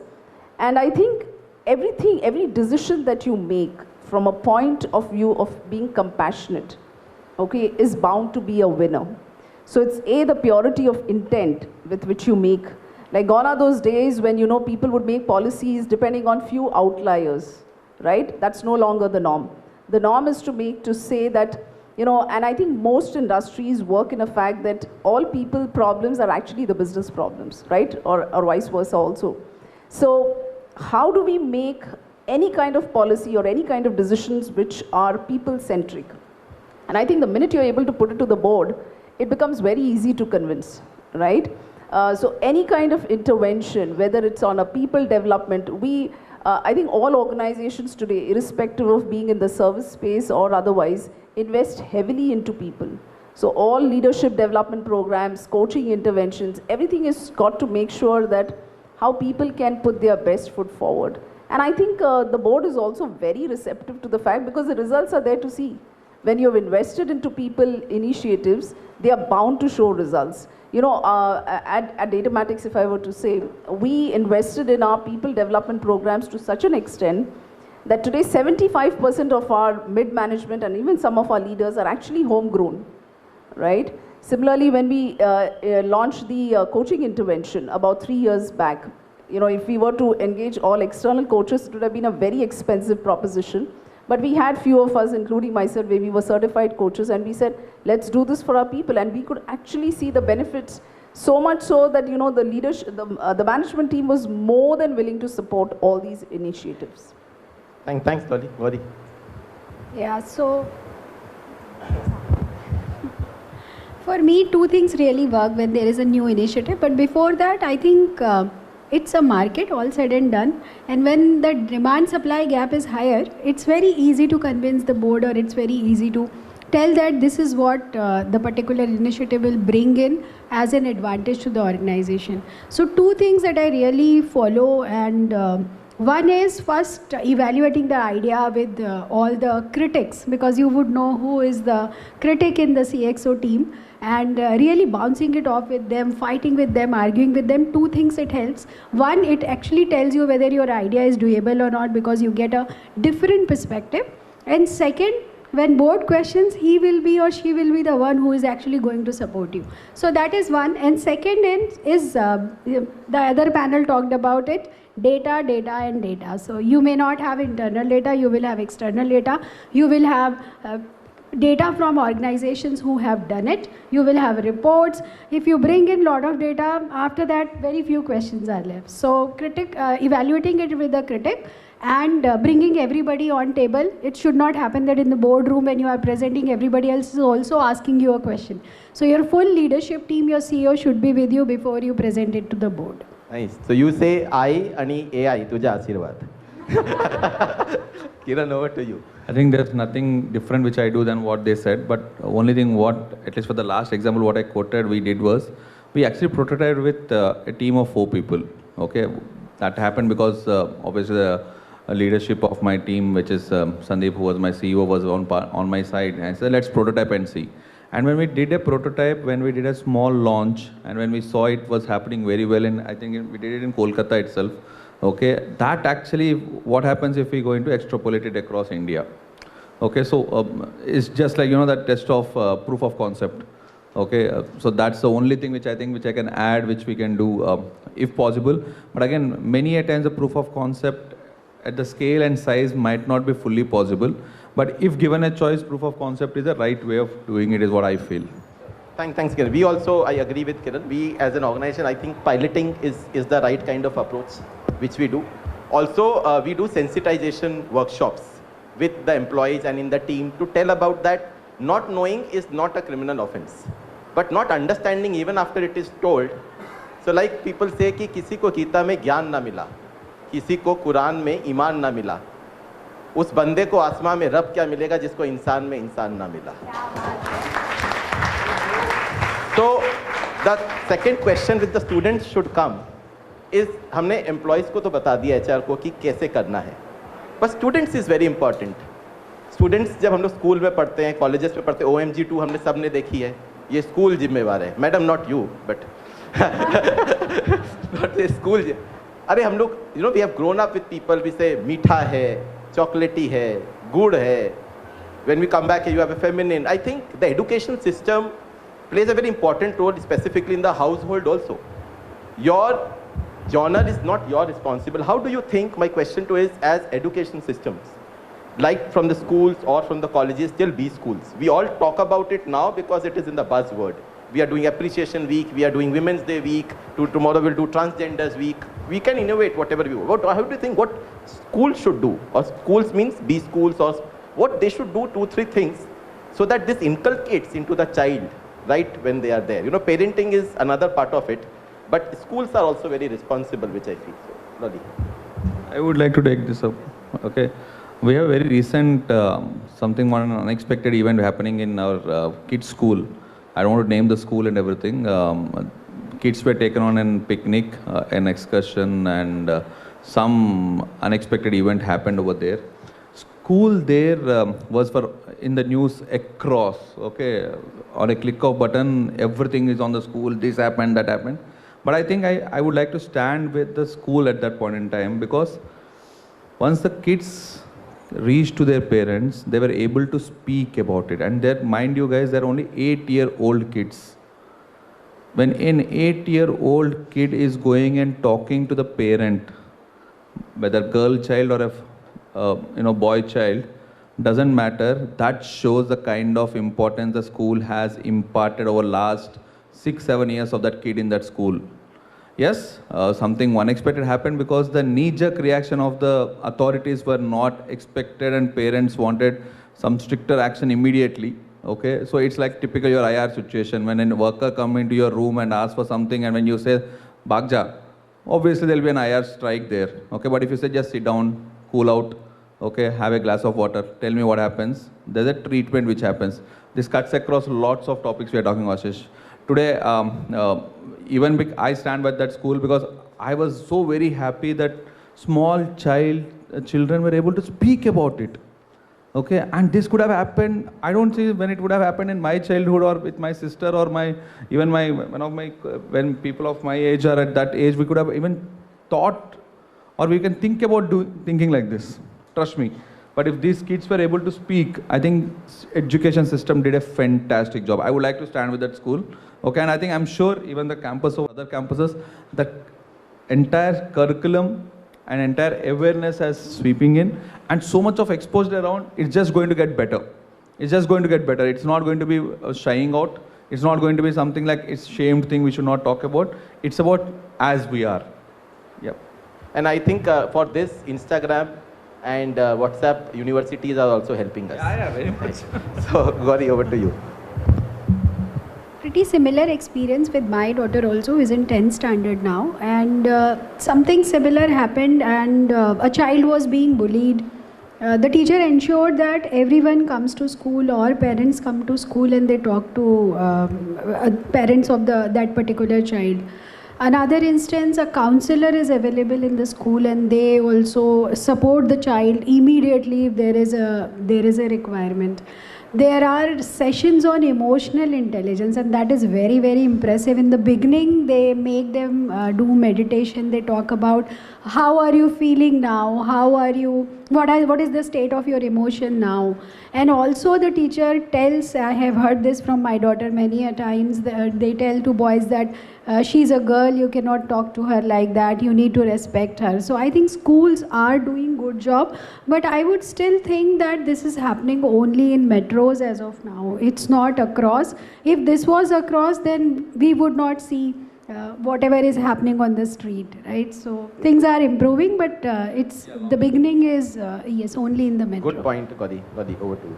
And I think every decision that you make from a point of view of being compassionate, okay, is bound to be a winner. So it's the purity of intent with which you make. Like gone are those days when, you know, people would make policies depending on few outliers, right? That's no longer the norm. The norm is to say that, you know, and I think most industries work in a fact that all people problems are actually the business problems, right? Or vice versa also. So how do we make any kind of policy or any kind of decisions which are people-centric? And I think the minute you're able to put it to the board, it becomes very easy to convince, right? So any kind of intervention, whether it's on a people development, I think all organizations today, irrespective of being in the service space or otherwise, invest heavily into people. So all leadership development programs, coaching interventions, everything is got to make sure that how people can put their best foot forward. And I think the board is also very receptive to the fact, because the results are there to see. When you've invested into people initiatives, they are bound to show results. You know, at Datamatics, if I were to say, we invested in our people development programs to such an extent that today 75% of our mid-management and even some of our leaders are actually homegrown, right? Similarly, when we launched the coaching intervention about 3 years back, you know, if we were to engage all external coaches, it would have been a very expensive proposition. But we had few of us, including myself, where we were certified coaches, and we said, let's do this for our people. And we could actually see the benefits, so much so that, you know, the leadership, the management team was more than willing to support all these initiatives. Thanks, Dolly. Gauri. Yeah, so for me, two things really work when there is a new initiative. But before that, I think it's a market, all said and done. And when the demand-supply gap is higher, it's very easy to convince the board, or it's very easy to tell that this is what the particular initiative will bring in as an advantage to the organization. So two things that I really follow, and one is first evaluating the idea with all the critics, because you would know who is the critic in the CXO team, and really bouncing it off with them, fighting with them, arguing with them. Two things it helps. One, it actually tells you whether your idea is doable or not, because you get a different perspective. And second, when board questions, he will be or she will be the one who is actually going to support you. So that is one. And second is the other panel talked about it, data, and data. So you may not have internal data, you will have external data. You will have data from organizations who have done it. You will have reports. If you bring in a lot of data, after that, very few questions are left. So evaluating it with the critic and bringing everybody on table. It should not happen that in the boardroom when you are presenting, everybody else is also asking you a question. So your full leadership team, your CEO should be with you before you present it to the board. Nice. So you say I ani AI, tuja Asirvad. Kiran, over to you. I think there's nothing different which I do than what they said, but only thing what, at least for the last example, what I quoted, we did was, we actually prototyped with a team of 4 people, okay? That happened because obviously the leadership of my team, which is Sandeep, who was my CEO, was on my side, and I said, let's prototype and see. And when we did a prototype, when we did a small launch, and when we saw it was happening very well, and I think we did it in Kolkata itself, okay, that actually, what happens if we go into extrapolate it across India? Okay, so it's just like, you know, that test of proof of concept. Okay, so that's the only thing which I think which I can add, which we can do if possible. But again, many a times the proof of concept at the scale and size might not be fully possible. But if given a choice, proof of concept is the right way of doing it, is what I feel. Thanks, Kiran. We also, I agree with Kiran. We as an organization, I think piloting is the right kind of approach, which we do. Also, we do sensitization workshops with the employees and in the team to tell about that not knowing is not a criminal offense. But not understanding even after it is told. So like people say कि किसी को गीता में ज्ञान ना मिला, किसी को कुरान में ईमान ना मिला, उस बंदे को आसमां में रब क्या मिलेगा जिसको इंसान में इंसान ना मिला. So the second question which the students should come is, हमने एम्प्लॉयज़ को तो बता दिया HR को कि कैसे करना है, but students is very important. Students जब हम लोग स्कूल में पढ़ते हैं, कॉलेजेस में पढ़ते हैं, OMG2 हमने सब ने देखी है, ये स्कूल जिम्मेवार है. Madam not you but school. अरे हम लोग we have grown up with people, we say मीठा है, चॉकलेटी है, गुड़ है. When we come back, you have a feminine. I think the education system plays a very important role, specifically in the household also. Your genre is not your responsible. How do you think, my question to is, as education systems, like from the schools or from the colleges till B schools, we all talk about it now because it is in the buzzword. We are doing Appreciation Week, we are doing Women's Day Week, tomorrow we'll do Transgenders Week. We can innovate whatever we want. How do you think what schools should do? Or schools means B schools, or what they should do, 2-3 things, so that this inculcates into the child, right, when they are there. Parenting is another part of it, but schools are also very responsible, which I feel. So, Lodi. I would like to take this up. Okay. We have very recent, one unexpected event happening in our kids' school. I don't want to name the school and everything. Kids were taken on a picnic, an excursion, and some unexpected event happened over there. School there was in the news across, okay, on a click of button, everything is on the school, this happened, that happened. But I think I would like to stand with the school at that point in time, because once the kids reached to their parents, they were able to speak about it. And that, mind you guys, they're only 8-year-old kids. When an 8-year-old kid is going and talking to the parent, whether girl child or a boy child, doesn't matter. That shows the kind of importance the school has imparted over last 6-7 years of that kid in that school. Yes, something unexpected happened because the knee-jerk reaction of the authorities were not expected, and parents wanted some stricter action immediately. Okay, so it's like typical your IR situation when a worker come into your room and ask for something, and when you say "Bhagja," obviously there will be an IR strike there. Okay, but if you say just sit down, cool out, okay, have a glass of water, tell me what happens. There's a treatment which happens. This cuts across lots of topics we are talking about, Ashish. Today, even I stand by that school because I was so very happy that small children were able to speak about it. Okay, and this could have happened. I don't see when it would have happened in my childhood or with my sister or when people of my age are at that age, we could have even thought, or we can think about thinking like this. Trust me. But if these kids were able to speak, I think education system did a fantastic job. I would like to stand with that school. Okay, and I'm sure even the campus of other campuses, the entire curriculum and entire awareness has sweeping in, and so much of exposure around, it's just going to get better. It's just going to get better. It's not going to be shying out. It's not going to be something like it's shamed thing we should not talk about. It's about as we are. Yep. And I think for this, Instagram and WhatsApp, universities are also helping us. Yeah, very much. So, Gauri, over to you. Pretty similar experience with my daughter also, who is in 10th standard now, and something similar happened, and a child was being bullied. The teacher ensured that everyone comes to school, or parents come to school and they talk to parents of that particular child. Another instance, a counselor is available in the school, and they also support the child immediately if there is a requirement. There are sessions on emotional intelligence, and that is very, very impressive. In the beginning, they make them do meditation. They talk about how are you feeling now, what is the state of your emotion now. And also the teacher tells, I have heard this from my daughter many a times, they tell to boys that she's a girl, you cannot talk to her like that, you need to respect her. So I think schools are doing good job, but I would still think that this is happening only in metros as of now. It's not across. If this was across, then we would not see whatever is happening on the street, right? So things are improving, but the beginning is yes, only in the metro. Good point, Gauri. Gauri, over to you.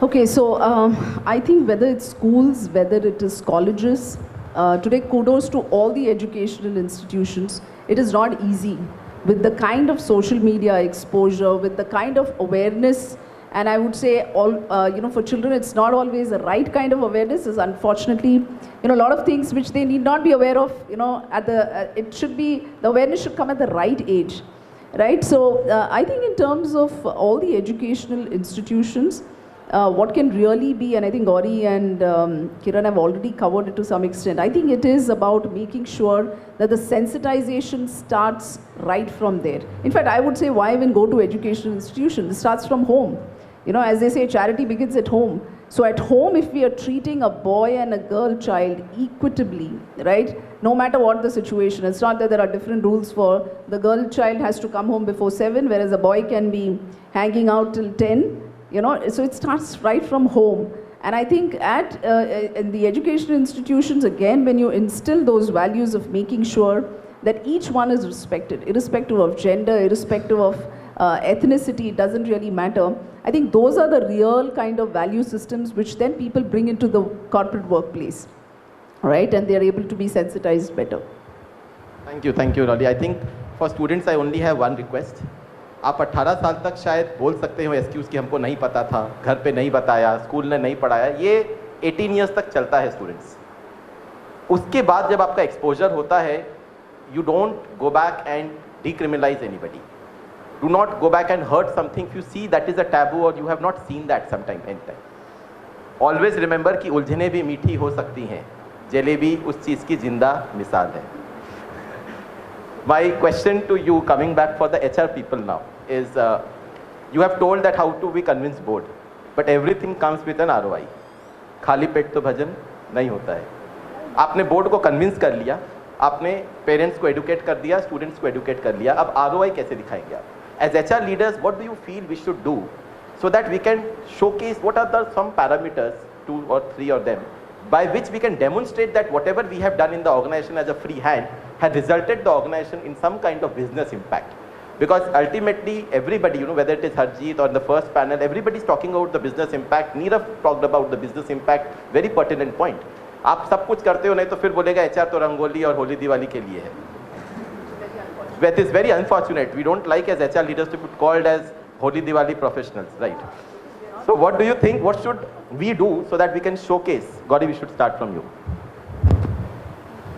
Okay, so I think whether it's schools, whether it is colleges, today kudos to all the educational institutions. it is not easy. With the kind of social media exposure, with the kind of awareness, and I would say for children it's not always the right kind of awareness. Is unfortunately, a lot of things which they need not be aware of, it should be, the awareness should come at the right age, right? So I think in terms of all the educational institutions, what can really be, and I think Gauri and Kiran have already covered it to some extent, I think it is about making sure that the sensitization starts right from there. In fact, I would say why even go to educational institutions? It starts from home. As they say, charity begins at home. So at home, if we are treating a boy and a girl child equitably, right, no matter what the situation, it's not that there are different rules for the girl child has to come home before 7, whereas a boy can be hanging out till 10. So it starts right from home. And I think in the educational institutions, again, when you instill those values of making sure that each one is respected, irrespective of gender, irrespective of ethnicity, it doesn't really matter. I think those are the real kind of value systems which then people bring into the corporate workplace, right? And they're able to be sensitized better. Thank you, Rolly. I think for students, I only have one request. आप 18 साल तक शायद बोल सकते हो excuse कि हमको नहीं पता था, घर पे नहीं बताया, स्कूल ने नहीं पढ़ाया, ये 18 ईयर्स तक चलता है स्टूडेंट्स. उसके बाद जब आपका एक्सपोजर होता है, you don't go back and decriminalize anybody. Do not go back and hurt something if you see that is a taboo or you have not seen that sometime, anytime. Always remember कि उलझने भी मीठी हो सकती हैं, जलेबी उस चीज़ की जिंदा मिसाल है. My question to you, coming back for the HR people now, is you have told that how to we convince board, but everything comes with an ROI. खाली पेट तो भजन नहीं होता है. आपने बोर्ड को कन्विंस कर लिया, आपने पेरेंट्स को एडुकेट कर दिया, स्टूडेंट्स को एडुकेट कर लिया, अब ROI कैसे दिखाएंगे आप? As HR leaders, what do you feel we should do so that we can showcase what are the some parameters, 2 or 3 of them, by which we can demonstrate that whatever we have done in the organization as a free hand had resulted the organization in some kind of business impact. Because ultimately everybody, whether it is Harjeet or in the first panel, everybody is talking about the business impact. Nirav talked about the business impact, very pertinent point. आप सब कुछ करते हो नहीं तो फिर बोलेगा HR तो रंगोली और होली दिवाली के लिए है. That is very unfortunate. We don't like as HR leaders to be called as holy Diwali professionals, right? So what do you think, what should we do so that we can showcase? Gauri, we should start from you.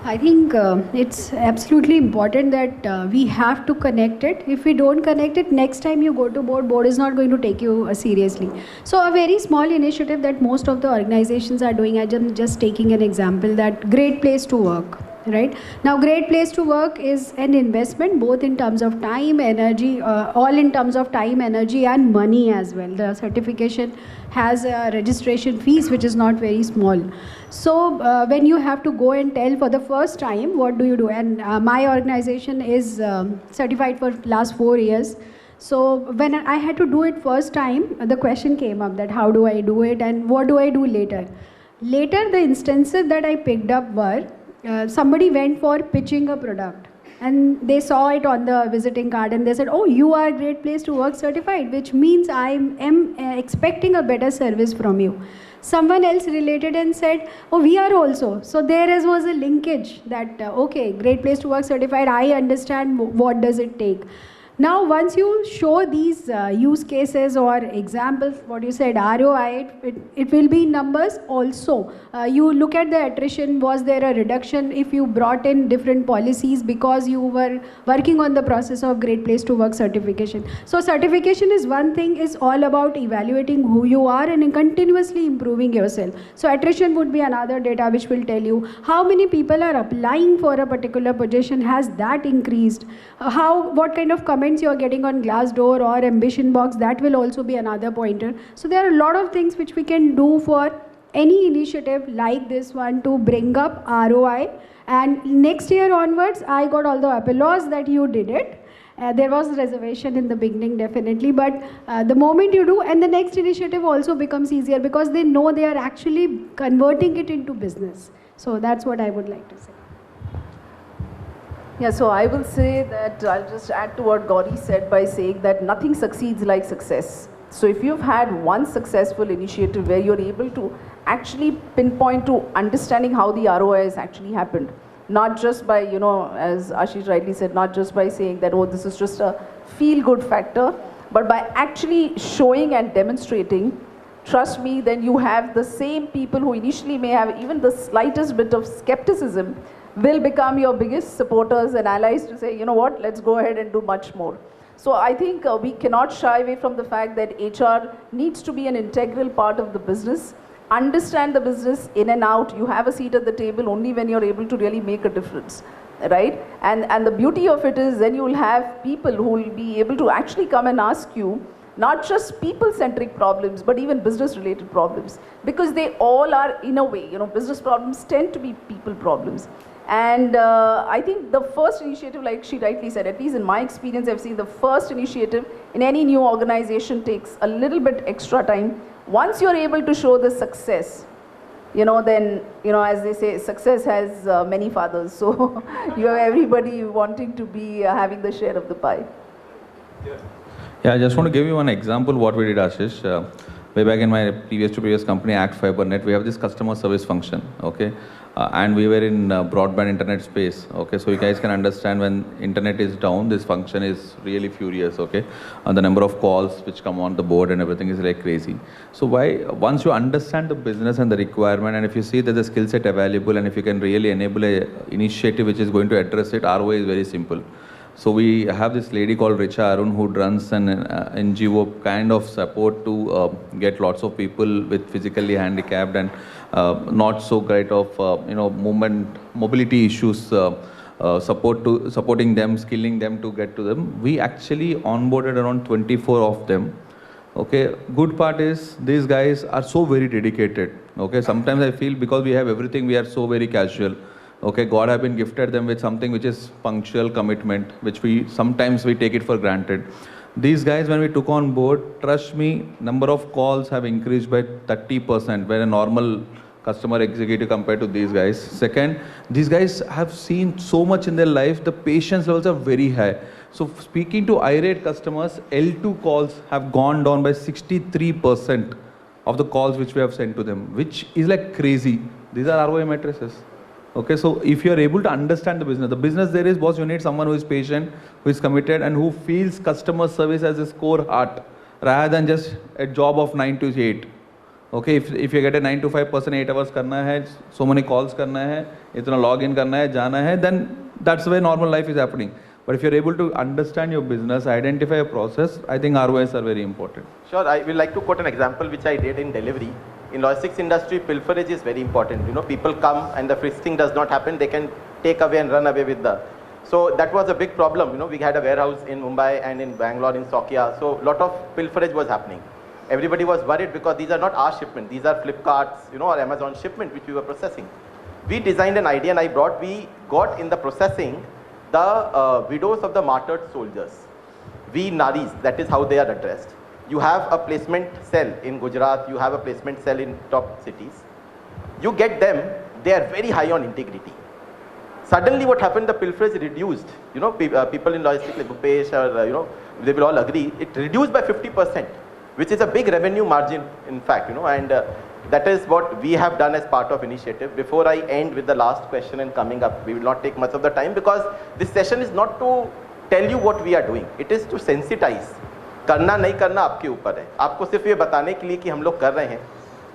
I think it's absolutely important that we have to connect it. If we don't connect it, next time you go to board is not going to take you seriously. So a very small initiative that most of the organizations are doing, I'm just taking an example, that great place to work. Right now, great place to work is an investment both in terms of time, energy, all in terms of time, energy and money as well. The certification has a registration fees which is not very small. So when you have to go and tell for the first time, what do you do? And my organization is certified for last 4 years. So when I had to do it first time, the question came up that how do I do it and what do I do later? Later, the instances that I picked up were somebody went for pitching a product and they saw it on the visiting card and they said, oh, you are Great Place to Work certified, which means I am expecting a better service from you. Someone else related and said, oh, we are also. So there was a linkage that, okay, Great Place to Work certified, I understand what does it take. Now, once you show these use cases or examples, what you said, ROI, it will be numbers also. You look at the attrition, was there a reduction if you brought in different policies because you were working on the process of Great Place to Work certification. So certification is one thing, is all about evaluating who you are and continuously improving yourself. So attrition would be another data which will tell you how many people are applying for a particular position, has that increased, what kind of comments you are getting on Glassdoor or Ambition Box, that will also be another pointer. So there are a lot of things which we can do for any initiative like this one to bring up ROI. And next year onwards, I got all the applause that you did it. There was reservation in the beginning, definitely, but the moment you do, and the next initiative also becomes easier because they know they are actually converting it into business. So that's what I would like to say. Yeah, so I will say that I'll just add to what Gauri said by saying that nothing succeeds like success. So if you've had one successful initiative where you're able to actually pinpoint to understanding how the ROI has actually happened, not just by, as Ashish rightly said, not just by saying that, oh, this is just a feel-good factor, but by actually showing and demonstrating. Trust me, then you have the same people who initially may have even the slightest bit of skepticism will become your biggest supporters and allies to say, you know what, let's go ahead and do much more. So I think we cannot shy away from the fact that HR needs to be an integral part of the business. Understand the business in and out. You have a seat at the table only when you're able to really make a difference, right? And the beauty of it is then you will have people who will be able to actually come and ask you not just people-centric problems, but even business-related problems, because they all are, in a way, business problems tend to be people problems. And I think the first initiative, like she rightly said, at least in my experience, I've seen the first initiative in any new organization takes a little bit extra time. Once you're able to show the success, then, as they say, success has many fathers. So you have everybody wanting to be having the share of the pie. Yeah, I just want to give you one example what we did, Ashish. Way back in my previous company, Act Fibernet, we have this customer service function, okay? And we were in broadband internet space, okay? So you guys can understand when internet is down, this function is really furious, okay? The number of calls which come on the board and everything is like crazy. So once you understand the business and the requirement, and if you see that the skill set available, and if you can really enable a initiative which is going to address it, ROI is very simple. So we have this lady called Richa Arun who runs an NGO kind of support to get lots of people with physically handicapped and not so great of mobility issues, supporting them, skilling them to get to them. We actually onboarded around 24 of them. Okay, good part is these guys are so very dedicated. Okay, sometimes I feel because we have everything, we are so very casual. Okay, God have been gifted them with something which is punctual commitment, which sometimes we take it for granted. These guys, when we took on board, trust me, number of calls have increased by 30% when a normal customer executive compared to these guys. Second, these guys have seen so much in their life, the patience levels are very high. So speaking to irate customers, L2 calls have gone down by 63% of the calls which we have sent to them, which is like crazy. These are ROI matrices. Okay, so if you are able to understand the business there is, boss, you need someone who is patient, who is committed, and who feels customer service as his core heart, rather than just a job of 9 to 8. Okay, if you get a 9 to 5 person, 8 hours karna hai, so many calls karna hai, itna login karna hai, jana hai, then that's where normal life is happening. But if you're able to understand your business, identify a process, I think ROIs are very important. Sure, I will like to quote an example which I did in delivery. In logistics industry, pilferage is very important. People come and the first thing does not happen, they can take away and run away with the. So that was a big problem. We had a warehouse in Mumbai and in Bangalore, in Sokia. So a lot of pilferage was happening. Everybody was worried because these are not our shipment. These are Flipkart's, or Amazon shipment which we were processing. We designed an idea and we got in the processing the widows of the martyred soldiers. We Naris, that is how they are addressed. You have a placement cell in Gujarat, you have a placement cell in top cities. You get them, they are very high on integrity. Suddenly what happened, the pilferage reduced. People in logistics like Bhupesh or, they will all agree, it reduced by 50%, which is a big revenue margin in fact, and that is what we have done as part of initiative. Before I end with the last question and coming up, we will not take much of the time because this session is not to tell you what we are doing, it is to sensitize. करना नहीं करना आपके ऊपर है, आपको सिर्फ ये बताने के लिए कि हम लोग कर रहे हैं.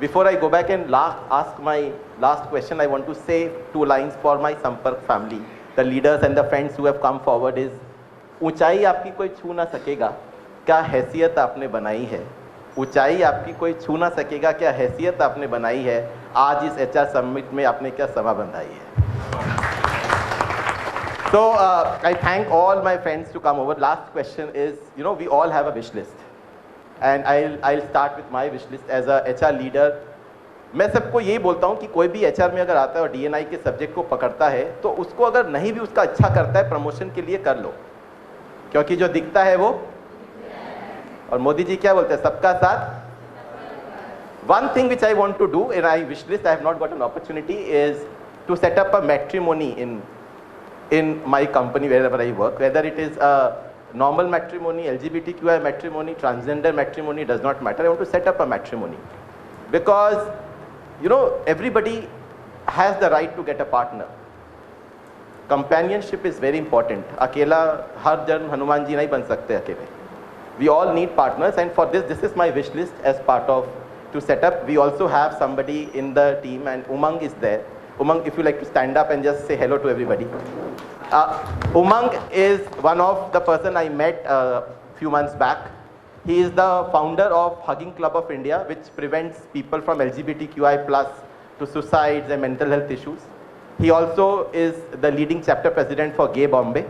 Before I go back and ask my last question, I want to say 2 lines for my Sampark family, the leaders and the friends who have come forward is, ऊंचाई आपकी कोई छू ना सकेगा, क्या हैसियत आपने बनाई है. ऊंचाई आपकी कोई छू ना सकेगा, क्या हैसियत आपने बनाई है. आज इस HR समिट में आपने क्या समा बंधाई है. So I thank all my friends to come over. Last question is, we all have a wish list. And I'll start with my wish list as a HR leader. मैं सबको यही बोलता हूँ कि कोई भी HR में अगर आता है और DNI के सब्जेक्ट को पकड़ता है, तो उसको अगर नहीं भी उसका अच्छा करता है, प्रमोशन के लिए कर लो. क्योंकि जो दिखता है वो, और मोदी जी क्या बोलते हैं, सबका साथ. One thing which I want to do in my wish list, I have not got an opportunity, is to set up a matrimony in my company wherever I work, whether it is a normal matrimony, LGBTQI matrimony, transgender matrimony, does not matter. I want to set up a matrimony because everybody has the right to get a partner. Companionship is very important. अकेला हर जन्म हनुमान जी नहीं बन सकते अकेले. We all need partners, and for this is my wish list as part of to set up. We also have somebody in the team, and Umang is there. Umang, if you like to stand up and just say hello to everybody. Umang is one of the person I met a few months back. He is the founder of Hugging Club of India, which prevents people from LGBTQI+ to suicides and mental health issues. He also is the leading chapter president for Gay Bombay,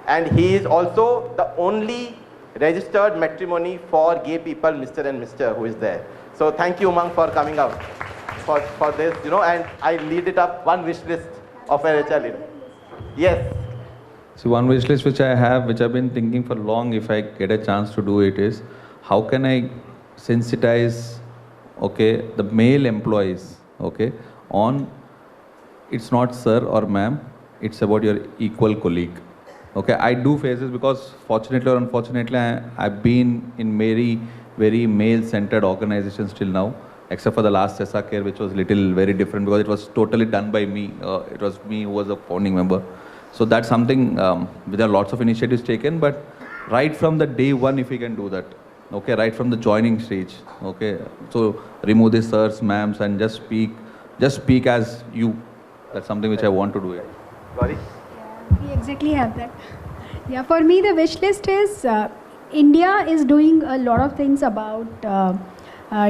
and he is also the only registered matrimony for gay people, Mr. and Mr. who is there. So thank you, Umang, for coming out for this, you know, and I lead it up one wish list of an HR leader. Yes. So one wish list which I have, which I've been thinking for long, if I get a chance to do it, is how can I sensitize, okay, the male employees, okay, on it's not sir or ma'am, it's about your equal colleague. Okay, I do face this because fortunately or unfortunately, I've been in very male-centered organizations till now, except for the last SRK, which was very different because it was totally done by me. It was me who was a founding member. So that's something, there are lots of initiatives taken, but right from the day one, if we can do that, okay, right from the joining stage, okay, so remove the sirs, ma'ams, and just speak as you. That's something which I want to do. Yeah. Sorry? We exactly have that. Yeah, for me the wish list is India is doing a lot of things about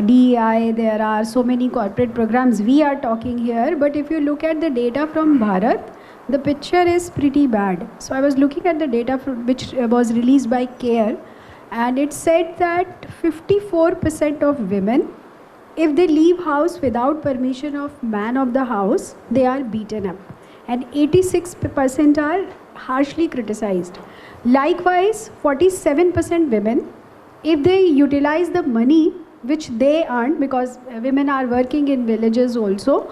DEI. There are so many corporate programs we are talking here, but if you look at the data from Bharat, the picture is pretty bad. So I was looking at the data which was released by CARE, and it said that 54% of women, if they leave house without permission of man of the house, they are beaten up. And 86% are harshly criticized. Likewise, 47% women, if they utilize the money which they earn, because women are working in villages also,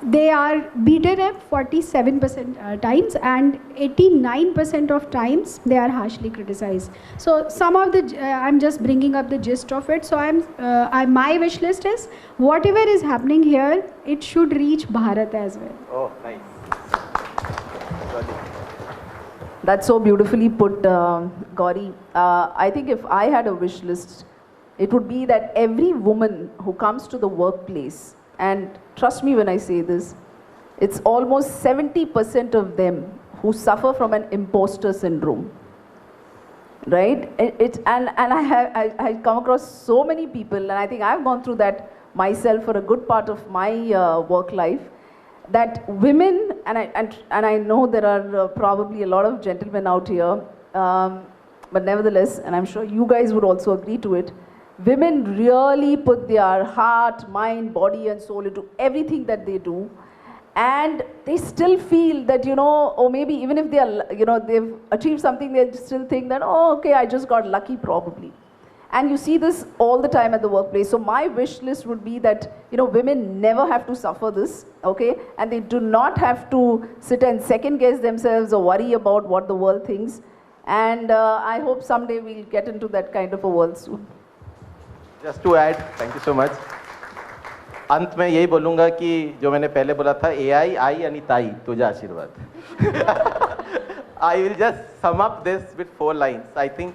they are beaten up 47% times, and 89% of times they are harshly criticized. So some of the, I'm just bringing up the gist of it. So my wish list is whatever is happening here, it should reach Bharat as well. Oh, nice. That's so beautifully put, Gauri. I think if I had a wish list, it would be that every woman who comes to the workplace, and trust me when I say this, it's almost 70% of them who suffer from an imposter syndrome, right? And I come across so many people, and I think I've gone through that myself for a good part of my work life, that women, and I know there are probably a lot of gentlemen out here, but nevertheless, and I'm sure you guys would also agree to it, women really put their heart, mind, body and soul into everything that they do, and they still feel that, you know, or maybe even if they are, you know, they've achieved something, they still think that, oh, okay, I just got lucky probably. And you see this all the time at the workplace. So my wish list would be that, you know, women never have to suffer this, okay? And they do not have to sit and second guess themselves or worry about what the world thinks. And I hope someday we'll get into that kind of a world soon. Just to add, thank you so much. अंत में यही बोलूँगा कि जो मैंने पहले बोला था, AI, I यानी ताई, तुझा आशीर्वाद. I will just sum up this with 4 lines. I think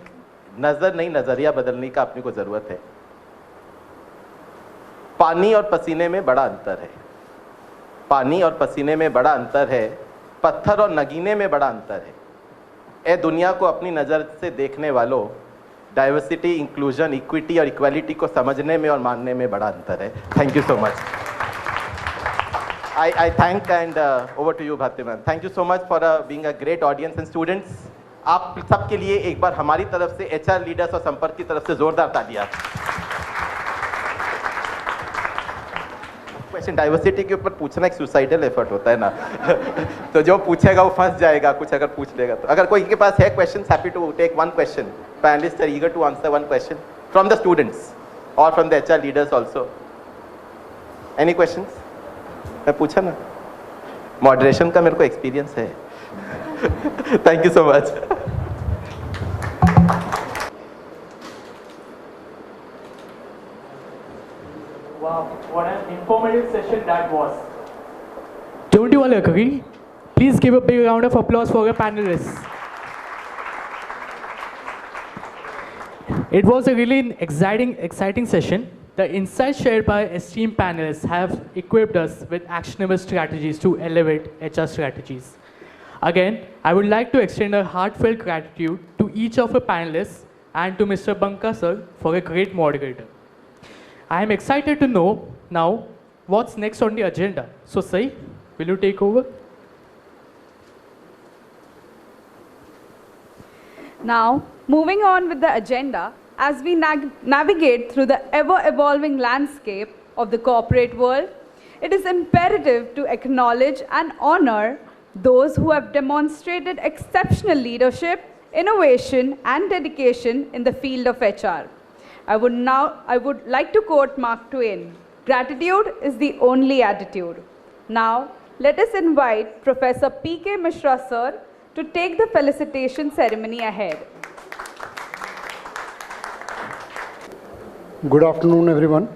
नजर नहीं, नजरिया बदलने का अपने को जरूरत है. पानी और पसीने में बड़ा अंतर है. पानी और पसीने में बड़ा अंतर है. पत्थर और नगीने में बड़ा अंतर है. ए दुनिया को अपनी नजर से देखने वालों, डाइवर्सिटी, इंक्लूजन, इक्विटी और इक्वालिटी को समझने में और मानने में बड़ा अंतर है. Thank you so much. I thank and over to you, Bharti ma'am. Thank you so much for being a great audience and students. आप सबके लिए एक बार हमारी तरफ से HR लीडर्स और संपर्क की तरफ से जोरदार तालियां. क्वेश्चन डाइवर्सिटी के ऊपर पूछना एक सुसाइडल एफर्ट होता है ना. तो जो पूछेगा वो फंस जाएगा, कुछ अगर पूछ लेगा तो. अगर कोई के पास है question, happy to take one question. Panelist are eager to answer one question from the students और from the HR leaders also. Any questions? मैं पूछा ना, मॉडरेशन का मेरे को एक्सपीरियंस है. Thank you so much. Wow, what an informative session that was. Don't you all agree? Please Please give a big round of applause for our panelists. It was a really exciting session. The insights shared by esteemed panelists have equipped us with actionable strategies to elevate HR strategies. Again, I would like to extend a heartfelt gratitude to each of our panelists and to Mr. Banka sir for a great moderator. I am excited to know now what's next on the agenda. So Sai, will you take over? Now, moving on with the agenda, as we navigate through the ever-evolving landscape of the corporate world, it is imperative to acknowledge and honor those who have demonstrated exceptional leadership, innovation, and dedication in the field of HR. I would like to quote Mark Twain, "Gratitude is the only attitude." Now, let us invite Professor P.K. Mishra sir to take the felicitation ceremony ahead. Good afternoon, everyone.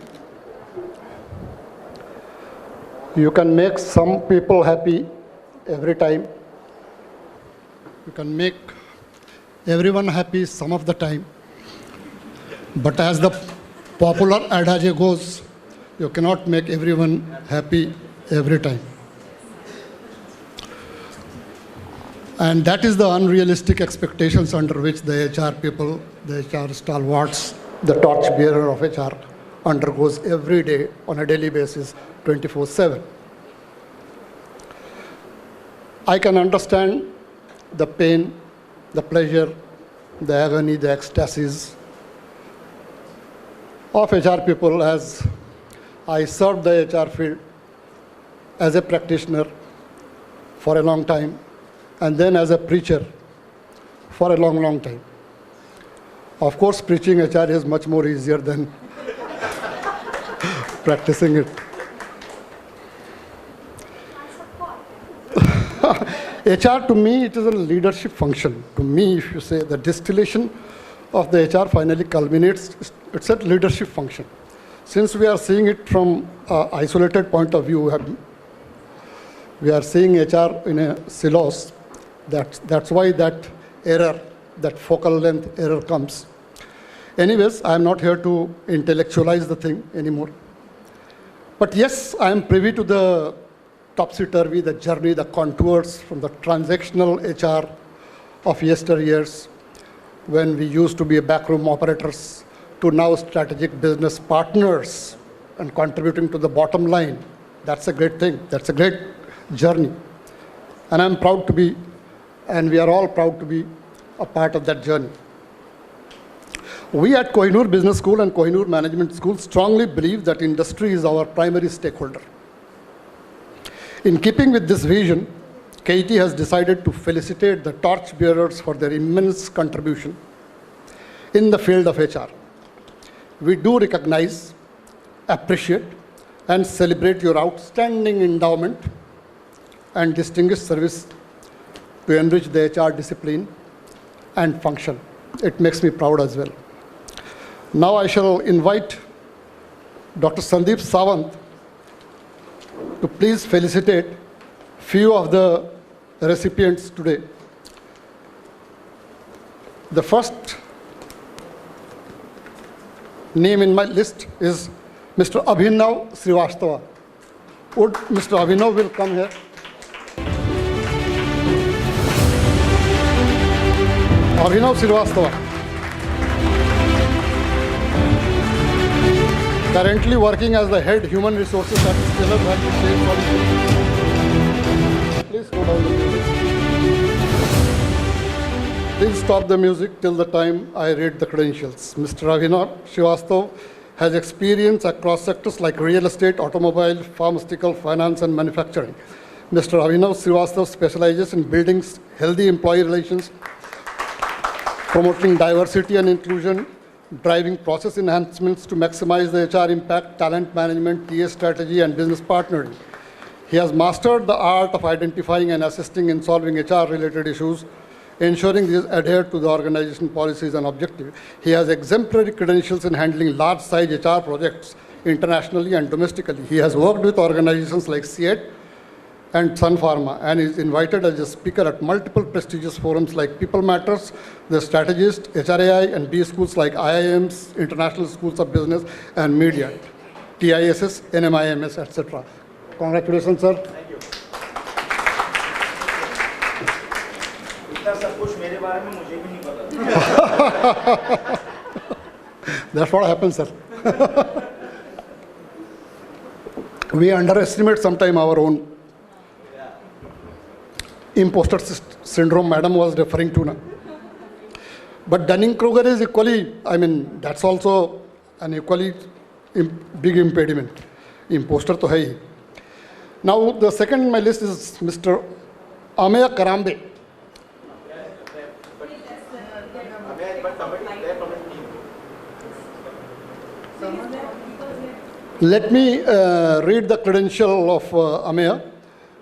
You can make some people happy every time. You can make everyone happy some of the time. But as the popular adage goes, you cannot make everyone happy every time. And that is the unrealistic expectations under which the HR people, the HR stalwarts, the torchbearer of HR undergoes every day on a daily basis, 24/7. I can understand the pain, the pleasure, the agony, the ecstasies of HR people as I served the HR field as a practitioner for a long time and then as a preacher for a long, long time. Of course, preaching HR is much more easier than practicing it. HR, to me, it is a leadership function. To me, if you say the distillation of the HR finally culminates, it's a leadership function. Since we are seeing it from an isolated point of view, we are seeing HR in a silos. That's why that error, that focal length error comes. Anyways, I am not here to intellectualize the thing anymore. But yes, I am privy to the topsy-turvy, the journey, the contours from the transactional HR of yesteryears, when we used to be backroom operators, to now strategic business partners and contributing to the bottom line. That's a great thing. That's a great journey. And I'm proud to be, and we are all proud to be a part of that journey. We at Kohinoor Business School and Kohinoor Management School strongly believe that industry is our primary stakeholder. In keeping with this vision, KIT has decided to felicitate the torchbearers for their immense contribution in the field of HR. We do recognize, appreciate, and celebrate your outstanding endowment and distinguished service to enrich the HR discipline and function. It makes me proud as well. Now I shall invite Dr. Sandeep Sawant to please felicitate few of the recipients today. The first name in my list is Mr. Abhinav Srivastava. Would Mr. Abhinav will come here? Abhinav Srivastava. Currently working as the head human resources at Stellar Valley State College. Please go down the music. Please stop the music till the time I read the credentials. Mr. Abhinav Srivastava has experience across sectors like real estate, automobile, pharmaceutical, finance, and manufacturing. Mr. Abhinav Srivastava specializes in building healthy employee relations, promoting diversity and inclusion, driving process enhancements to maximize the HR impact, talent management, TA strategy, and business partnering. He has mastered the art of identifying and assisting in solving HR-related issues, ensuring these adhere to the organization policies and objectives. He has exemplary credentials in handling large-size HR projects internationally and domestically. He has worked with organizations like CHRO, and Sun Pharma, and is invited as a speaker at multiple prestigious forums like People Matters, The Strategist, HRAI, and B schools like IIMs, International Schools of Business and Media, TISS, NMIMS, etc. Congratulations, sir. Thank you. इतना सब कुछ मेरे बारे में मुझे भी नहीं पता. That's what happens, sir. We underestimate sometimes our own imposter syndrome Madam was referring to now. But Dunning-Kruger is equally, that's also an equally big impediment. Imposter to hai. Now the second on my list is Mr. 𝗂𝗏 𝗦𝗃𝗺𝗁. Let me read the credential of 𝗂𝗏.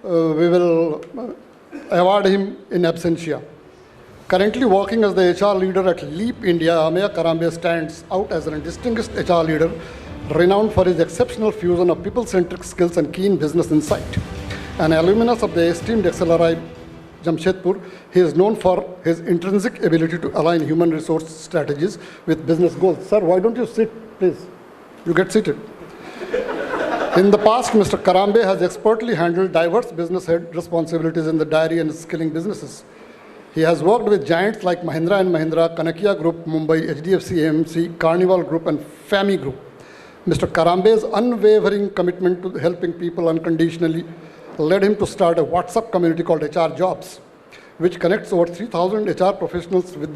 We will award him in absentia. Currently working as the HR leader at LEAP India, 𝗂𝗏 𝗦𝗃𝗺𝗁 stands out as a distinguished HR leader, renowned for his exceptional fusion of people-centric skills and keen business insight. An alumnus of the esteemed XLRI Jamshedpur, he is known for his intrinsic ability to align human resource strategies with business goals. Sir, why don't you sit, please? You get seated. In the past, Mr. 𝗂𝗏 has expertly handled diverse business head responsibilities in the dairy and skilling businesses. He has worked with giants like Mahindra & Mahindra, Kanakia Group, Mumbai, HDFC AMC, Carnival Group, and FAMI Group. Mr. 𝗂𝗏's unwavering commitment to helping people unconditionally led him to start a WhatsApp community called HR Jobs, which connects over 3,000 HR professionals with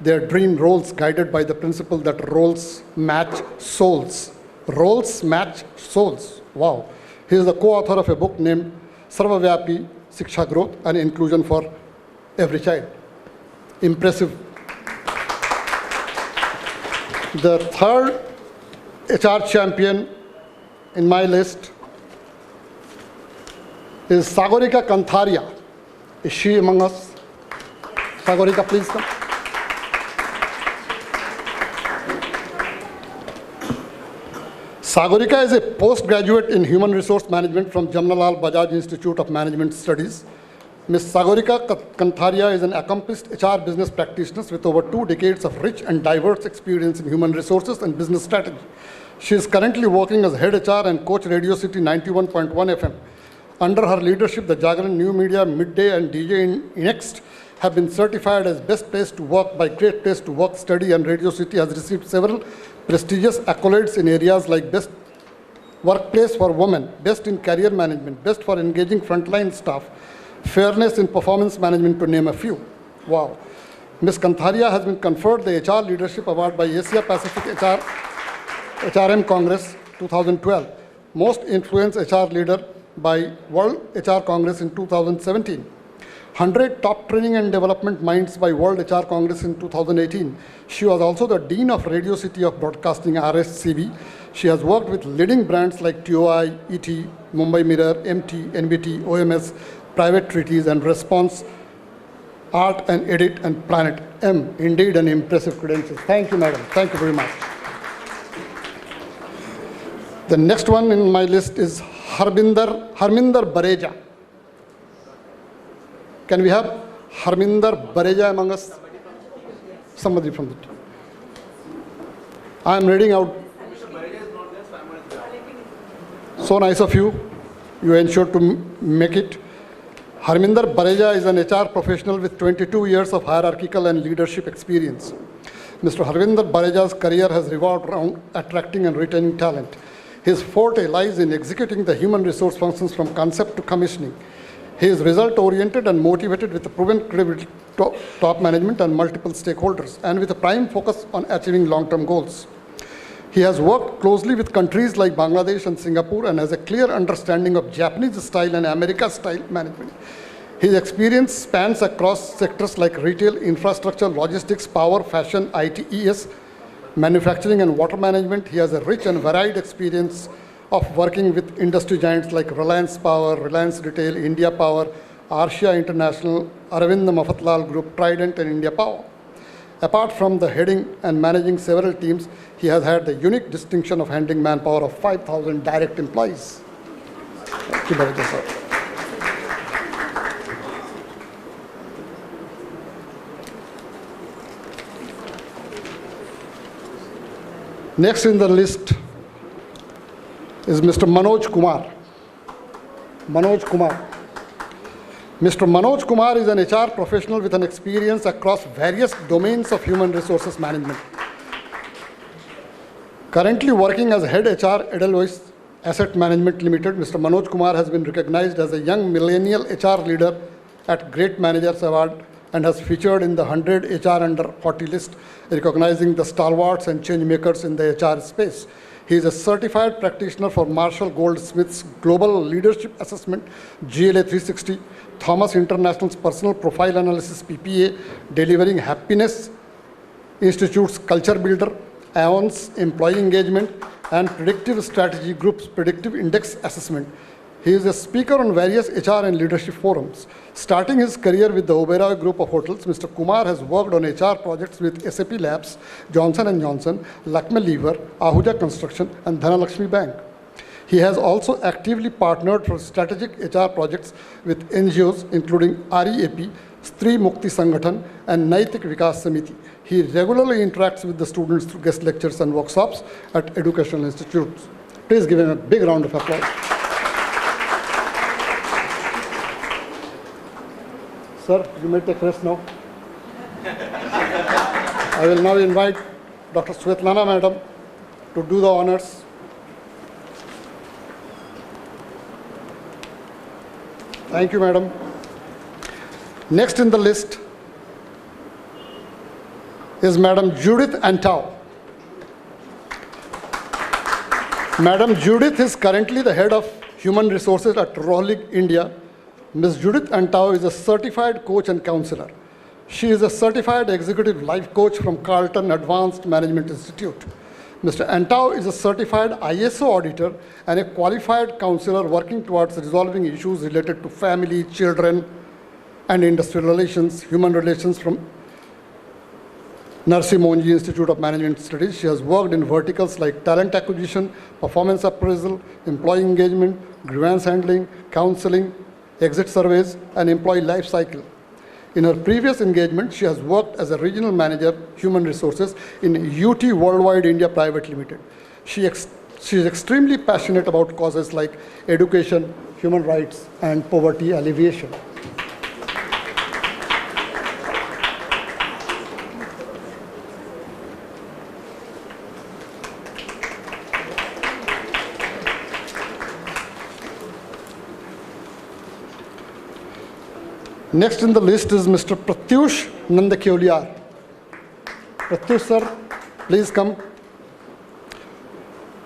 their dream roles, guided by the principle that roles match souls. Roles match souls. Wow. He is the co-author of a book named 𝗲𝗏𝗏𝗄𝗆 Shiksha Growth and Inclusion for Every Child. Impressive. The third HR champion in my list is Sagarika Kantharia. Is she among us? Sagarika, please come. Sagarika is a postgraduate in Human Resource Management from Jamnalal Bajaj Institute of Management Studies. Ms. Sagarika Kantharia is an accomplished HR business practitioner with over 2 decades of rich and diverse experience in human resources and business strategy. She is currently working as head HR and coach Radio City 91.1 FM. Under her leadership, the Jagran New Media, Midday, and DJ Next have been certified as Best Place to Work by Great Place to Work Study, and Radio City has received several prestigious accolades in areas like Best Workplace for Women, Best in Career Management, Best for Engaging Frontline Staff, Fairness in Performance Management, to name a few. Wow. Ms. Kantharia has been conferred the HR Leadership Award by Asia Pacific HRM Congress 2012, Most Influenced HR Leader by World HR Congress in 2017, 100 Top Training and Development Minds by World HR Congress in 2018. She was also the Dean of Radio City of Broadcasting, RSCB. She has worked with leading brands like TOI, ET, Mumbai Mirror, MT, NBT, OMS, Private Treaties, and Response, Art and Edit, and Planet M. Indeed, an impressive credentials. Thank you, madam. Thank you very much. The next one in my list is Harminder Bareja. Can we have Harminder Bareja among us? Somebody from the team. I am reading out. So nice of you. You ensured to make it. Harminder Bareja is an HR professional with 22 years of hierarchical and leadership experience. Mr. Harminder Bareja's career has revolved around attracting and retaining talent. His forte lies in executing the human resource functions from concept to commissioning. He is result-oriented and motivated with a proven credibility to top management and multiple stakeholders, and with a prime focus on achieving long-term goals. He has worked closely with countries like Bangladesh and Singapore and has a clear understanding of Japanese style and American style management. His experience spans across sectors like retail, infrastructure, logistics, power, fashion, ITES, manufacturing, and water management. He has a rich and varied experience of working with industry giants like Reliance Power, Reliance Retail, India Power, Arshia International, Aravind Mafatlal Group, Trident, and India Power. Apart from the heading and managing several teams, he has had the unique distinction of handling manpower of 5,000 direct employees. Thank you, sir. Next in the list is Mr. Manoj Kumar. Manoj Kumar. Mr. Manoj Kumar is an HR professional with an experience across various domains of human resources management. Currently working as head HR Edelweiss Asset Management Limited, Mr. Manoj Kumar has been recognized as a young millennial HR leader at Great Managers Award and has featured in the 100 HR under 40 list, recognizing the stalwarts and change makers in the HR space. He is a certified practitioner for Marshall Goldsmith's Global Leadership Assessment, GLA 360, Thomas International's Personal Profile Analysis, PPA, Delivering Happiness Institute's Culture Builder, Aon's Employee Engagement, and Predictive Strategy Group's Predictive Index Assessment. He is a speaker on various HR and leadership forums. Starting his career with the Oberoi Group of Hotels, Mr. Kumar has worked on HR projects with SAP Labs, Johnson & Johnson, Lakme Lever, Ahuja Construction, and Dhanalakshmi Bank. He has also actively partnered for strategic HR projects with NGOs including REAP, Stri Mukti Sangathan, and Naitik Vikas Samiti. He regularly interacts with the students through guest lectures and workshops at educational institutes. Please give him a big round of applause. Sir, you may take rest now. I will now invite Dr. Svetlana Madam to do the honors. Thank you, Madam. Next in the list is Madam Judith Antau. Madam Judith is currently the head of Human Resources at Rohlik, India. Ms. Judith Antau is a certified coach and counselor. She is a certified executive life coach from Carlton Advanced Management Institute. Mr. Antau is a certified ISO auditor and a qualified counselor working towards resolving issues related to family, children, and industrial relations, human relations from Narsi Monji Institute of Management Studies. She has worked in verticals like talent acquisition, performance appraisal, employee engagement, grievance handling, counseling, exit surveys, and employee life cycle. In her previous engagement, she has worked as a regional manager, human resources, in UT Worldwide India Private Limited. She is extremely passionate about causes like education, human rights, and poverty alleviation. Next in the list is Mr. Pratyush Nandakyoliar. Pratyush sir, please come.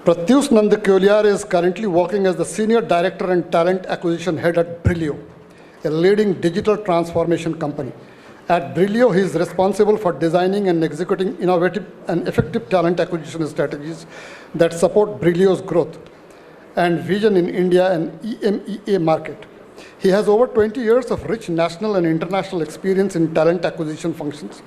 Pratyush Nandakyoliar is currently working as the Senior Director and Talent Acquisition Head at Brilio, a leading digital transformation company. At Brilio, he is responsible for designing and executing innovative and effective talent acquisition strategies that support Brilio's growth and vision in India and EMEA market. He has over 20 years of rich national and international experience in talent acquisition functions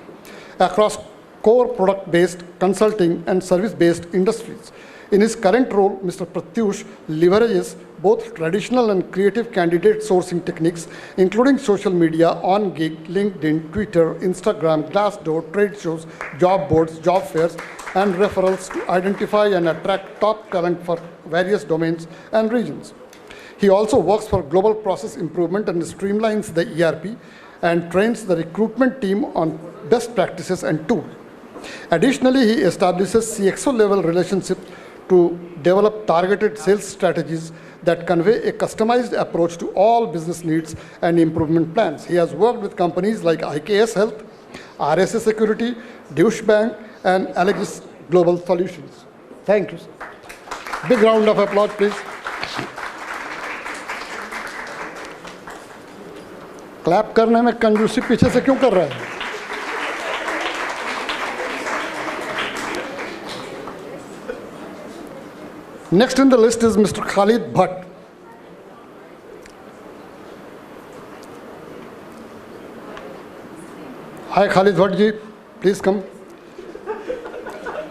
across core product-based, consulting, and service-based industries. In his current role, Mr. Pratyush leverages both traditional and creative candidate sourcing techniques, including social media, on-gig, LinkedIn, Twitter, Instagram, Glassdoor, trade shows, job boards, job fairs, and referrals to identify and attract top talent for various domains and regions. He also works for global process improvement and streamlines the ERP and trains the recruitment team on best practices and tools. Additionally, he establishes CXO-level relationships to develop targeted sales strategies that convey a customized approach to all business needs and improvement plans. He has worked with companies like IKS Health, RSA Security, Deutsche Bank, and Allegis Global Solutions. Thank you, sir. Big round of applause, please. Clap करने में कंजूसी पीछे से क्यों कर रहा है? Next in the list is Mr. Khalid Bhatt. Hi Khalid Bhatt ji, please come.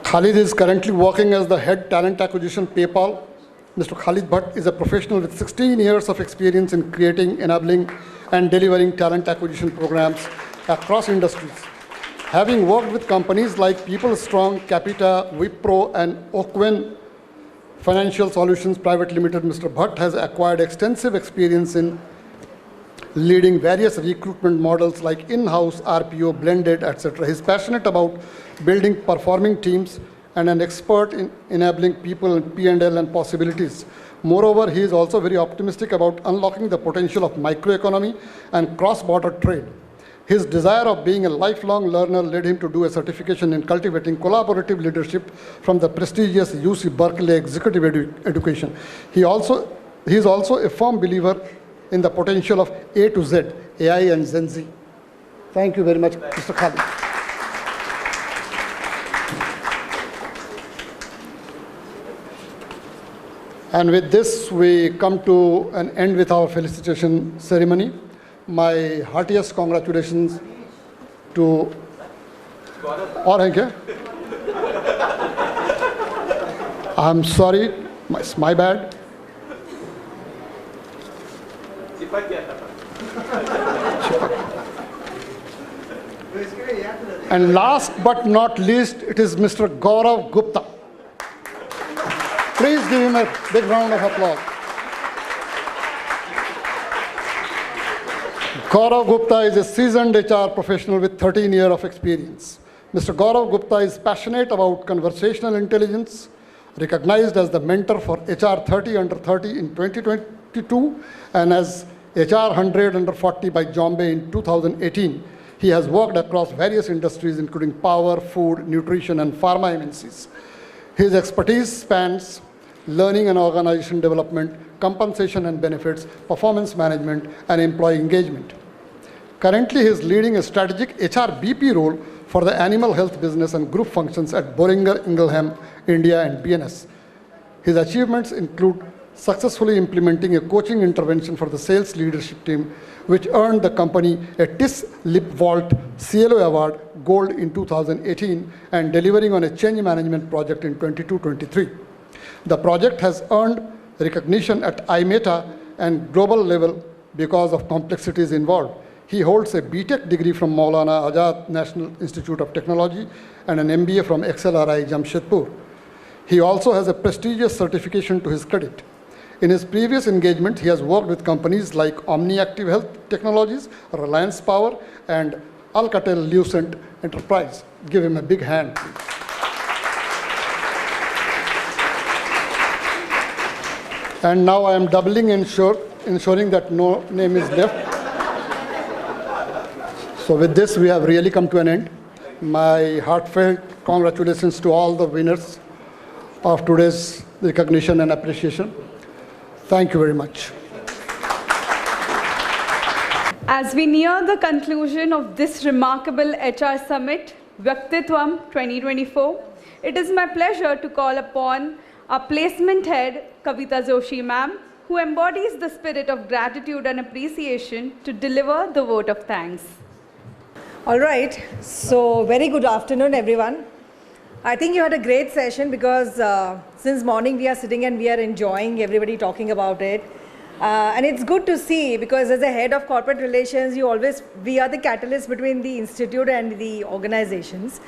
Khalid is currently working as the head talent acquisition PayPal. Mr. Khalid Bhatt is a professional with 16 years of experience in creating, enabling, and delivering talent acquisition programs across industries. Having worked with companies like PeopleStrong, Capita, Wipro, and Oakwen Financial Solutions Private Limited, Mr. Bhatt has acquired extensive experience in leading various recruitment models like in-house, RPO, blended, etc. He's passionate about building performing teams and an expert in enabling people and P&L and possibilities. Moreover, he is also very optimistic about unlocking the potential of microeconomy and cross-border trade. His desire of being a lifelong learner led him to do a certification in cultivating collaborative leadership from the prestigious UC Berkeley Executive Education. He is also a firm believer in the potential of A to Z, AI and Gen Z. Thank you very much, Mr. Khalid. And with this, we come to an end with our felicitation ceremony. My heartiest congratulations to... और हैं क्या? I'm sorry, it's my bad. And last but not least, it is Mr. Gaurav Gupta. Please give him a big round of applause. Gaurav Gupta is a seasoned HR professional with 13 years of experience. Mr. Gaurav Gupta is passionate about conversational intelligence, recognized as the mentor for HR 30 under 30 in 2022 and as HR 100 under 40 by Jombay in 2018. He has worked across various industries including power, food, nutrition, and pharma MNCs. His expertise spans learning and organization development, compensation and benefits, performance management, and employee engagement. Currently, he is leading a strategic HR BP role for the animal health business and group functions at Boehringer Ingelheim, India, and BNS. His achievements include successfully implementing a coaching intervention for the sales leadership team, which earned the company a 𝗲𝗏𝗏 CLO Award Gold in 2018 and delivering on a change management project in 22-23. The project has earned recognition at IMETA and global level because of complexities involved. He holds a BTech degree from Maulana Azad National Institute of Technology and an MBA from XLRI Jamshedpur. He also has a prestigious certification to his credit. In his previous engagement, he has worked with companies like OmniActive Health Technologies, Reliance Power, and Alcatel-Lucent Enterprise. Give him a big hand. And now I am doubling ensuring that no name is left. So with this, we have really come to an end. My heartfelt congratulations to all the winners of today's recognition and appreciation. Thank you very much. As we near the conclusion of this remarkable HR Summit, Vyaktitvam 2024, it is my pleasure to call upon our placement head, Kavita Joshi ma'am, who embodies the spirit of gratitude and appreciation to deliver the vote of thanks. All right, so very good afternoon, everyone. I think you had a great session because since morning we are sitting and we are enjoying everybody talking about it. And it's good to see because as a head of corporate relations, we are the catalyst between the institute and the organizations.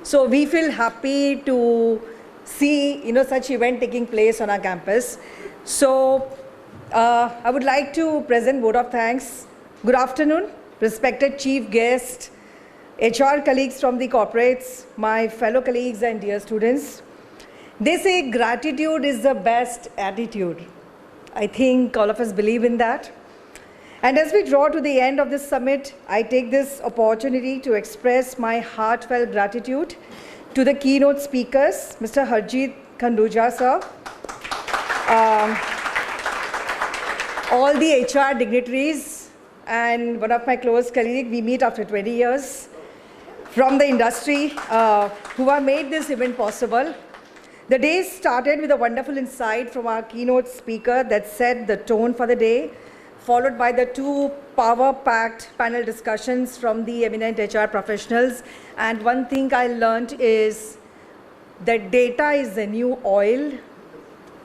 So we feel happy to see such event taking place on our campus. So I would like to present vote of thanks. Good afternoon, respected chief guest, HR colleagues from the corporates, my fellow colleagues and dear students. They say gratitude is the best attitude. I think all of us believe in that. And as we draw to the end of this summit, I take this opportunity to express my heartfelt gratitude to the keynote speakers, Mr. Harjeet Khanduja, sir, all the HR dignitaries, and one of my close colleagues, we meet after 20 years, from the industry who have made this event possible. The day started with a wonderful insight from our keynote speaker that set the tone for the day, followed by the two power-packed panel discussions from the eminent HR professionals. And one thing I learned is that data is the new oil,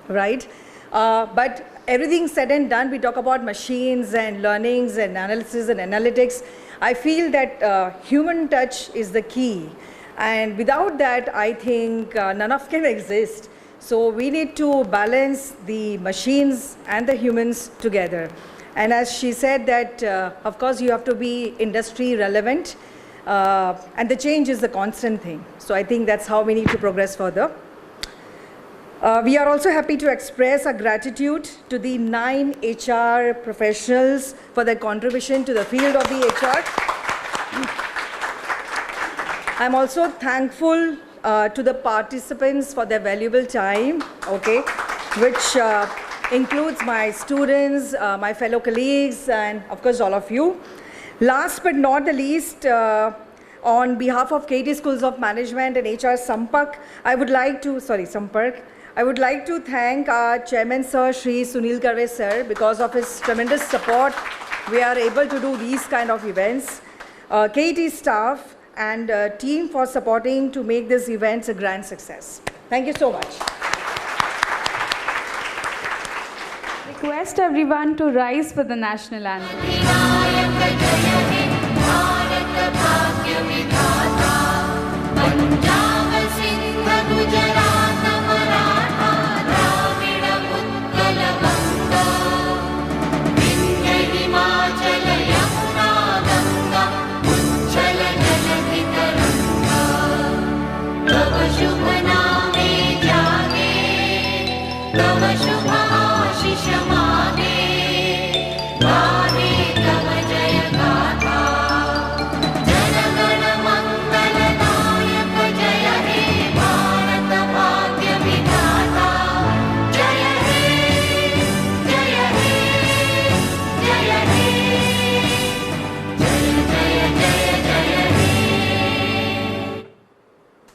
right? But everything said and done, we talk about machines and learnings and analysis and analytics. I feel that human touch is the key. And without that, I think none of can exist. So we need to balance the machines and the humans together. And as she said that, of course, you have to be industry relevant. And the change is the constant thing. So I think that's how we need to progress further. We are also happy to express our gratitude to the 9 HR professionals for their contribution to the field of the HR. I'm also thankful to the participants for their valuable time, okay, which includes my students, my fellow colleagues, and of course all of you. Last but not the least, on behalf of KT Schools of Management and HR Sampark, I would like to thank our chairman, Sir Shri Sunil Karve sir. Because of his tremendous support, we are able to do these kind of events. KT staff and team for supporting to make these events a grand success. Thank you so much. Request everyone to rise for the national anthem.